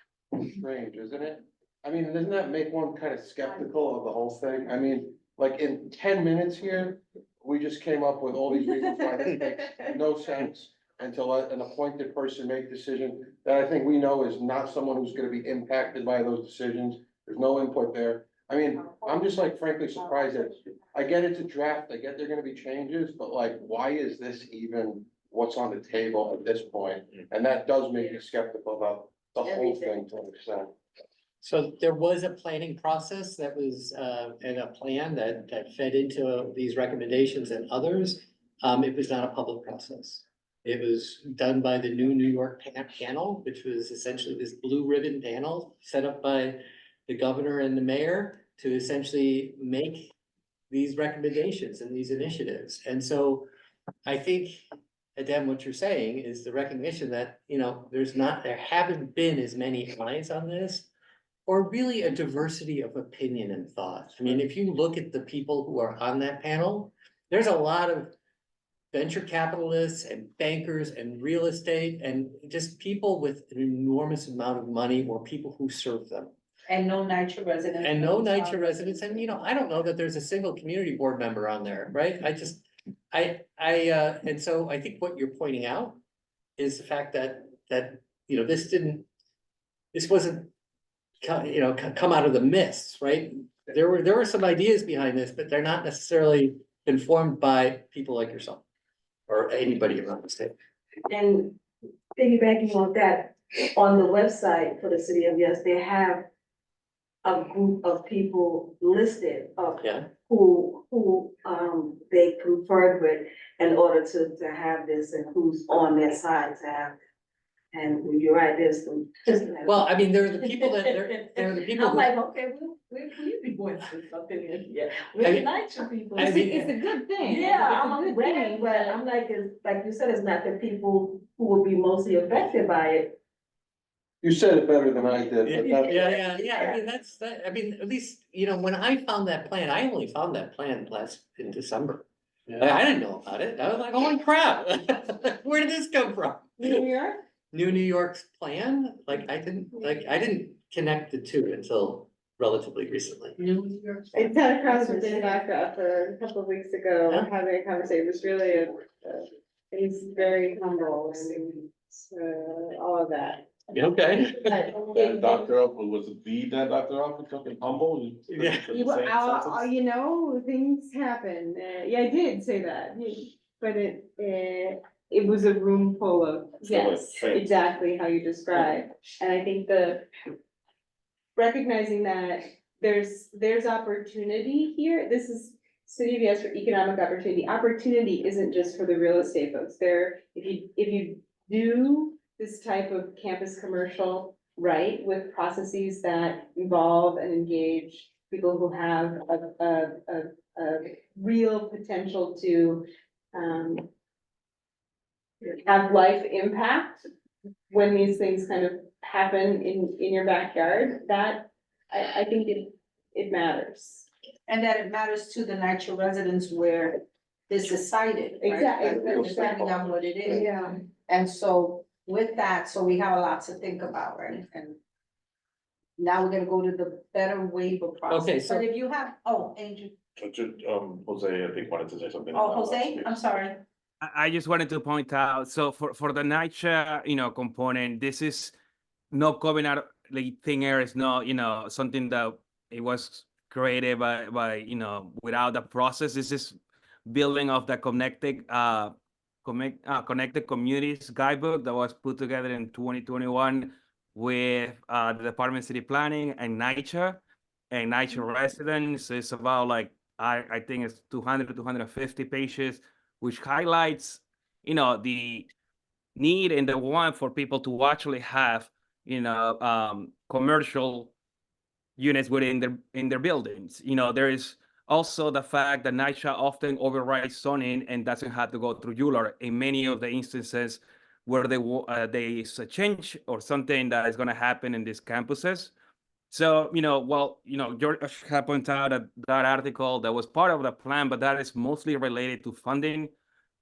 strange, isn't it? I mean, doesn't that make one kind of skeptical of the whole thing? I mean, like in 10 minutes here, we just came up with all these reasons why this makes no sense. And to let an appointed person make decision that I think we know is not someone who's gonna be impacted by those decisions. There's no input there. I mean, I'm just like frankly surprised that, I get it's a draft, I get there are gonna be changes, but like, why is this even what's on the table at this point? And that does make me skeptical about the whole thing to an extent. So there was a planning process that was, and a plan that fed into these recommendations and others. It was not a public process. It was done by the new New York panel, which was essentially this blue ribbon panel set up by the governor and the mayor to essentially make these recommendations and these initiatives. And so I think, Adem, what you're saying is the recognition that, there haven't been as many eyes on this, or really a diversity of opinion and thought. I mean, if you look at the people who are on that panel, there's a lot of venture capitalists and bankers and real estate and just people with an enormous amount of money or people who serve them. And no NYCHA residents. And no NYCHA residents, and I don't know that there's a single community board member on there, right? And so I think what you're pointing out is the fact that, this wasn't come out of the mist, right? There were some ideas behind this, but they're not necessarily informed by people like yourself or anybody around the state. And piggybacking on that, on the website for the city of Yes, they have a group of people listed of Yeah. who they conferred with in order to have this and who's on their side to have. And you're right, there's some. Well, I mean, there are the people that, there are the people I'm who, like, okay, we're community boards or something, and yeah, I we're mean- NYCHA people. I mean- it's a good thing. Yeah, It's a I'm good glad, thing, but I'm like, it's, like you said, it's not the people who will be mostly affected by it. You said it better than I did, Yeah, but that's. I mean, that's, I mean, at least, you know, when I found that plan, I only found that plan in December. Like, I didn't know about it. I was like, holy crap, where did this come from? New York? New York's plan, like, I didn't connect the two until relatively recently. I sat across from Dan Baca a couple of weeks ago, Yeah. having a conversation, it was really he's very humble and, all of that. Okay. And Dr. Upwood was the that Dr. Upwood took in humble. Yeah. You know, things happen, yeah, I did say that, but it was a room full of, yes, Right. exactly how you described, and I think recognizing that there's opportunity here, this is City of Yes for economic opportunity. Opportunity isn't just for the real estate folks. If you do this type of campus commercial, right, with processes that involve and engage people who have a real potential to have life impact when these things kind of happen in your backyard, that I think it matters. And that it matters to the NYCHA residents where this is cited, right? Exactly. Depending on what it is. Yeah. And so with that, so we have a lot to think about, right? And now we're gonna go to the better waiver Okay, process. so- But if you have, oh, Angel, Jose, I think wanted to say something. oh, Jose, I'm sorry. I just wanted to point out, so for the NYCHA, component, this is not coming out like thin air. It's not, something that it was created by without the process. This is building of the connected communities guidebook that was put together in 2021 with the Department of City Planning and NYCHA residents. It's about like I think it's 200 to 250 pages, which highlights the need and the want for people to actually have commercial units within their buildings. There is also the fact that NYCHA often overrides zoning and doesn't have to go through ULR in many of the instances where there is a change or something that is going to happen in these campuses. So, George had pointed out that article that was part of the plan, but that is mostly related to funding.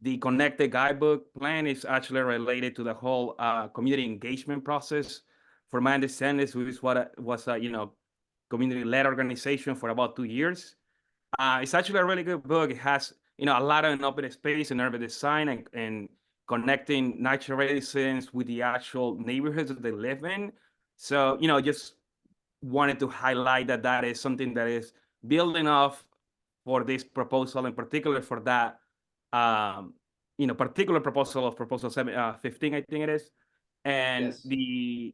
The connected guidebook plan is actually related to the whole community engagement process. From my understanding, this was what was community-led organization for about 2 years. It's actually a really good book. It has a lot of open space and urban design and connecting natural residents with the actual neighborhoods that they live in. So just wanted to highlight that is something that is building off for this proposal, in particular for that particular proposal of proposal 15, I think it is. And Yes.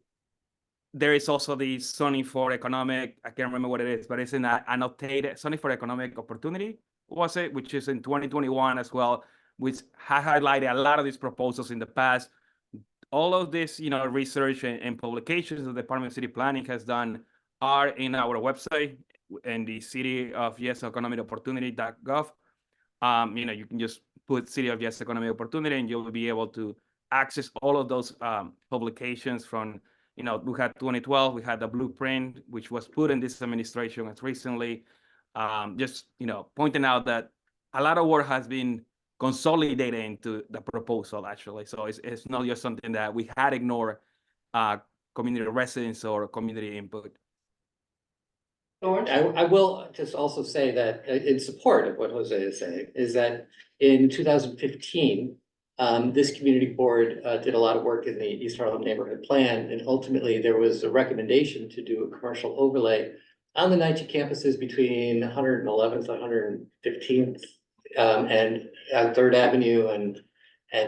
there is also the zoning for economic, I can't remember what it is, but it's an annotated zoning for economic opportunity, was it, which is in 2021 as well, which has highlighted a lot of these proposals in the past. All of this, research and publications the Department of City Planning has done are in our website and the City of Yes Economic Opportunity.gov. You can just put City of Yes Economic Opportunity and you'll be able to access all of those publications from, we had 2012, we had the blueprint, which was put in this administration as recently. Just, pointing out that a lot of work has been consolidated into the proposal, actually. So it's not just something that we had ignored community residents or community input. I will just also say that in support of what Jose is saying, is that in 2015, this community board did a lot of work in the East Harlem Neighborhood Plan, and ultimately there was a recommendation to do a commercial overlay on the NYCHA campuses between 111th and 115th, and on Third Avenue and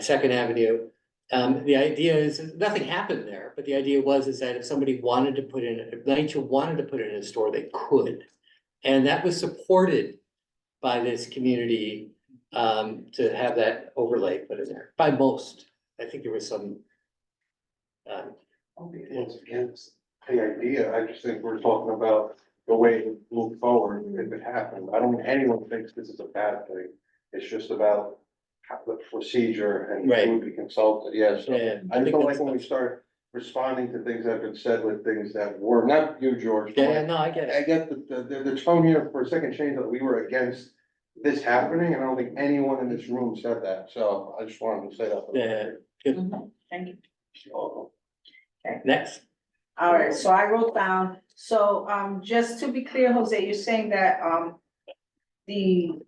Second Avenue. The idea is, nothing happened there, but the idea is that if somebody wanted to put in, if NYCHA wanted to put it in a store, they could. And that was supported by this community, to have that overlay put in there, by most. I think there was some. Once again, the idea, I just think we're talking about the way to move forward if it happened. I don't think anyone thinks this is a bad thing. It's just about how the procedure and Right. who would be consulted, yes. Yeah, I just don't like when we start responding to things that have been said with things that were, not you, George. but Yeah, no, I get it. I get the tone here for a second change that we were against this happening, and I don't think anyone in this room said that, so I just wanted to say that. for the Yeah. record. Mhm, thank you. Next. All right, so I wrote down, so, just to be clear, Jose, you're saying that, the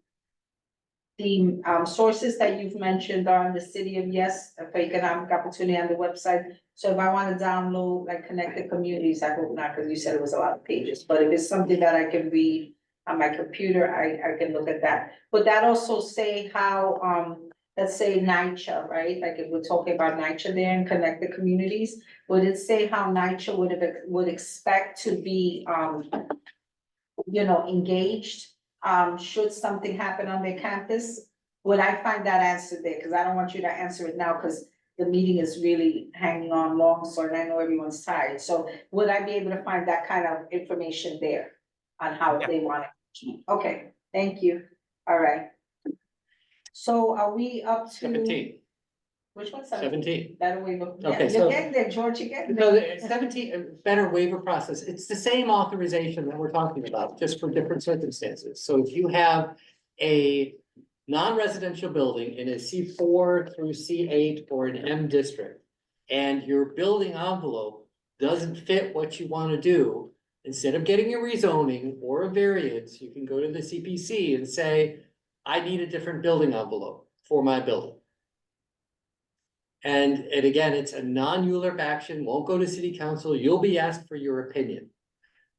sources that you've mentioned are in the city of Yes, for economic opportunity on the website. So if I want to download, like, connected communities, I hope not, because you said it was a lot of pages, but if it's something that I can read on my computer, I can look at that. Would that also say how, let's say NYCHA, right? Like if we're talking about NYCHA there and connected communities, would it say how NYCHA would expect to be, engaged? Should something happen on their campus? Would I find that answer there? Because I don't want you to answer it now, because the meeting is really hanging on long, so and I know everyone's tired. So would I be able to find that kind of information there on how they want it? Okay, thank you. All right. So are we up to? 17. Which one? 17. Better waiver. Yeah, Okay, you're so- getting there, George, you're getting No, there. the 17, better waiver process, it's the same authorization that we're talking about, just for different circumstances. So if you have a non-residential building in a C4 through C8 or an M district, and your building envelope doesn't fit what you want to do, instead of getting a rezoning or a variance, you can go to the CPC and say, I need a different building envelope for my building. And again, it's a non-ULURP action, won't go to city council, you'll be asked for your opinion.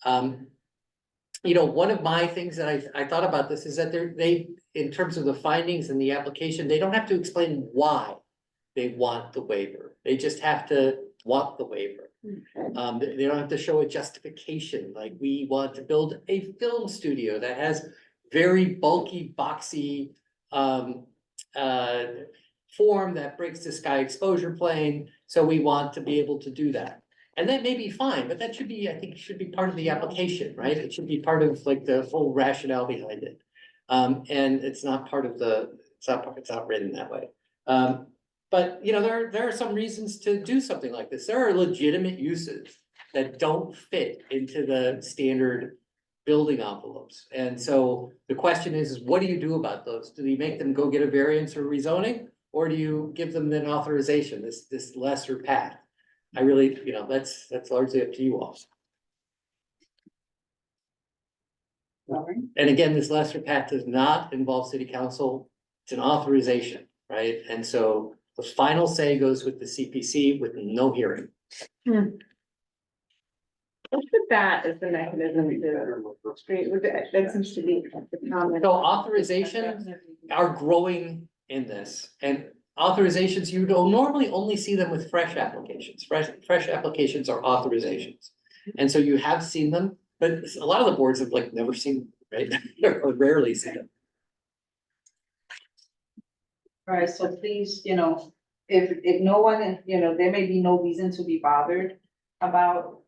One of my things that I thought about this is that they, in terms of the findings and the application, they don't have to explain why they want the waiver. They just have to want the waiver. They don't have to show a justification, like we want to build a film studio that has very bulky, boxy, form that breaks the sky exposure plane, so we want to be able to do that. And that may be fine, but that should be, I think, should be part of the application, right? It should be part of like the whole rationale behind it. And it's not part of it's not written that way. But there are some reasons to do something like this. There are legitimate uses that don't fit into the standard building envelopes. And so the question is what do you do about those? Do you make them go get a variance or rezoning? Or do you give them an authorization, this lesser path? I really, that's largely up to you all. And again, this lesser path does not involve city council, it's an authorization, right? And so the final say goes with the CPC with no hearing. Let's put that as the mechanism that seems to be the common. So authorizations are growing in this, and authorizations, you don't normally only see them with fresh applications. Fresh applications are authorizations. And so you have seen them, but a lot of the boards have like never seen, them, right? Or rarely seen them. All right, so please, if no one, there may be no reason to be bothered about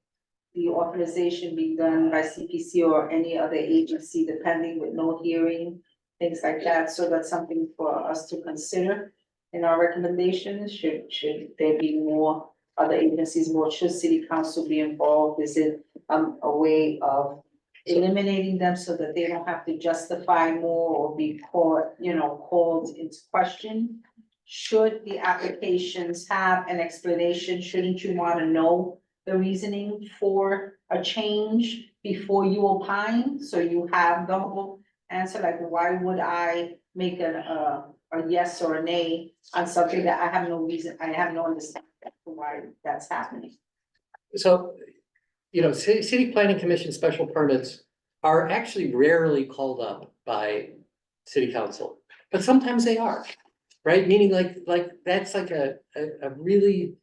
the authorization being done by CPC or any other agency, depending with no hearing, things like that. So that's something for us to consider in our recommendations. Should there be more other agencies, more, should city council be involved? Is it a way of eliminating them so that they don't have to justify more or be called into question? Should the applications have an explanation? Shouldn't you want to know the reasoning for a change before you opine? So you have the whole answer, like why would I make a yes or a nay on something that I have no reason, I have no understanding for why that's happening? So, city planning commission special permits are actually rarely called up by city council, but sometimes they are, right? Meaning like that's like a really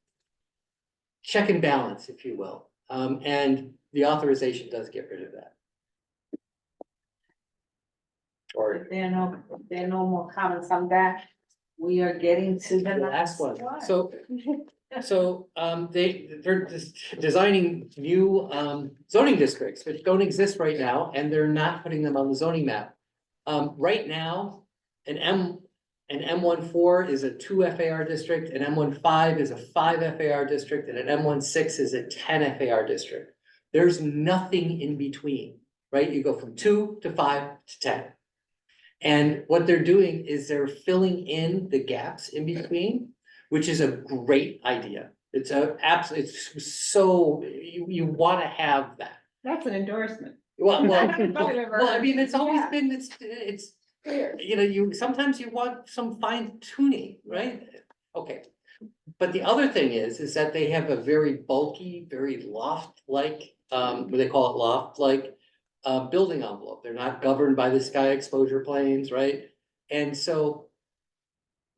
check and balance, if you will. And the authorization does get rid of that. Or If there are no more comments on that, we are getting to the the last one. one. So, they're designing new, zoning districts, which don't exist right now, and they're not putting them on the zoning map. Right now, an an M14 is a 2 FAR district, an M15 is a 5 FAR district, and an M16 is a 10 FAR district. There's nothing in between, right? You go from 2 to 5 to 10. And what they're doing is they're filling in the gaps in between, which is a great idea. It's it's so, you wanna have that. That's an endorsement. Well, I mean, it's always Yeah. been, it's, you know, sometimes you want some fine tuning, right? Okay. But the other thing is that they have a very bulky, very loft-like, what they call it loft-like, building envelope. They're not governed by the sky exposure planes, right? And so,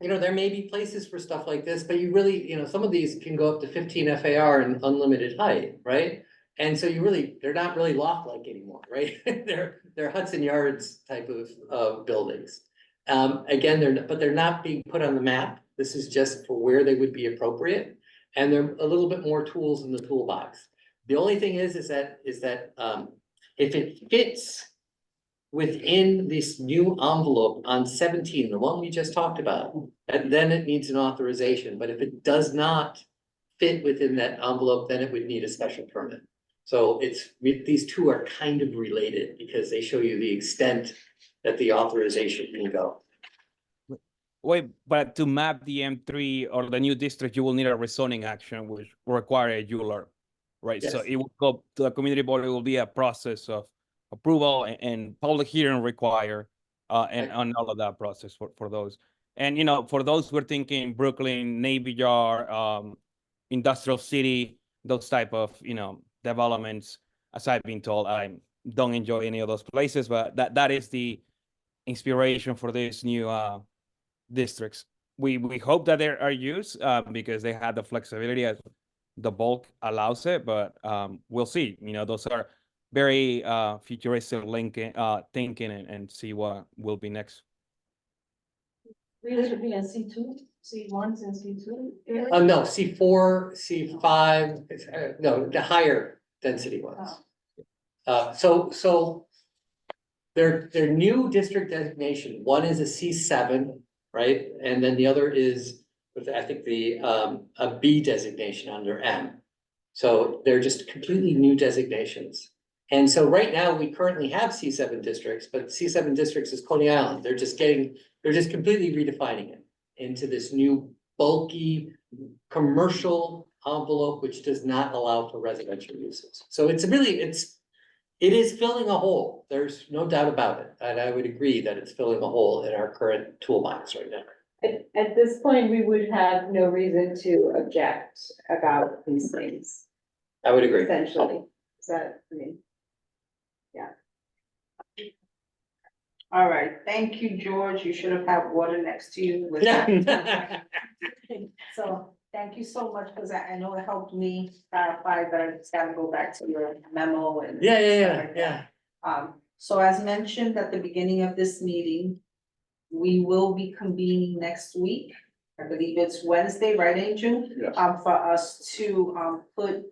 you know, there may be places for stuff like this, but you really, you know, some of these can go up to 15 FAR and unlimited height, right? And so they're not really loft-like anymore, right? They're Hudson Yards type of buildings. Again, they're not being put on the map. This is just for where they would be appropriate. And they're a little bit more tools in the toolbox. The only thing is that if it fits within this new envelope on 17, the one we just talked about, and then it needs an authorization. But if it does not fit within that envelope, then it would need a special permit. So these two are kind of related because they show you the extent that the authorization can go. Wait, but to map the M3 or the new district, you will need a rezoning action, which will require a ULURP, right? So Yes. it will go to the community board. It will be a process of approval and public hearing require, and on all of that process for those. And, you know, for those who are thinking Brooklyn, Navy Yard, Industrial City, those type of, you know, developments, as I've been told, I don't enjoy any of those places, but that is the inspiration for this new districts. We hope that they are used because they have the flexibility as the bulk allows it, but we'll see. You know, those are very futuristic thinking and see what will be next. This would be in C2, C1s and C2 areas? No, C4, C5, no, the higher density ones. So their new district designation, one is a C7, right? And then the other is, I think a B designation under M. So they're just completely new designations. And so right now, we currently have C7 districts, but C7 districts is Coney Island. They're just completely redefining it into this new bulky commercial envelope, which does not allow for residential uses. So it is filling a hole. There's no doubt about it. And I would agree that it's filling a hole in our current toolbox right now. At this point, we would have no reason to object about these things, I would agree. essentially. Is that, I mean, All right, thank you, George. You should have had water next to you with So thank you so much, because I know it helped me clarify that I just gotta go back to your memo and. stuff like that. So as mentioned at the beginning of this meeting, we will be convening next week. I believe it's Wednesday, right, Angel? Yes. For us to put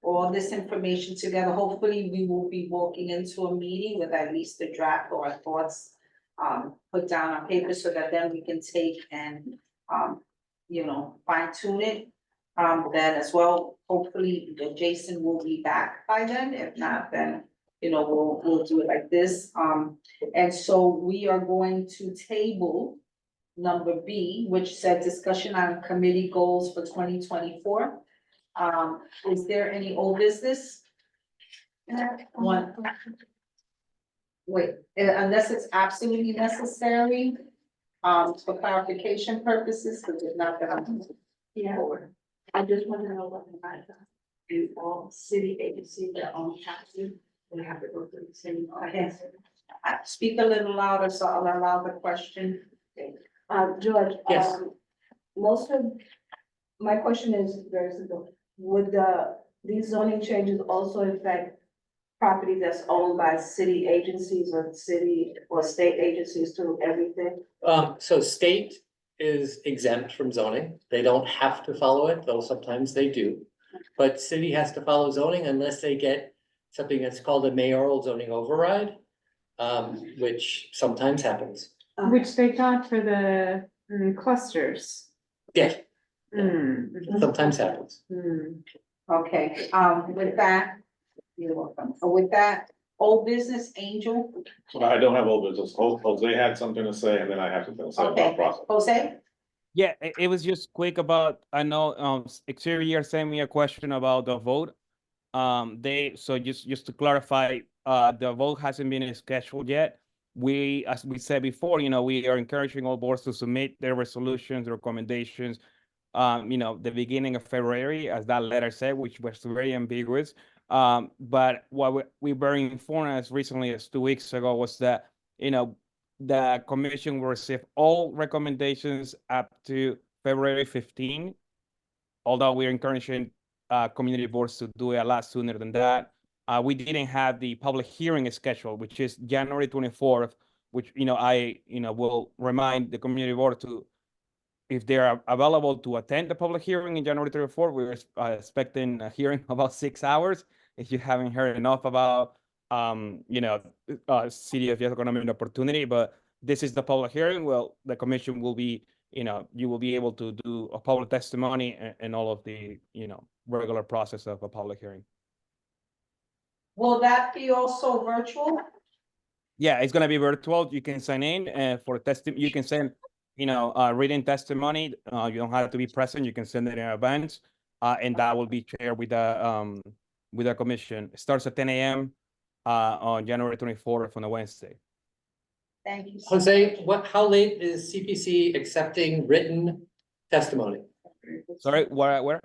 all this information together. Hopefully, we will be walking into a meeting with at least a draft or our thoughts put down on paper so that then we can take and you know, fine tune it. Then as well, hopefully Jason will be back by then. If not, then you know, we'll do it like this. And so we are going to table number B, which said discussion on committee goals for 2024. Is there any old business? One. Wait, unless it's absolutely necessary, for clarification purposes, because if not, then I'm. Yeah. I just want to know what the matter. Do all city agencies their own taxes? We have to go through the same. Speak a little louder, so I'll allow the question. George. Yes. Most of, my question is very simple. Would these zoning changes also affect property that's owned by city agencies or city or state agencies through everything? So state is exempt from zoning. They don't have to follow it, though sometimes they do. But city has to follow zoning unless they get something that's called a mayoral zoning override, which sometimes happens. Which they got for the Clusters. Yeah, Hmm. sometimes happens. Okay, with that, you're welcome. With that, old business, Angel, So I don't have old business. Jose had something to say and then I have something to say okay, about process. Jose? Yeah, it was just quick about, I know, Xavier sent me a question about the vote. So just to clarify, the vote hasn't been scheduled yet. We, as we said before, we are encouraging all boards to submit their resolutions, recommendations, the beginning of February, as that letter said, which was very ambiguous. But what we were informed as recently as 2 weeks ago was that, the commission will receive all recommendations up to February 15, although we're encouraging community boards to do it a lot sooner than that. We didn't have the public hearing scheduled, which is January 24th, which, I will remind the community board to, if they are available to attend the public hearing in January 24th, we're expecting a hearing about 6 hours. If you haven't heard enough about, City of Yes Economic Opportunity, but this is the public hearing. Well, the commission will be, you will be able to do a public testimony and all of the, regular process of a public hearing. Will that be also virtual? Yeah, it's gonna be virtual. You can sign in for testing. You can send, written testimony. You don't have to be present. You can send it in advance, and that will be shared with the commission. It starts at 10 a.m. On January 24th on a Wednesday. Thank you. Jose, how late is CPC accepting written testimony? Sorry, where?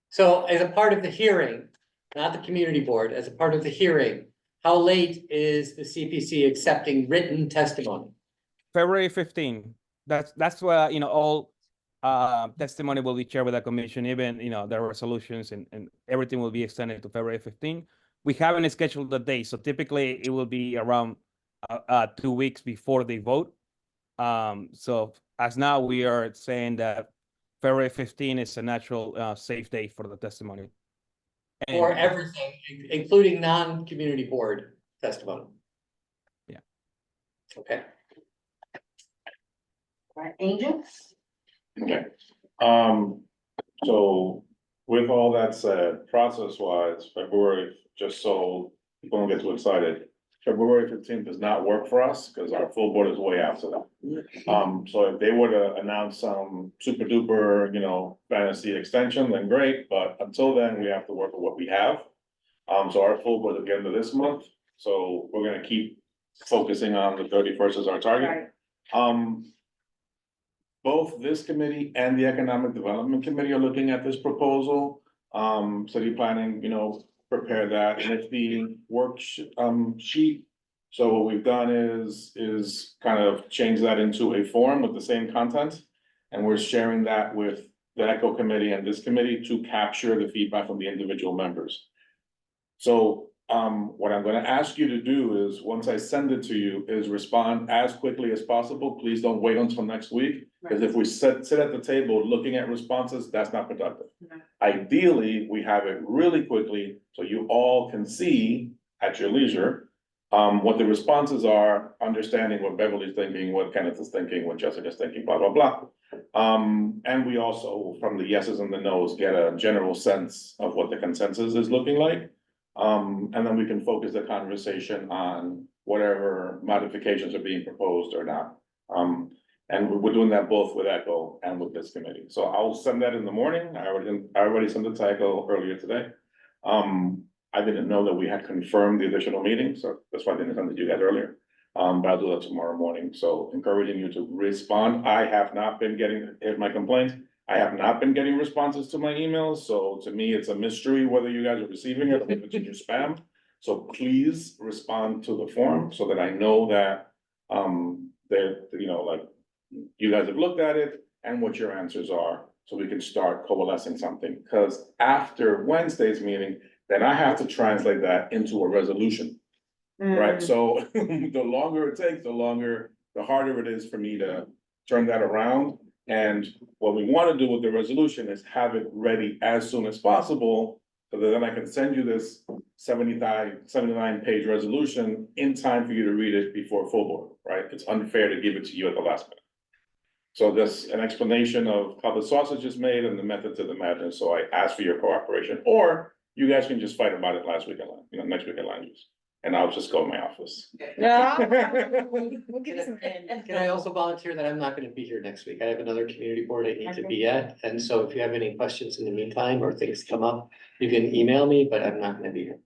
So as a part of the hearing, not the community board, as a part of the hearing, how late is the CPC accepting written testimony? February 15. That's where, all testimony will be shared with the commission, even, the resolutions and everything will be extended to February 15. We haven't scheduled the date, so typically it will be around 2 weeks before they vote. So as now we are saying that February 15 is a natural safe date for the testimony. For And- everything, including non-community board testimony? Yeah. Okay. Right, Angel? Okay, so with all that said, process-wise, February, just so people don't get too excited, February 15th does not work for us, because our full board is way after that. So if they were to announce some super duper, fantasy extension, then great, but until then, we have to work with what we have. So our full board at the end of this month, so we're gonna keep focusing on the 31st as our target. Right. Both this committee and the Economic Development Committee are looking at this proposal. City planning, prepare that, and it's the sheet. So what we've done is kind of change that into a form with the same content. And we're sharing that with the ECO committee and this committee to capture the feedback from the individual members. So, what I'm gonna ask you to do is, once I send it to you, is respond as quickly as possible. Please don't wait until next week. Because if we sit at the table looking at responses, that's not productive. Right. Ideally, we have it really quickly, so you all can see at your leisure. What the responses are, understanding what Beverly's thinking, what Kenneth is thinking, what Jessica's thinking, blah, blah, blah. And we also, from the yeses and the nos, get a general sense of what the consensus is looking like. And then we can focus the conversation on whatever modifications are being proposed or not. And we're doing that both with ECHO and with this committee. So I'll send that in the morning. I already sent it to ECHO earlier today. I didn't know that we had confirmed the additional meeting, so that's why I didn't send it to you guys earlier. But I'll do that tomorrow morning. So encouraging you to respond. I have not been getting, here's my complaint. I have not been getting responses to my emails. So to me, it's a mystery whether you guys are receiving it or if it's in your spam. So please respond to the form so that I know that, you guys have looked at it and what your answers are, so we can start coalescing something. Because after Wednesday's meeting, then I have to translate that into a resolution, right? So the longer it takes, the harder it is for me to turn that around. And what we want to do with the resolution is have it ready as soon as possible, so that then I can send you this 79-page resolution in time for you to read it before full board, right? It's unfair to give it to you at the last minute. So just an explanation of how the sausage is made and the method to the madness, so I ask for your cooperation, or you guys can just fight about it next week at land use. And I'll just go to my office. We'll give you some. Can I also volunteer that I'm not gonna be here next week? I have another community board I need to be at, and so if you have any questions in the meantime or things come up, you can email me, but I'm not gonna be here.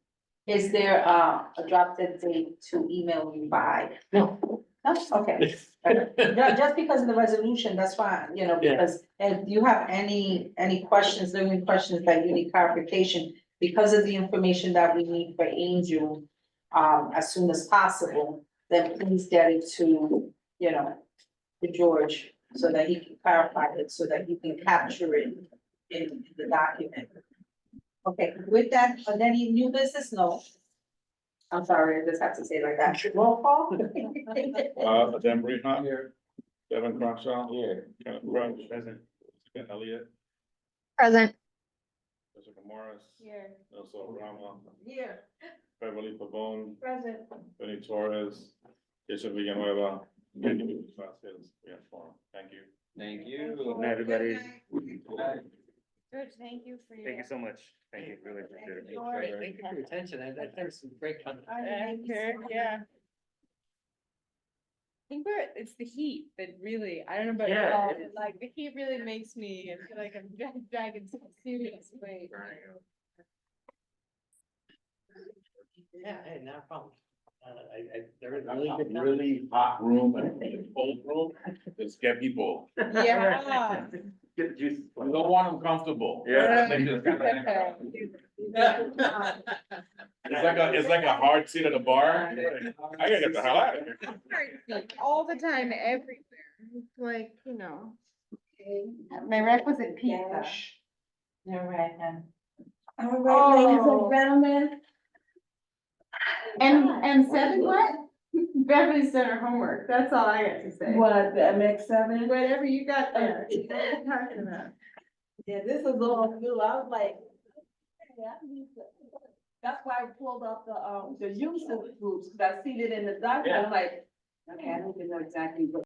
Is there a drop dead date to email you by? No. No, okay. Just because of the resolution, that's why, you know, Yeah. because if you have any questions, lingering questions that you need clarification, because of the information that we need for Angel, as soon as possible, then please get it to, you know, to George, so that he can clarify it, so that he can capture it in the document. Okay, with that, are there any new business? No. I'm sorry, I just have to say it like that. Roll call? Dan Brehart here. Devin Cronshaw here. Kenneth French. Present. Ken Elliott. Present. Jessica Morris. Here. Nelson Rama. Here. Beverly Pavone. Present. Benny Torres. Jason Villanueva. Thank you. We have forum. Thank you. Thank you. Good night, everybody. George, thank you for your. Thank you so much. Thank you, really appreciate it. Thank you for your attention. There's some great content. Yeah. I think it's the heat that really, I don't know about Yeah, y'all, it but like the heat really makes me feel like I'm dragging some serious weight. Yeah, hey, not a problem. They're really good. Really hot room and a cold room, just get people. Yeah. Get the juice. We don't want them comfortable. Yeah. It's like a hard seat at a bar. I gotta get the hell out of here. All the time, everywhere, it's like, you know. My requisite pizza. You're right, then. All right, ladies and gentlemen. And seven what? Beverly's done her homework, that's all I got to say. What, the MX7? Whatever you got there, what are you talking about? Yeah, this is all new, I was like. That's why I pulled up the usage groups, cause I seen it in the document, I'm like, okay, I don't even know exactly what